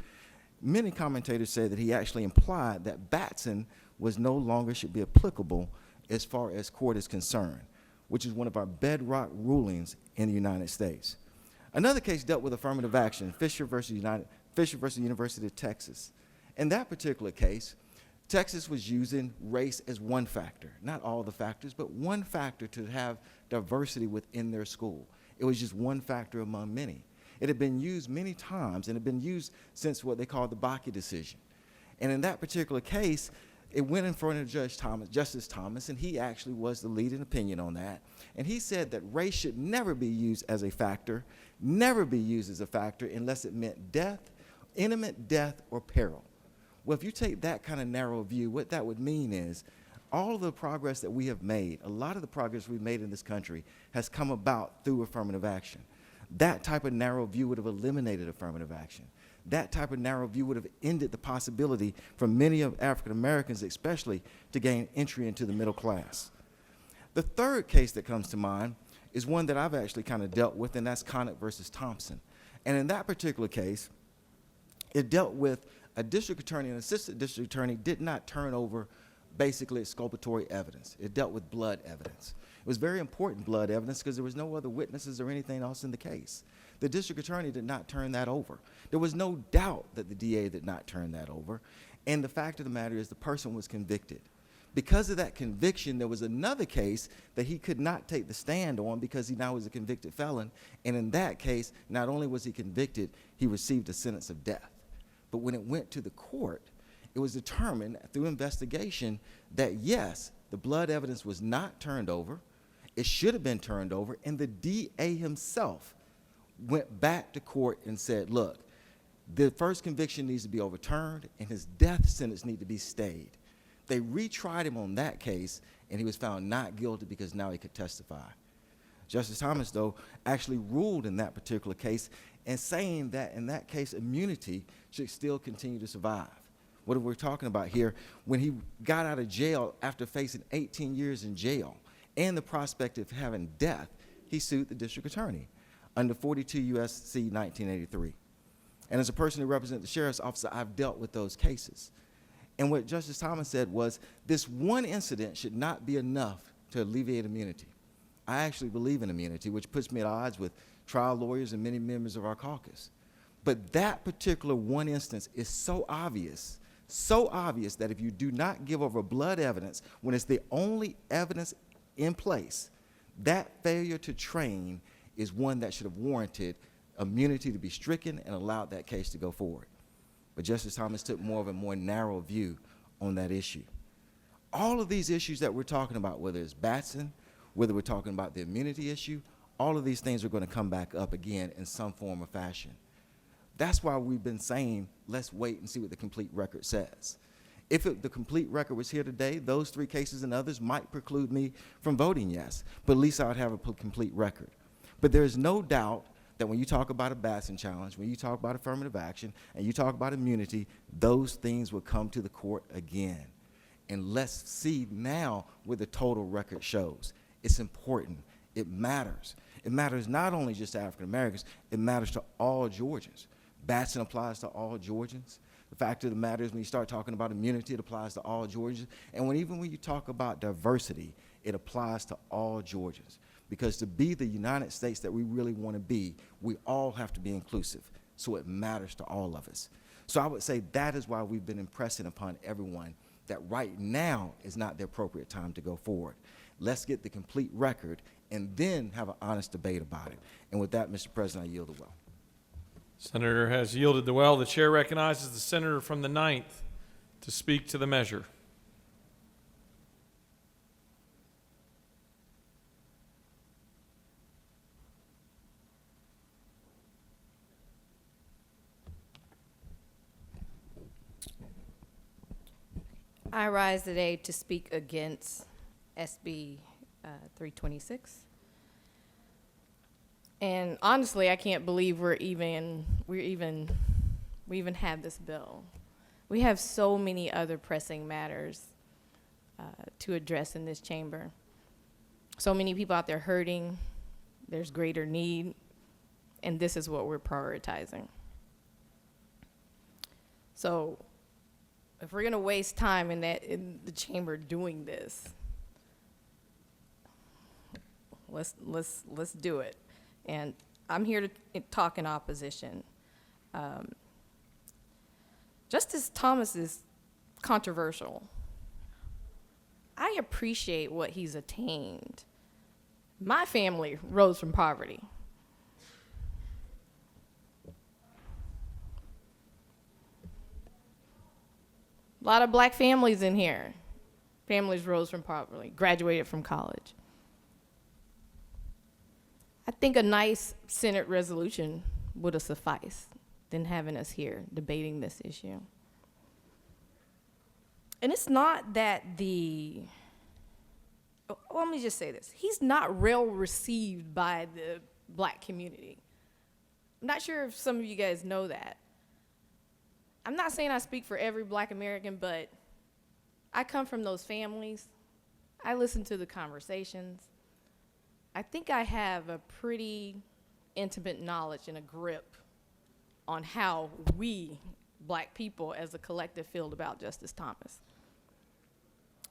Many commentators say that he actually implied that Batson was no longer should be applicable as far as court is concerned, which is one of our bedrock rulings in the United States. Another case dealt with affirmative action, Fisher versus University of Texas. In that particular case, Texas was using race as one factor, not all the factors, but one factor to have diversity within their school. It was just one factor among many. It had been used many times and had been used since what they called the Bakke decision. And in that particular case, it went in front of Justice Thomas, and he actually was the leading opinion on that. And he said that race should never be used as a factor, unless it meant death, imminent death, or peril. Well, if you take that kind of narrow view, what that would mean is all of the progress that we have made, a lot of the progress we've made in this country has come about through affirmative action. That type of narrow view would have eliminated affirmative action. That type of narrow view would have ended the possibility for many of African Americans especially to gain entry into the middle class. The third case that comes to mind is one that I've actually kind of dealt with, and that's Conic versus Thompson. And in that particular case, it dealt with a district attorney and assistant district attorney did not turn over basically exculpatory evidence. It dealt with blood evidence. It was very important blood evidence because there was no other witnesses or anything else in the case. The district attorney did not turn that over. There was no doubt that the DA did not turn that over. And the fact of the matter is the person was convicted. Because of that conviction, there was another case that he could not take the stand on because he now was a convicted felon. And in that case, not only was he convicted, he received a sentence of death. But when it went to the court, it was determined through investigation that yes, the blood evidence was not turned over. It should have been turned over. And the DA himself went back to court and said, look, the first conviction needs to be overturned and his death sentence needs to be stayed. They retried him on that case and he was found not guilty because now he could testify. Justice Thomas, though, actually ruled in that particular case and saying that in that case, immunity should still continue to survive. What are we talking about here? When he got out of jail after facing 18 years in jail and the prospect of having death, he sued the district attorney under 42 U.S.C. 1983. And as a person who represents the sheriff's office, I've dealt with those cases. And what Justice Thomas said was this one incident should not be enough to alleviate immunity. I actually believe in immunity, which puts me at odds with trial lawyers and many members of our caucus. But that particular one instance is so obvious that if you do not give over blood evidence when it's the only evidence in place, that failure to train is one that should have warranted immunity to be stricken and allowed that case to go forward. But Justice Thomas took more of a more narrow view on that issue. All of these issues that we're talking about, whether it's Batson, whether we're talking about the immunity issue, all of these things are going to come back up again in some form or fashion. That's why we've been saying, let's wait and see what the complete record says. If the complete record was here today, those 3 cases and others might preclude me from voting yes, but at least I would have a complete record. But there's no doubt that when you talk about a Batson challenge, when you talk about affirmative action, and you talk about immunity, those things will come to the court again. And let's see now what the total record shows. It's important. It matters. It matters not only just to African Americans, it matters to all Georgians. Batson applies to all Georgians. The fact of the matter is when you start talking about immunity, it applies to all Georgians. And even when you talk about diversity, it applies to all Georgians. Because to be the United States that we really want to be, we all have to be inclusive. So it matters to all of us. So I would say that is why we've been impressing upon everyone that right now is not the appropriate time to go forward. Let's get the complete record and then have an honest debate about it. And with that, Mr. President, I yield the well. Senator has yielded the well. The chair recognizes the senator from the 9th to speak to the measure. I rise today to speak against SB 326. And honestly, I can't believe we even have this bill. We have so many other pressing matters to address in this chamber. So many people out there hurting. There's greater need, and this is what we're prioritizing. So if we're gonna waste time in the chamber doing this, let's do it. And I'm here to talk in opposition. Justice Thomas is controversial. I appreciate what he's attained. My family rose from poverty. A lot of black families in here. Families rose from poverty, graduated from college. I think a nice Senate resolution would have sufficed than having us here debating this issue. And it's not that let me just say this. He's not well received by the black community. I'm not sure if some of you guys know that. I'm not saying I speak for every black American, but I come from those families. I listen to the conversations. I think I have a pretty intimate knowledge and a grip on how we, black people, as a collective feel about Justice Thomas.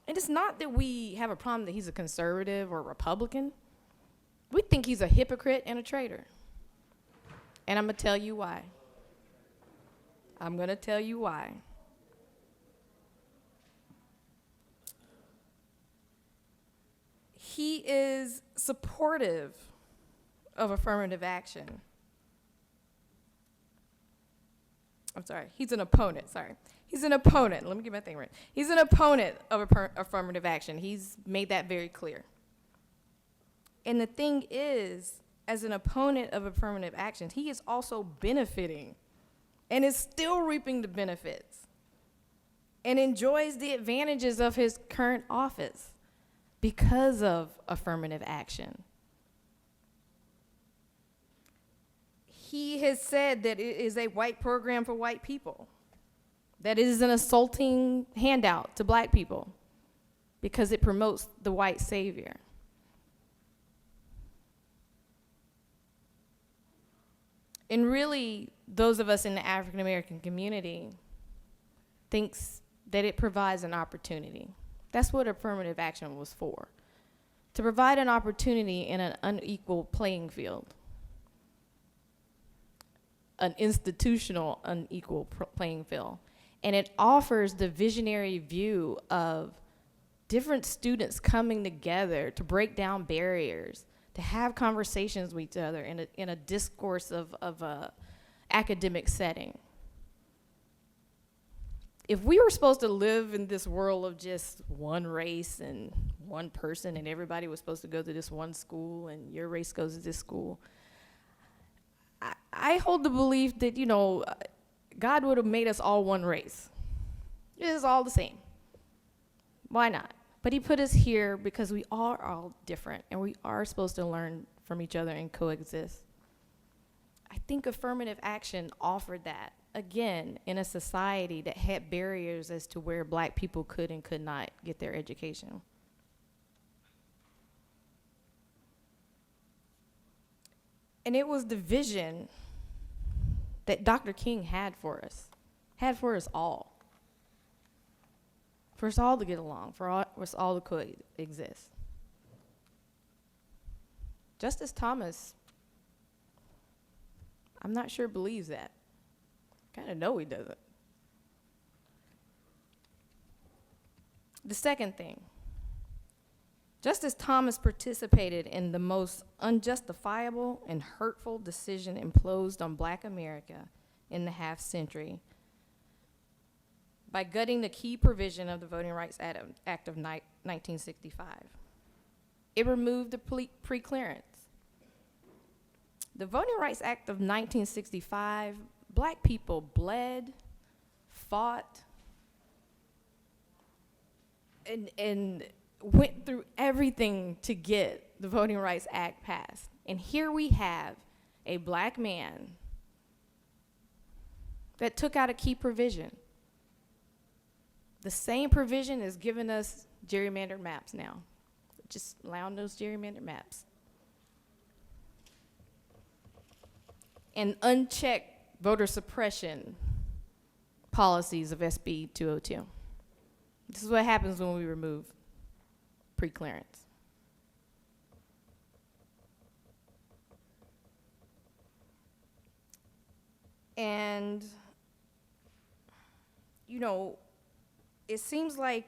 And it's not that we have a problem that he's a conservative or Republican. We think he's a hypocrite and a traitor. And I'm gonna tell you why. I'm gonna tell you why. He is supportive of affirmative action. I'm sorry, he's an opponent, sorry. He's an opponent, let me get my thing right. He's an opponent of affirmative action. He's made that very clear. And the thing is, as an opponent of affirmative action, he is also benefiting and is still reaping the benefits and enjoys the advantages of his current office because of affirmative action. He has said that it is a white program for white people, that it is an assaulting handout to black people because it promotes the white savior. And really, those of us in the African American community thinks that it provides an opportunity. That's what affirmative action was for, to provide an opportunity in an unequal playing field, an institutional unequal playing field. And it offers the visionary view of different students coming together to break down barriers, to have conversations with each other in a discourse of a academic setting. If we were supposed to live in this world of just one race and one person and everybody was supposed to go to this one school and your race goes to this school, I hold the belief that, you know, God would have made us all one race. It is all the same. Why not? But he put us here because we are all different and we are supposed to learn from each other and coexist. I think affirmative action offered that, again, in a society that had barriers as to where black people could and could not get their education. And it was the vision that Dr. King had for us all. For us all to get along, for us all to coexist. Justice Thomas, I'm not sure believes that. Kind of know he doesn't. The second thing, Justice Thomas participated in the most unjustifiable and hurtful decision imposed on Black America in the half century by gutting the key provision of the Voting Rights Act of 1965. It removed the preclearance. The Voting Rights Act of 1965, black people bled, fought, and went through everything to get the Voting Rights Act passed. And here we have a black man that took out a key provision. The same provision is giving us gerrymandered maps now. Just allowing those gerrymandered maps. And unchecked voter suppression policies of SB 202. This is what happens when we remove preclearance. And, you know, it seems like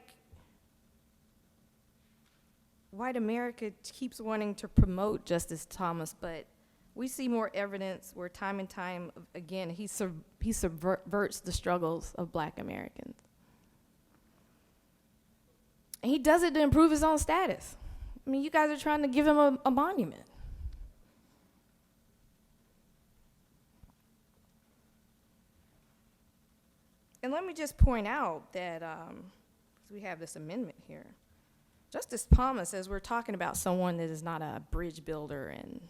white America keeps wanting to promote Justice Thomas, but we see more evidence where time and time again he subverts the struggles of black Americans. And he does it to improve his own status. I mean, you guys are trying to give him a monument. And let me just point out that, we have this amendment here, Justice Thomas, as we're talking about someone that is not a bridge builder and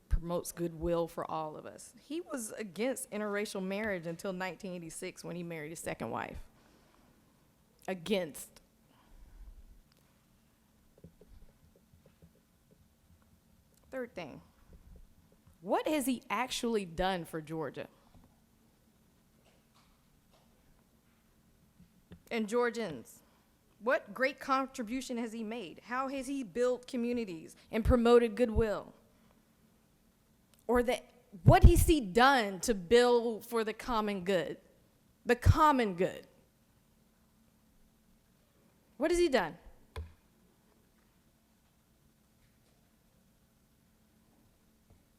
promotes goodwill for all of us, he was against interracial marriage until 1986 when he married his second wife. Against. Third thing, what has he actually done for Georgia? And Georgians, what great contribution has he made? How has he built communities and promoted goodwill? Or what has he done to build for the common good? The common good. What has he done?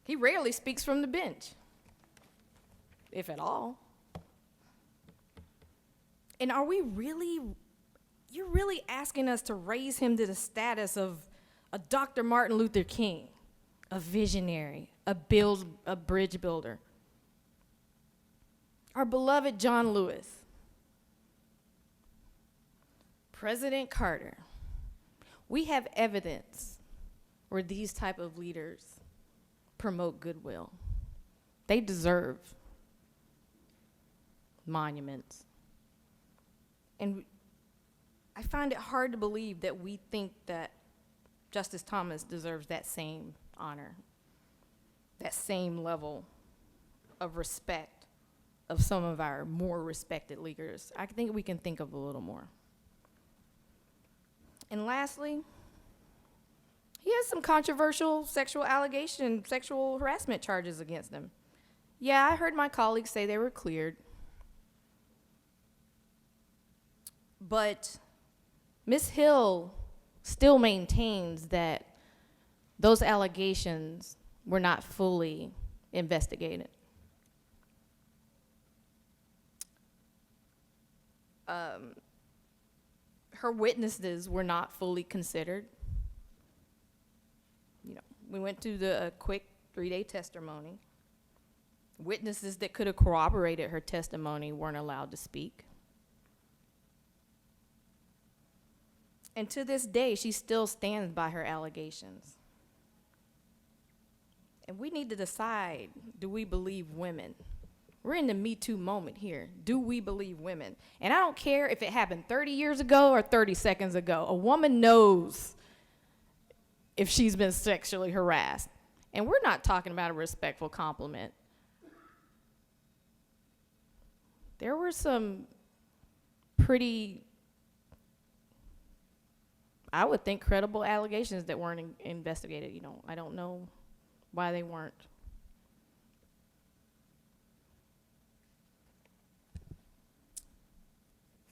He rarely speaks from the bench, if at all. And you're really asking us to raise him to the status of a Dr. Martin Luther King, a visionary, a bridge builder. Our beloved John Lewis, President Carter. We have evidence where these type of leaders promote goodwill. They deserve monuments. And I find it hard to believe that we think that Justice Thomas deserves that same honor, that same level of respect of some of our more respected leaders. I think we can think of a little more. And lastly, he has some controversial sexual harassment charges against him. Yeah, I heard my colleagues say they were cleared. But Ms. Hill still maintains that those allegations were not fully investigated. Her witnesses were not fully considered. You know, we went through a quick 3-day testimony. Witnesses that could have corroborated her testimony weren't allowed to speak. And to this day, she still stands by her allegations. And we need to decide, do we believe women? We're in the Me Too moment here. Do we believe women? And I don't care if it happened 30 years ago or 30 seconds ago. A woman knows if she's been sexually harassed. And we're not talking about a respectful compliment. There were some pretty, I would think, credible allegations that weren't investigated. You know, I don't know why they weren't.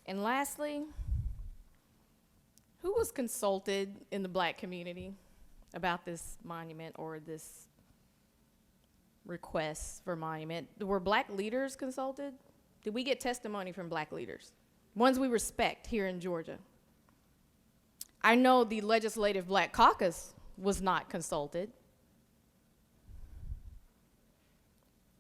And lastly, who was consulted in the black community about this monument or this request for monument? Were black leaders consulted? Did we get testimony from black leaders? Ones we respect here in Georgia. I know the Legislative Black Caucus was not consulted.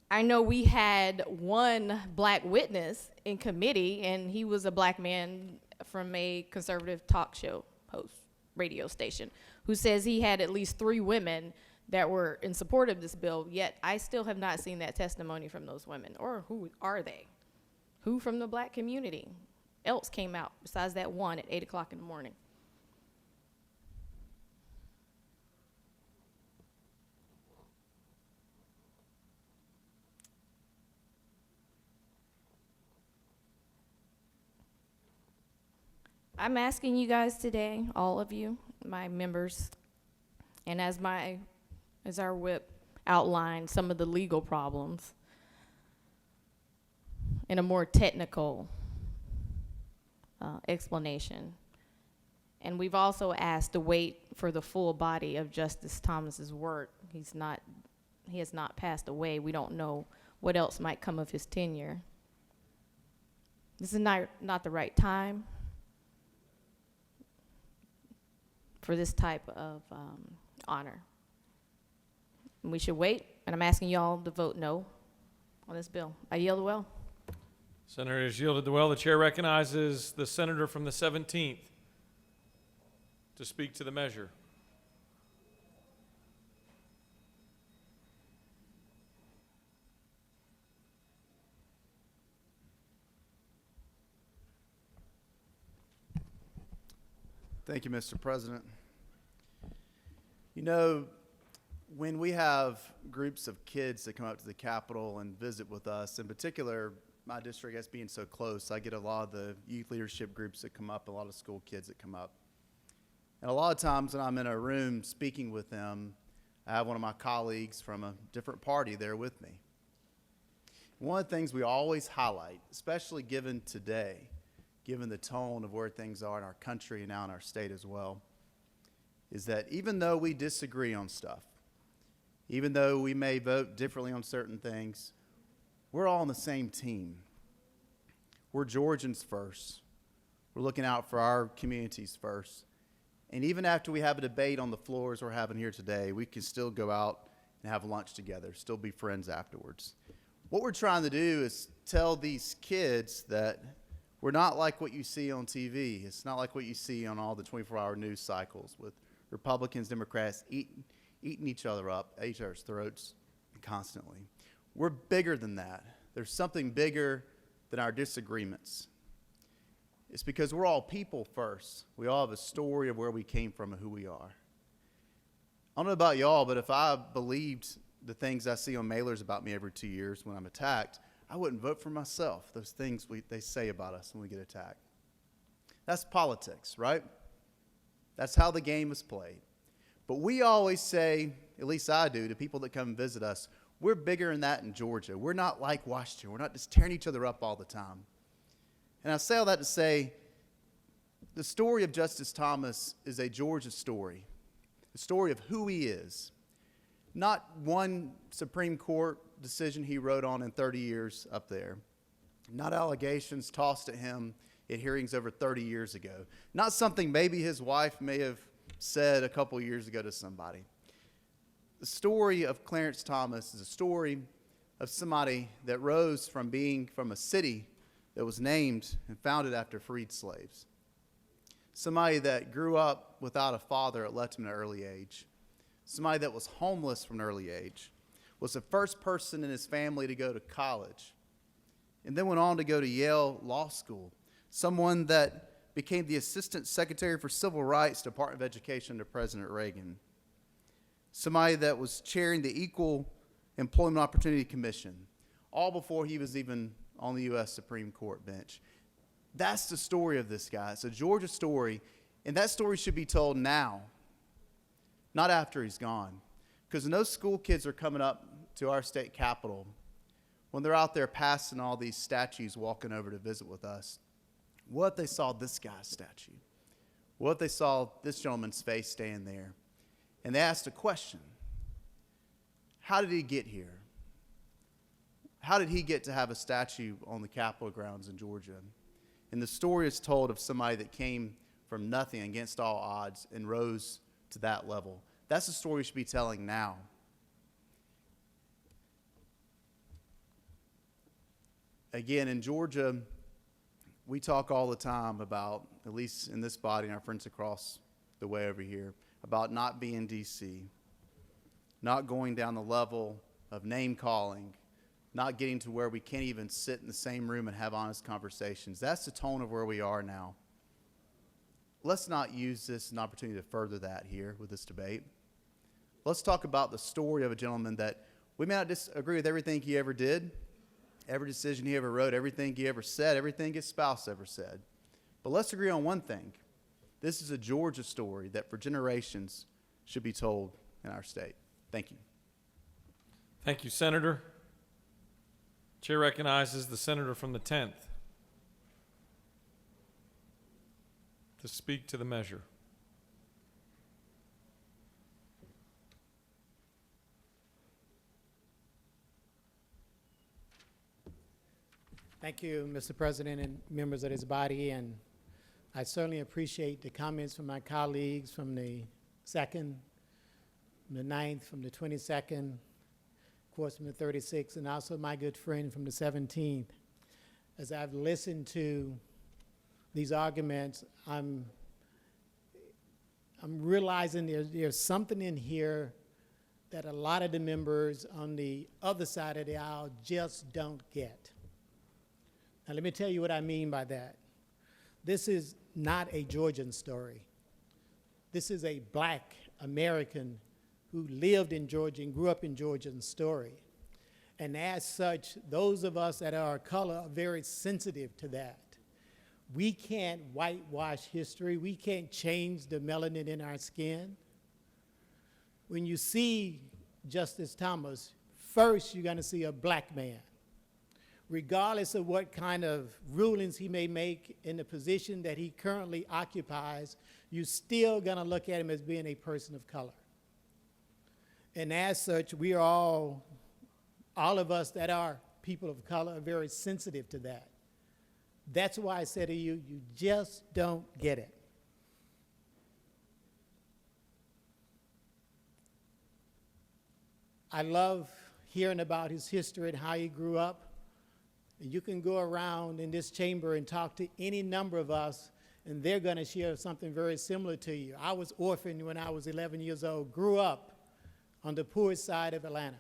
I know we had one black witness in committee, and he was a black man from a conservative talk show host, radio station, who says he had at least 3 women that were in support of this bill, yet I still have not seen that testimony from those women. Or who are they? Who from the black community else came out besides that one at 8 o'clock in the morning? I'm asking you guys today, all of you, my members, and as our whip outlined some of the legal problems in a more technical explanation. And we've also asked to wait for the full body of Justice Thomas's work. He has not passed away. We don't know what else might come of his tenure. This is not the right time for this type of honor. And we should wait, and I'm asking y'all to vote no on this bill. I yield the well. Senator has yielded the well. The chair recognizes the senator from the 17th to speak to the measure. Thank you, Mr. President. You know, when we have groups of kids that come up to the Capitol and visit with us, in particular, my district as being so close, I get a lot of the youth leadership groups that come up, a lot of school kids that come up. And a lot of times when I'm in a room speaking with them, I have one of my colleagues from a different party there with me. One of the things we always highlight, especially given today, given the tone of where things are in our country and now in our state as well, is that even though we disagree on stuff, even though we may vote differently on certain things, we're all on the same team. We're Georgians first. We're looking out for our communities first. And even after we have a debate on the floors we're having here today, we can still go out and have lunch together, still be friends afterwards. What we're trying to do is tell these kids that we're not like what you see on TV. It's not like what you see on all the 24-hour news cycles with Republicans, Democrats eating each other up, at each other's throats constantly. We're bigger than that. There's something bigger than our disagreements. It's because we're all people first. We all have a story of where we came from and who we are. I don't know about y'all, but if I believed the things I see on mailers about me every 2 years when I'm attacked, I wouldn't vote for myself, those things they say about us when we get attacked. That's politics, right? That's how the game is played. But we always say, at least I do, to people that come and visit us, we're bigger than that in Georgia. We're not like Washington. We're not just tearing each other up all the time. And I say all that to say, the story of Justice Thomas is a Georgia story, a story of who he is. Not one Supreme Court decision he wrote on in 30 years up there. Not allegations tossed at him at hearings over 30 years ago. Not something maybe his wife may have said a couple years ago to somebody. The story of Clarence Thomas is a story of somebody that rose from being from a city that was named and founded after freed slaves. Somebody that grew up without a father that left him at an early age. somebody that was homeless from an early age, was the first person in his family to go to college, and then went on to go to Yale Law School, someone that became the Assistant Secretary for Civil Rights, Department of Education under President Reagan, somebody that was chairing the Equal Employment Opportunity Commission, all before he was even on the U.S. Supreme Court bench. That's the story of this guy. It's a Georgia story, and that story should be told now, not after he's gone. Because when those school kids are coming up to our state capitol, when they're out there passing all these statues walking over to visit with us, what if they saw this guy's statue? What if they saw this gentleman's face staying there? And they asked a question. How did he get here? How did he get to have a statue on the Capitol grounds in Georgia? And the story is told of somebody that came from nothing against all odds and rose to that level. That's the story we should be telling now. Again, in Georgia, we talk all the time about, at least in this body and our friends across the way over here, about not being D.C., not going down the level of name-calling, not getting to where we can't even sit in the same room and have honest conversations. That's the tone of where we are now. Let's not use this as an opportunity to further that here with this debate. Let's talk about the story of a gentleman that we may not disagree with everything he ever did, every decision he ever wrote, everything he ever said, everything his spouse ever said. But let's agree on one thing. This is a Georgia story that for generations should be told in our state. Thank you. Thank you, Senator. Chair recognizes the senator from the 10th to speak to the measure. Thank you, Mr. President and members of this body, and I certainly appreciate the comments from my colleagues from the 2nd, from the 9th, from the 22nd, of course from the 36th, and also my good friend from the 17th. As I've listened to these arguments, I'm realizing there's something in here that a lot of the members on the other side of the aisle just don't get. Now, let me tell you what I mean by that. This is not a Georgian story. This is a black American who lived in Georgia and grew up in Georgian story. And as such, those of us that are of color are very sensitive to that. We can't whitewash history. We can't change the melanin in our skin. When you see Justice Thomas, first you're going to see a black man. Regardless of what kind of rulings he may make in the position that he currently occupies, you're still going to look at him as being a person of color. And as such, we are all of us that are people of color are very sensitive to that. That's why I say to you, you just don't get it. I love hearing about his history and how he grew up. And you can go around in this chamber and talk to any number of us, and they're going to share something very similar to you. I was orphaned when I was 11 years old, grew up on the poorest side of Atlanta.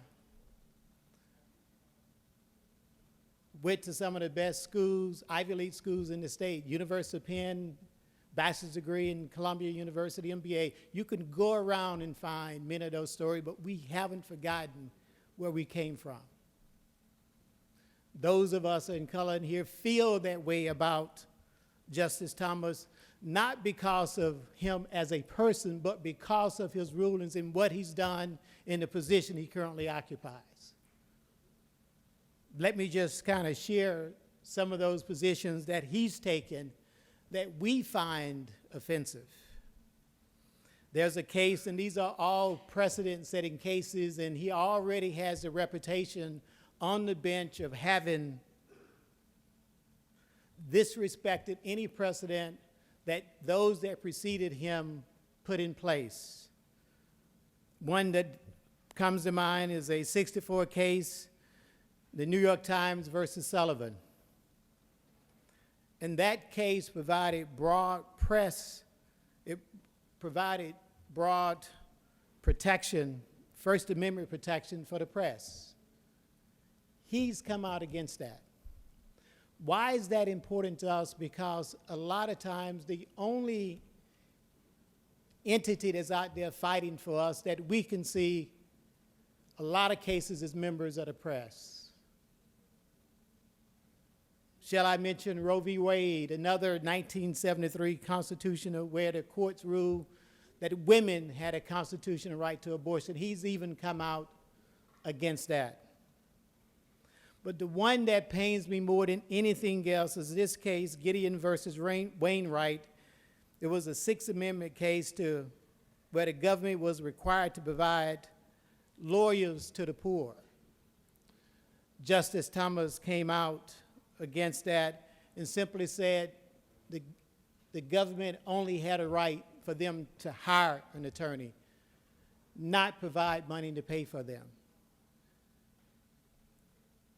Went to some of the best schools, Ivy League schools in the state, University of Penn, bachelor's degree in Columbia University, MBA. You can go around and find many of those stories, but we haven't forgotten where we came from. Those of us in color in here feel that way about Justice Thomas, not because of him as a person, but because of his rulings and what he's done in the position he currently occupies. Let me just kind of share some of those positions that he's taken that we find offensive. There's a case, and these are all precedent-setting cases, and he already has a reputation on the bench of having disrespected any precedent that those that preceded him put in place. One that comes to mind is a 64 case, the New York Times versus Sullivan. And that case provided broad protection, First Amendment protection for the press. He's come out against that. Why is that important to us? Because a lot of times the only entity that's out there fighting for us that we can see a lot of cases is members of the press. Shall I mention Roe v. Wade, another 1973 constitutional where the courts ruled that women had a constitutional right to abortion. He's even come out against that. But the one that pains me more than anything else is this case, Gideon versus Wainwright. It was a Sixth Amendment case where the government was required to provide lawyers to the poor. Justice Thomas came out against that and simply said the government only had a right for them to hire an attorney, not provide money to pay for them.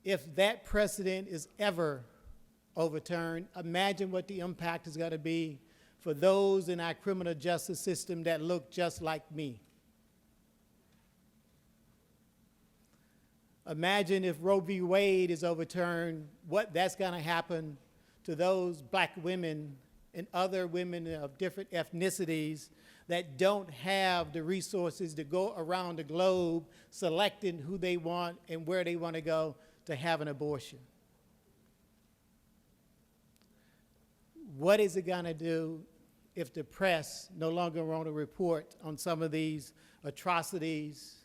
If that precedent is ever overturned, imagine what the impact is going to be for those in our criminal justice system that look just like me. Imagine if Roe v. Wade is overturned, what that's going to happen to those black women and other women of different ethnicities that don't have the resources to go around the globe selecting who they want and where they want to go to have an abortion. What is it going to do if the press no longer want to report on some of these atrocities,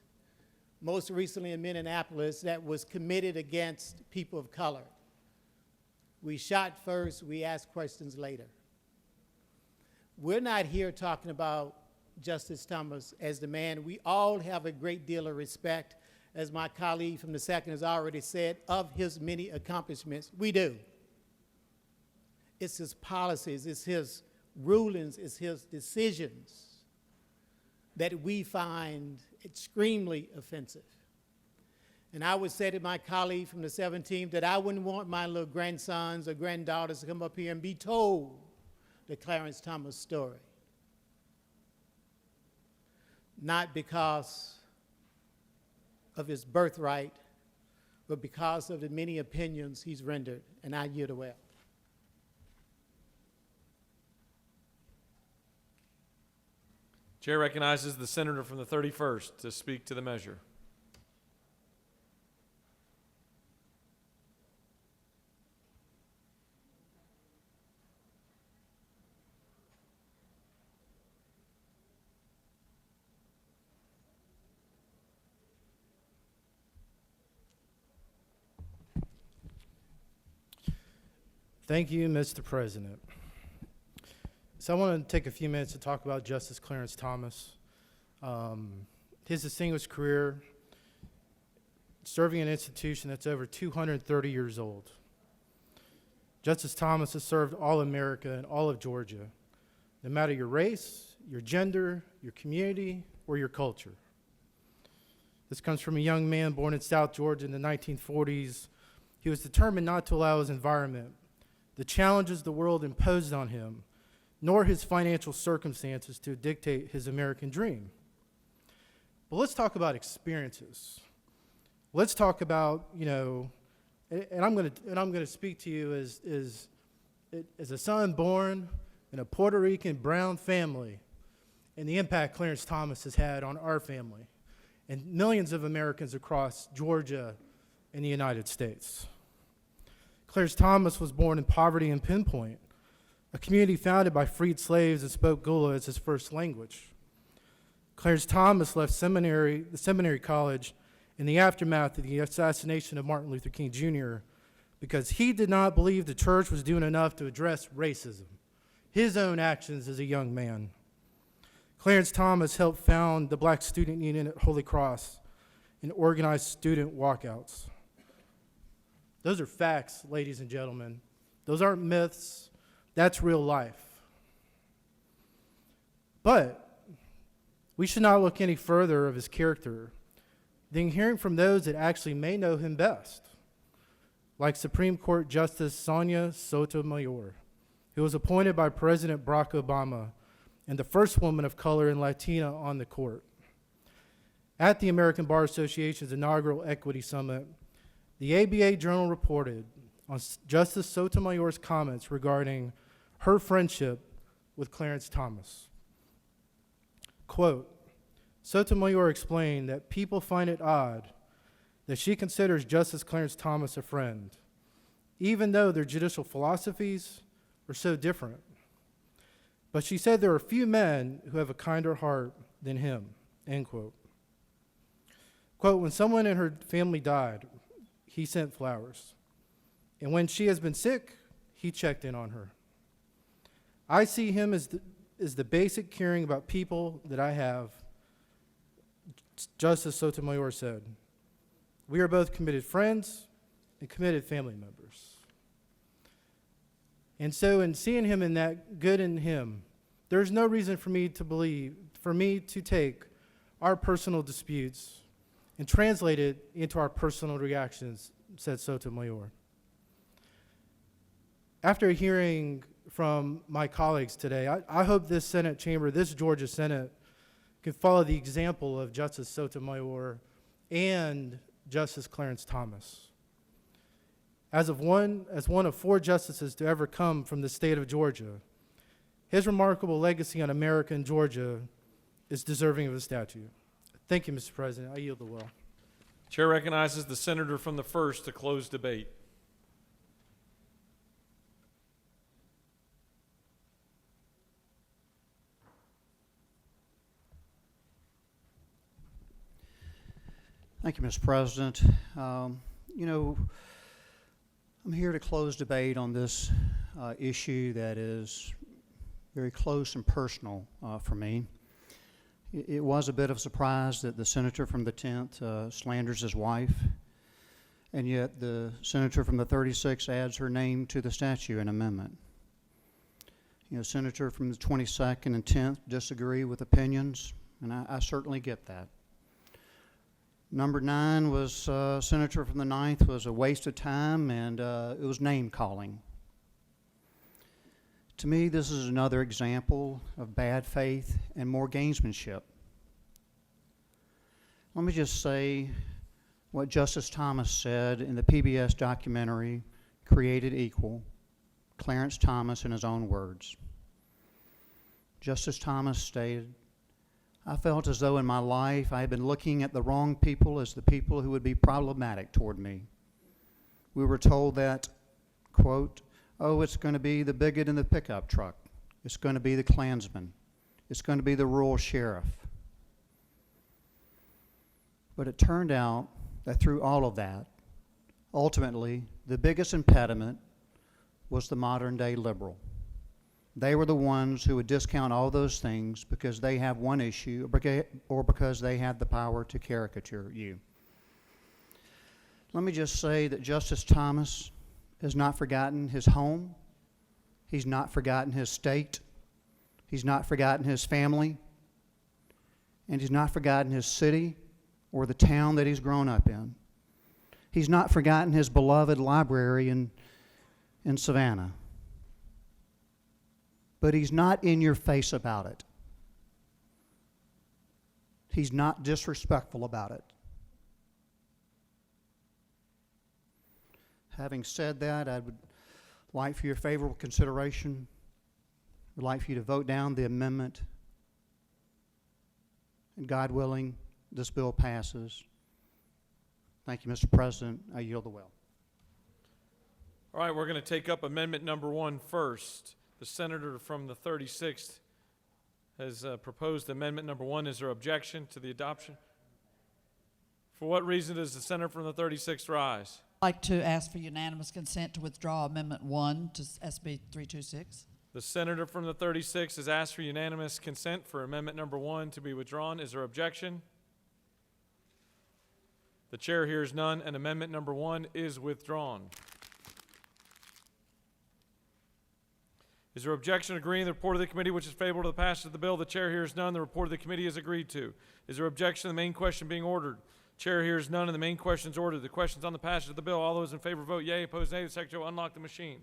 most recently in Minneapolis, that was committed against people of color? We shot first, we asked questions later. We're not here talking about Justice Thomas as the man. We all have a great deal of respect, as my colleague from the second has already said, of his many accomplishments. We do. It's his policies, it's his rulings, it's his decisions that we find extremely offensive. And I would say to my colleague from the 17th that I wouldn't want my little grandsons or granddaughters to come up here and be told the Clarence Thomas story. Not because of his birthright, but because of the many opinions he's rendered, and I yield away. Chair recognizes the senator from the 31st to speak to the measure. Thank you, Mr. President. So I want to take a few minutes to talk about Justice Clarence Thomas. His distinguished career serving an institution that's over 230 years old. Justice Thomas has served all America and all of Georgia, no matter your race, your gender, your community, or your culture. This comes from a young man born in South Georgia in the 1940s. He was determined not to allow his environment, the challenges the world imposed on him, nor his financial circumstances to dictate his American dream. But let's talk about experiences. Let's talk about, and I'm going to speak to you as a son born in a Puerto Rican brown family, and the impact Clarence Thomas has had on our family and millions of Americans across Georgia and the United States. Clarence Thomas was born in poverty in Pinpoint, a community founded by freed slaves that spoke Gula as his first language. Clarence Thomas left the seminary college in the aftermath of the assassination of Martin Luther King Jr. because he did not believe the church was doing enough to address racism, his own actions as a young man. Clarence Thomas helped found the Black Student Union at Holy Cross and organized student walkouts. Those are facts, ladies and gentlemen. Those aren't myths. That's real life. But we should not look any further of his character than hearing from those that actually may know him best, like Supreme Court Justice Sonia Sotomayor, who was appointed by President Barack Obama and the first woman of color and Latina on the court. At the American Bar Association's inaugural Equity Summit, the ABA Journal reported on Justice Sotomayor's comments regarding her friendship with Clarence Thomas. Quote, Sotomayor explained that people find it odd that she considers Justice Clarence Thomas a friend, even though their judicial philosophies are so different. But she said there are few men who have a kinder heart than him, end quote. Quote, when someone in her family died, he sent flowers. And when she has been sick, he checked in on her. I see him as the basic caring about people that I have, Justice Sotomayor said. We are both committed friends and committed family members. And so in seeing him in that good in him, there's no reason for me to take our personal disputes and translate it into our personal reactions, said Sotomayor. After hearing from my colleagues today, I hope this Senate chamber, this Georgia Senate, can follow the example of Justice Sotomayor and Justice Clarence Thomas. As one of 4 justices to ever come from the state of Georgia, his remarkable legacy on America and Georgia is deserving of a statue. Thank you, Mr. President. I yield the will. Chair recognizes the senator from the 1st to close debate. Thank you, Mr. President. You know, I'm here to close debate on this issue that is very close and personal for me. It was a bit of a surprise that the senator from the 10th slanders his wife, and yet the senator from the 36th adds her name to the statute and amendment. You know, senator from the 22nd and 10th disagree with opinions, and I certainly get that. Number 9 was senator from the 9th was a waste of time, and it was name calling. To me, this is another example of bad faith and more gamesmanship. Let me just say what Justice Thomas said in the PBS documentary, Created Equal, Clarence Thomas in his own words. Justice Thomas stated, I felt as though in my life I had been looking at the wrong people as the people who would be problematic toward me. We were told that, quote, oh, it's going to be the bigot in the pickup truck. It's going to be the Klansman. It's going to be the rural sheriff. But it turned out that through all of that, ultimately, the biggest impediment was the modern day liberal. They were the ones who would discount all those things because they have one issue or because they have the power to caricature you. Let me just say that Justice Thomas has not forgotten his home. He's not forgotten his state. He's not forgotten his family. And he's not forgotten his city or the town that he's grown up in. He's not forgotten his beloved library in Savannah. But he's not in your face about it. He's not disrespectful about it. Having said that, I would like for your favorable consideration. I'd like for you to vote down the amendment. And God willing, this bill passes. Thank you, Mr. President. I yield the will. All right, we're going to take up amendment number 1 first. The senator from the 36th has proposed amendment number 1. Is there objection to the adoption? For what reason does the senator from the 36th rise? I'd like to ask for unanimous consent to withdraw Amendment 1 to SB 326. The senator from the 36th has asked for unanimous consent for amendment number 1 to be withdrawn. Is there objection? The chair hears none, and amendment number 1 is withdrawn. Is there objection agreeing to the report of the committee which is favorable to the passage of the bill? The chair hears none. The report of the committee is agreed to. Is there objection to the main question being ordered? Chair hears none, and the main question is ordered. The questions on the passage of the bill. All those in favor vote yea. Opposed nay. The secretary will unlock the machine.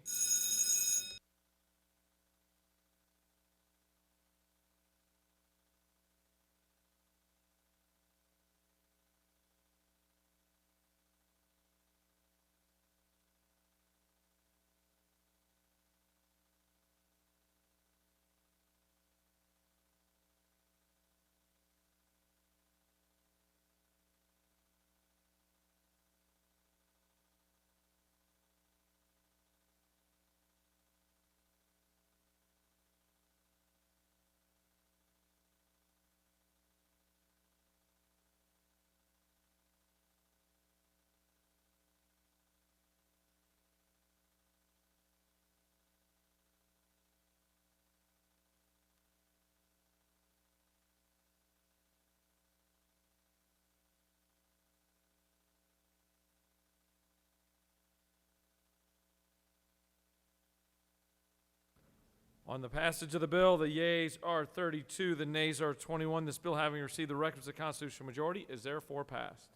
On the passage of the bill, the yeas are 32, the nays are 21. This bill, having received the requisite constitutional majority, is therefore passed.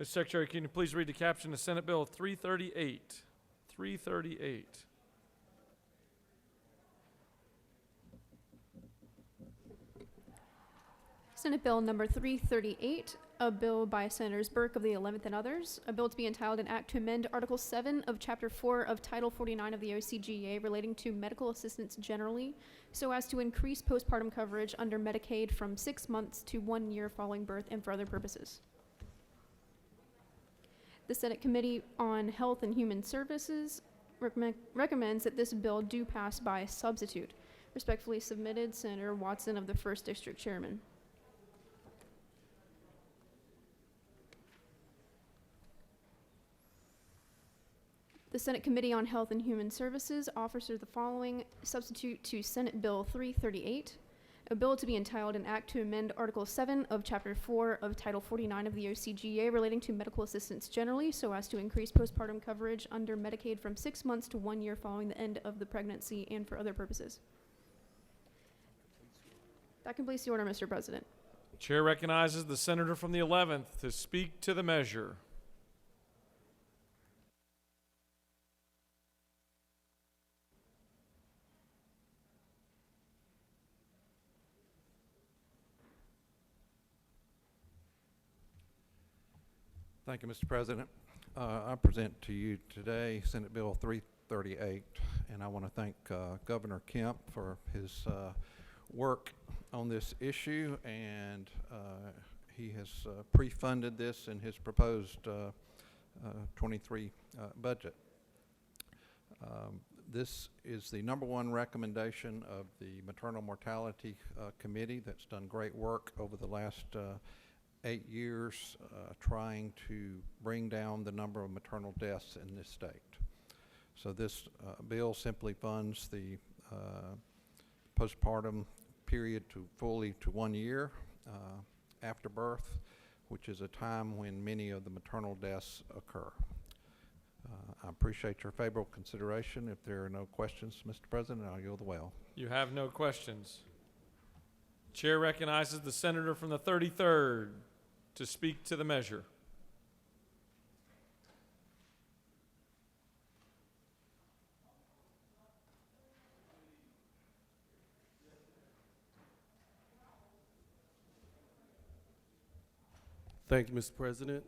Mr. Secretary, can you please read the caption of Senate Bill 338? 338. Senate Bill number 338, a bill by Senators Burke of the 11th and others, a bill to be entitled an act to amend Article 7 of Chapter 4 of Title 49 of the OCGA relating to medical assistance generally, so as to increase postpartum coverage under Medicaid from 6 months to 1 year following birth and for other purposes. The Senate Committee on Health and Human Services recommends that this bill do pass by substitute. Respectfully submitted, Senator Watson of the 1st District Chairman. The Senate Committee on Health and Human Services offers the following substitute to Senate Bill 338, a bill to be entitled an act to amend Article 7 of Chapter 4 of Title 49 of the OCGA relating to medical assistance generally so as to increase postpartum coverage under Medicaid from 6 months to 1 year following the end of the pregnancy and for other purposes. That completes the order, Mr. President. Chair recognizes the senator from the 11th to speak to the measure. Thank you, Mr. President. I present to you today Senate Bill 338, and I want to thank Governor Kemp for his work on this issue, and he has pre-funded this in his proposed 23 budget. This is the #1 recommendation of the Maternal Mortality Committee that's done great work over the last 8 years trying to bring down the number of maternal deaths in this state. So this bill simply funds the postpartum period to fully to 1 year after birth, which is a time when many of the maternal deaths occur. I appreciate your favorable consideration. If there are no questions, Mr. President, I'll yield the well. You have no questions. Chair recognizes the senator from the 33rd to speak to the measure. Thank you, Mr. President.